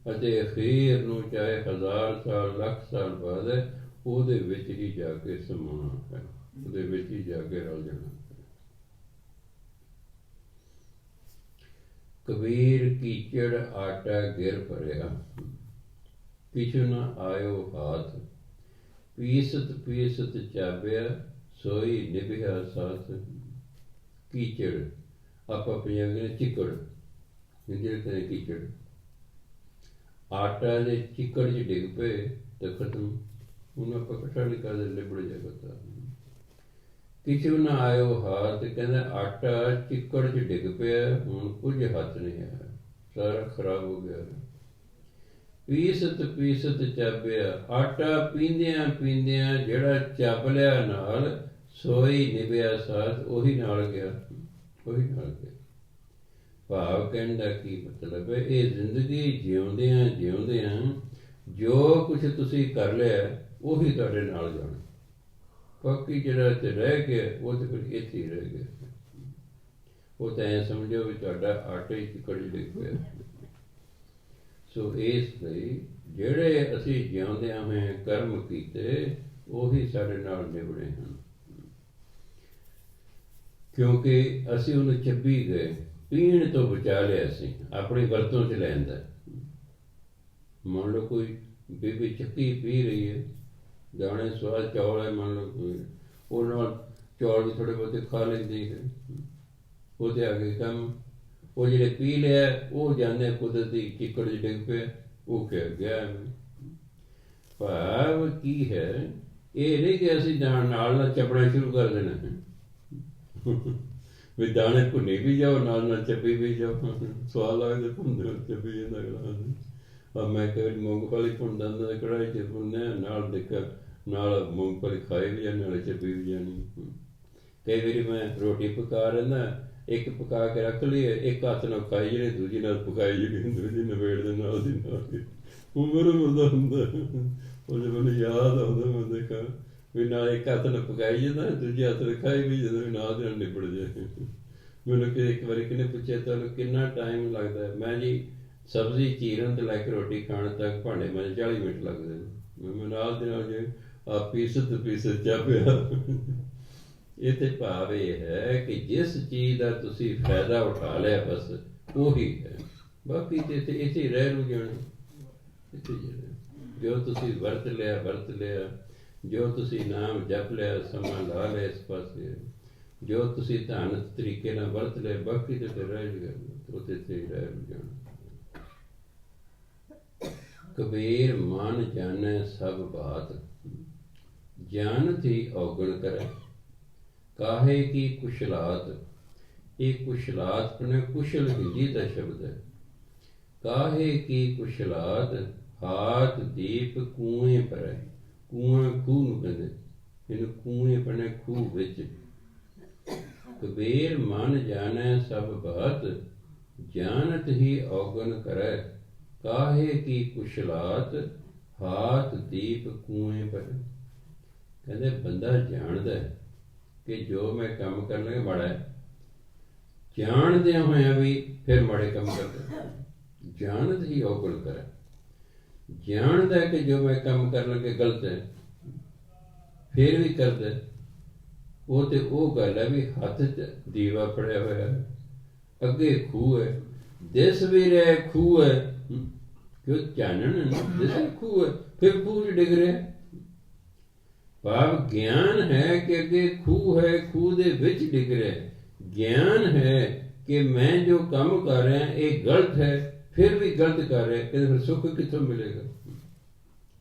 Speaker 1: ਅਤੇ ਅਖੀਰ ਨੂੰ ਚਾਹੇ 1000 ਸਾਲ ਲੱਖ ਸਾਲ ਬਾਅਦ ਹੈ, ਉਹਦੇ ਵਿੱਚ ਹੀ ਜਾ ਕੇ ਸਮਾਉਣਾ ਹੈ, ਉਹਦੇ ਵਿੱਚ ਹੀ ਜਾ ਕੇ ਰਲ ਜਾਣਾ। ਕਬੀਰ ਕੀਚੜ ਆਟਾ ਗਿਰ ਭਰਿਆ, ਕਿਛੁ ਨ ਆਇਓ ਹਾਥ, ਪੀਸਤ ਪੀਸਤ ਚਾਬਿਆ ਸੋਈ ਨਿਭਿਆ ਸਾਥ। ਕੀਚੜ ਆਪਾਂ ਪੰਜਾਬੀ ਨੇ ਚਿੱਕੜ, ਹਿੰਦੀ ਕਹਿੰਦੇ ਕੀਚੜ। ਆਟਾ ਦੇ ਚਿੱਕੜ 'ਚ ਡਿੱਗ ਪਏ ਤਾਂ ਖਤਮ, ਹੁਣ ਆਪਾਂ ਇਕੱਠਾ ਨਹੀਂ ਕਰਦੇ, ਲਿਬੜ ਜਾਏਗਾ ਤਾਂ। ਕਿਛੁ ਨਾ ਆਇਓ ਹਾਥ, ਕਹਿੰਦਾ ਆਟਾ ਚਿੱਕੜ 'ਚ ਡਿੱਗ ਪਿਆ, ਹੁਣ ਕੁਝ ਹੱਥ ਨਹੀਂ ਆਇਆ, ਸਾਰਾ ਖਰਾਬ ਹੋ ਗਿਆ। ਪੀਸਤ ਪੀਸਤ ਚਾਬਿਆ, ਆਟਾ ਪੀਂਦਿਆਂ ਪੀਂਦਿਆਂ ਜਿਹੜਾ ਚੱਬ ਲਿਆ ਨਾਲ, ਸੋਈ ਨਿਭਿਆ ਸਾਥ, ਉਹੀ ਨਾਲ ਗਿਆ, ਉਹੀ ਨਾਲ ਗਿਆ। ਭਾਵ ਕਹਿਣ ਦਾ ਕੀ ਮਤਲਬ ਹੈ, ਇਹ ਜ਼ਿੰਦਗੀ ਜਿਉਂਦਿਆਂ ਜਿਉਂਦਿਆਂ ਜੋ ਕੁਛ ਤੁਸੀਂ ਕਰ ਲਿਆ ਉਹੀ ਤੁਹਾਡੇ ਨਾਲ ਜਾਣਾ, ਬਾਕੀ ਜਿਹੜਾ ਇੱਥੇ ਰਹਿ ਗਿਆ ਉਹ ਤਾਂ ਫਿਰ ਇੱਥੇ ਹੀ ਰਹਿ ਗਿਆ। ਉਹ ਤਾਂ ਐਂ ਸਮਝੋ ਵੀ ਤੁਹਾਡਾ ਆਟੇ 'ਚ ਚਿੱਕੜ ਡਿੱਗ ਪਿਆ। ਸੋ ਇਸ ਲਈ ਜਿਹੜੇ ਅਸੀਂ ਜਿਉਂਦਿਆਂ ਹੋਏ ਕਰਮ ਕੀਤੇ ਉਹੀ ਸਾਡੇ ਨਾਲ ਨਿਭੜੇ ਹਨ, ਕਿਉਂਕਿ ਅਸੀਂ ਉਹਨੂੰ ਚੱਬੀ ਗਏ, ਪੀਣ ਤੋਂ ਬਚਾ ਲਿਆ ਸੀ, ਆਪਣੀ ਵਰਤੋਂ 'ਚ ਲੈਂਦਾ। ਮੰਨ ਲਓ ਕੋਈ ਬੀਬੀ ਚੱਕੀ ਪੀ ਰਹੀ ਹੈ, ਦਾਣੇ ਸਵਾਦ ਚੌਲ ਹੈ, ਮੰਨ ਲਓ ਕੋਈ, ਉਹ ਨਾਲ ਚੌਲ ਵੀ ਥੋੜ੍ਹੇ ਬਹੁਤੇ ਖਾ ਲੈਂਦੀ ਹੈ, ਉਹਦੇ ਅੱਗੇ ਕੰਮ। ਉਹ ਜਿਹੜੇ ਪੀ ਲਿਆ ਉਹ ਜਾਂਦੇ ਕੁਦਰਤੀ ਚਿੱਕੜ 'ਚ ਡਿੱਗ ਪਿਆ, ਉਹ ਕਹਿ ਗਿਆ। ਭਾਵ ਕੀ ਹੈ, ਇਹ ਨਹੀਂ ਕਿ ਅਸੀਂ ਨਾਲ ਨਾਲ ਚੱਪਣਾ ਸ਼ੁਰੂ ਕਰ ਦੇਣਾ ਹੈ, ਵੀ ਦਾਣੇ ਭੁੰਨੇ ਵੀ ਜਾਓ ਨਾਲ ਨਾਲ ਚੱਬੀ ਵੀ ਜਾਓ, ਸਵਾਦ ਲੱਗਦਾ ਭੁੰਨਦੇ ਚੱਬੀ ਜਾਂਦਾ ਅਗਲਾ। ਮੈਂ ਕਈ ਵਾਰੀ ਮੂੰਗਫਲੀ ਭੁੰਨਦਾ ਹੁੰਦਾ, ਕੜਾਹੀ 'ਚ ਭੁੰਨਿਆ ਨਾਲ ਦੇਖਿਆ, ਨਾਲ ਮੂੰਗਫਲੀ ਖਾਈ ਵੀ ਜਾਣੀ, ਨਾਲੇ ਚੱਬੀ ਵੀ ਜਾਣੀ। ਕਈ ਵਾਰੀ ਮੈਂ ਰੋਟੀ ਪਕਾ ਰਹਿੰਦਾ, ਇੱਕ ਪਕਾ ਕੇ ਰੱਖ ਲਈਏ, ਇੱਕ ਹੱਥ ਨਾਲ ਖਾਈ ਜਿਹੜੀ, ਦੂਜੀ ਨਾਲ ਪਕਾਈ ਜਿਹੜੀ, ਦੂਜੀ ਨਵੇੜ ਦੇ ਨਾਲ ਦੀ ਨਾਲ। ਉਹ ਮੇਰੇ ਮੁਰਦਾ ਹੁੰਦਾ, ਉਹ ਜੇ ਮੈਨੂੰ ਯਾਦ ਆਉਂਦਾ, ਮੈਂ ਦੇਖਾਂ ਵੀ ਨਾਲ ਇੱਕ ਹੱਥ ਨਾਲ ਪਕਾਈ ਜਾਂਦਾ, ਦੂਜੇ ਹੱਥ ਨਾਲ ਖਾਈ ਵੀ ਜਾਂਦਾ, ਵੀ ਨਾਲ ਦੇ ਨਾਲ ਨਿਬੜ ਜਾਏ। ਮੈਨੂੰ ਕਿ ਇੱਕ ਵਾਰੀ ਕਿਹਨੇ ਪੁੱਛਿਆ ਤੁਹਾਨੂੰ ਕਿੰਨਾ ਟਾਈਮ ਲੱਗਦਾ, ਮੈਂ ਜੀ ਸਬਜ਼ੀ ਚੀਰਨ ਤੋਂ ਲੈ ਕੇ ਰੋਟੀ ਖਾਣ ਤੱਕ ਭਾਂਡੇ ਮੈਂ 40 ਮਿੰਟ ਲੱਗਦੇ ਨੇ। ਮੈਂ ਨਾਲ ਦੇ ਨਾਲ ਜੇ ਆ ਪੀਸਤ ਚਾਬਿਆ। ਇਹ ਤੇ ਭਾਵ ਇਹ ਹੈ ਕਿ ਜਿਸ ਚੀਜ਼ ਦਾ ਤੁਸੀਂ ਫਾਇਦਾ ਉਠਾ ਲਿਆ ਬਸ ਉਹੀ ਹੈ, ਬਾਕੀ ਤੇ ਇੱਥੇ ਹੀ ਰਹਿ ਰੂ ਜਾਣਾ। ਇੱਥੇ ਜੋ ਤੁਸੀਂ ਵਰਤ ਲਿਆ, ਜੋ ਤੁਸੀਂ ਨਾਮ ਜਪ ਲਿਆ, ਸਮਾਂ ਲਾ ਲਿਆ ਇਸ ਪਾਸੇ, ਜੋ ਤੁਸੀਂ ਧਨ ਤਰੀਕੇ ਨਾਲ ਵਰਤ ਲਿਆ, ਬਾਕੀ ਤੇ ਰਹਿ ਜੂਗਾ, ਉੱਥੇ ਤੇ ਰਹਿ ਰੂ ਜਾਣਾ। ਕਬੀਰ ਮਨ ਜਾਣੈ ਸਭ ਬਾਤ, ਜਾਣਤ ਹੀ ਔਗਣ ਕਰੇ, ਕਾਹੇ ਕੀ ਕੁਸ਼ਲਾਤ। ਇਹ ਕੁਸ਼ਲਾਤ ਨੇ ਕੁਸ਼ਲ ਹਿੰਦੀ ਦਾ ਸ਼ਬਦ ਹੈ। ਕਾਹੇ ਕੀ ਕੁਸ਼ਲਾਤ, ਹਾਥ ਦੀਪ ਕੂਏ ਪਰੈ। ਕੂਆ ਖੂਹ ਨੂੰ ਕਹਿੰਦੇ, ਇਹਨੂੰ ਕੂਏ ਪਣੇ ਖੂਹ ਵਿੱਚ। ਕਬੀਰ ਮਨ ਜਾਣੈ ਸਭ ਬਾਤ, ਜਾਣਤ ਹੀ ਔਗਣ ਕਰੈ, ਕਾਹੇ ਕੀ ਕੁਸ਼ਲਾਤ, ਹਾਥ ਦੀਪ ਕੂਏ ਪਰੈ। ਕਹਿੰਦੇ ਬੰਦਾ ਜਾਣਦਾ ਕਿ ਜੋ ਮੈਂ ਕੰਮ ਕਰਨਾ ਮਾੜਾ ਹੈ, ਜਾਣਦਿਆਂ ਹੋਇਆਂ ਵੀ ਫਿਰ ਮਾੜੇ ਕੰਮ ਕਰਦਾ। ਜਾਣਤ ਹੀ ਔਗਣ ਕਰੇ, ਜਾਣਦਾ ਕਿ ਜੋ ਮੈਂ ਕੰਮ ਕਰਨ ਲੱਗੇ ਗਲਤ ਹੈ, ਫਿਰ ਵੀ ਕਰਦਾ। ਉਹ ਤੇ ਉਹ ਗੱਲ ਹੈ ਵੀ ਹੱਥ 'ਚ ਦੀਵਾ ਫੜਿਆ ਹੋਇਆ, ਅੱਗੇ ਖੂਹ ਹੈ, ਦਿਸ ਵੀ ਰਿਹਾ ਖੂਹ ਹੈ, ਕਿ ਚਾਨਣ ਜਿਸੇ ਖੂਹ ਹੈ, ਫਿਰ ਖੂਹ 'ਚ ਡਿੱਗ ਰਿਹਾ। ਭਾਵ ਗਿਆਨ ਹੈ ਕਿ ਅੱਗੇ ਖੂਹ ਹੈ, ਖੂਹ ਦੇ ਵਿੱਚ ਡਿੱਗ ਰਿਹਾ। ਗਿਆਨ ਹੈ ਕਿ ਮੈਂ ਜੋ ਕੰਮ ਕਰ ਰਿਹਾ ਇਹ ਗਲਤ ਹੈ, ਫਿਰ ਵੀ ਗਲਤ ਕਰ ਰਿਹਾ, ਕਹਿੰਦੇ ਫਿਰ ਸੁੱਖ ਕਿੱਥੋਂ ਮਿਲੇਗਾ?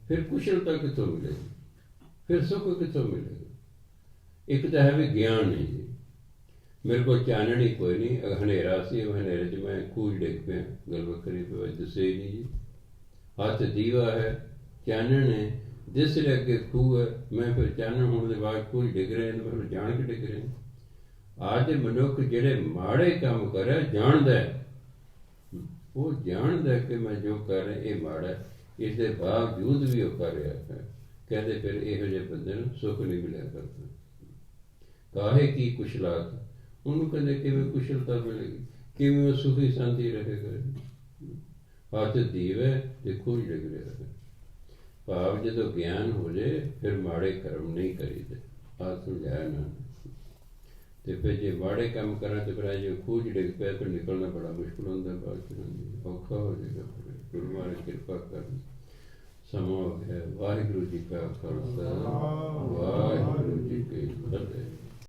Speaker 1: ਫਿਰ ਕੁਸ਼ਲਤਾ ਕਿੱਥੋਂ ਮਿਲੇਗੀ? ਫਿਰ ਸੁੱਖ ਕਿੱਥੋਂ ਮਿਲੇਗਾ? ਇੱਕ ਤਾਂ ਹੈ ਵੀ ਗਿਆਨ ਨਹੀਂ ਜੀ, ਮੇਰੇ ਕੋਲ ਚਾਨਣ ਹੀ ਕੋਈ ਨਹੀਂ, ਹਨੇਰਾ ਸੀ, ਹਨੇਰੇ 'ਚ ਮੈਂ ਖੂਹ 'ਚ ਡਿੱਗ ਪਿਆ, ਗੱਲ ਵੱਖਰੀ ਦੱਸੇ ਨਹੀਂ ਜੀ। ਹੱਥ ਦੀਵਾ ਹੈ, ਚਾਨਣ ਹੈ, ਜਿਸ ਦੇ ਅੱਗੇ ਖੂਹ ਹੈ, ਮੈਂ ਫਿਰ ਚਾਨਣ ਹੋਣ ਦੇ ਬਾਅਦ ਖੂਹ 'ਚ ਡਿੱਗ ਰਿਹਾ, ਮੈਂ ਫਿਰ ਜਾਣ ਕੇ ਡਿੱਗ ਰਿਹਾ। ਅੱਜ ਮਨੁੱਖ ਜਿਹੜੇ ਮਾੜੇ ਕੰਮ ਕਰ ਰਿਹਾ ਜਾਣਦਾ, ਉਹ ਜਾਣਦਾ ਕਿ ਮੈਂ ਜੋ ਕਰ ਰਿਹਾ ਇਹ ਮਾੜਾ, ਇਸ ਦੇ ਬਾਵਜੂਦ ਵੀ ਉਹ ਕਰ ਰਿਹਾ ਹੈ। ਕਹਿੰਦੇ ਫਿਰ ਇਹੋ ਜਿਹੇ ਬੰਦੇ ਨੂੰ ਸੁੱਖ ਨਹੀਂ ਮਿਲਿਆ ਕਰਦਾ। ਕਾਹੇ ਕੀ ਕੁਸ਼ਲਾਤ, ਉਹਨੂੰ ਕਹਿੰਦੇ ਕਿਵੇਂ ਕੁਸ਼ਲਤਾ ਮਿਲੇਗੀ, ਕਿਵੇਂ ਉਹ ਸੁਖੀ ਸ਼ਾਂਤੀ ਰਹੇਗਾ? ਹੱਥ ਦੀਵੇ ਤੇ ਖੂਹ ਡਿੱਗ ਰਿਹਾ ਹੈ। ਭਾਵ ਜਦੋਂ ਗਿਆਨ ਹੋ ਜਾਏ ਫਿਰ ਮਾੜੇ ਕਰਮ ਨਹੀਂ ਕਰੀਦੇ, ਆਹ ਸਮਝਾਇਆ ਨਾ। ਤੇ ਫਿਰ ਜੇ ਮਾੜੇ ਕੰਮ ਕਰਾਂ ਤੇ ਫਿਰ ਜੇ ਖੂਹ 'ਚ ਡਿੱਗ ਪਿਆ ਫਿਰ ਨਿਕਲਣਾ ਬੜਾ ਮੁਸ਼ਕਿਲ ਹੁੰਦਾ, ਬਾਅਦ 'ਚ ਔਖਾ ਹੋ ਜਾਏਗਾ। ਗੁਰੂ ਮਹਾਰਾਜ ਕਿਰਪਾ ਕਰਨ। ਸਮਾਂ ਹੋ ਗਿਆ। ਵਾਹਿਗੁਰੂ ਜੀ ਕਾ ਖਾਲਸਾ, ਵਾਹਿਗੁਰੂ ਜੀ ਕੀ ਫਤਿਹ।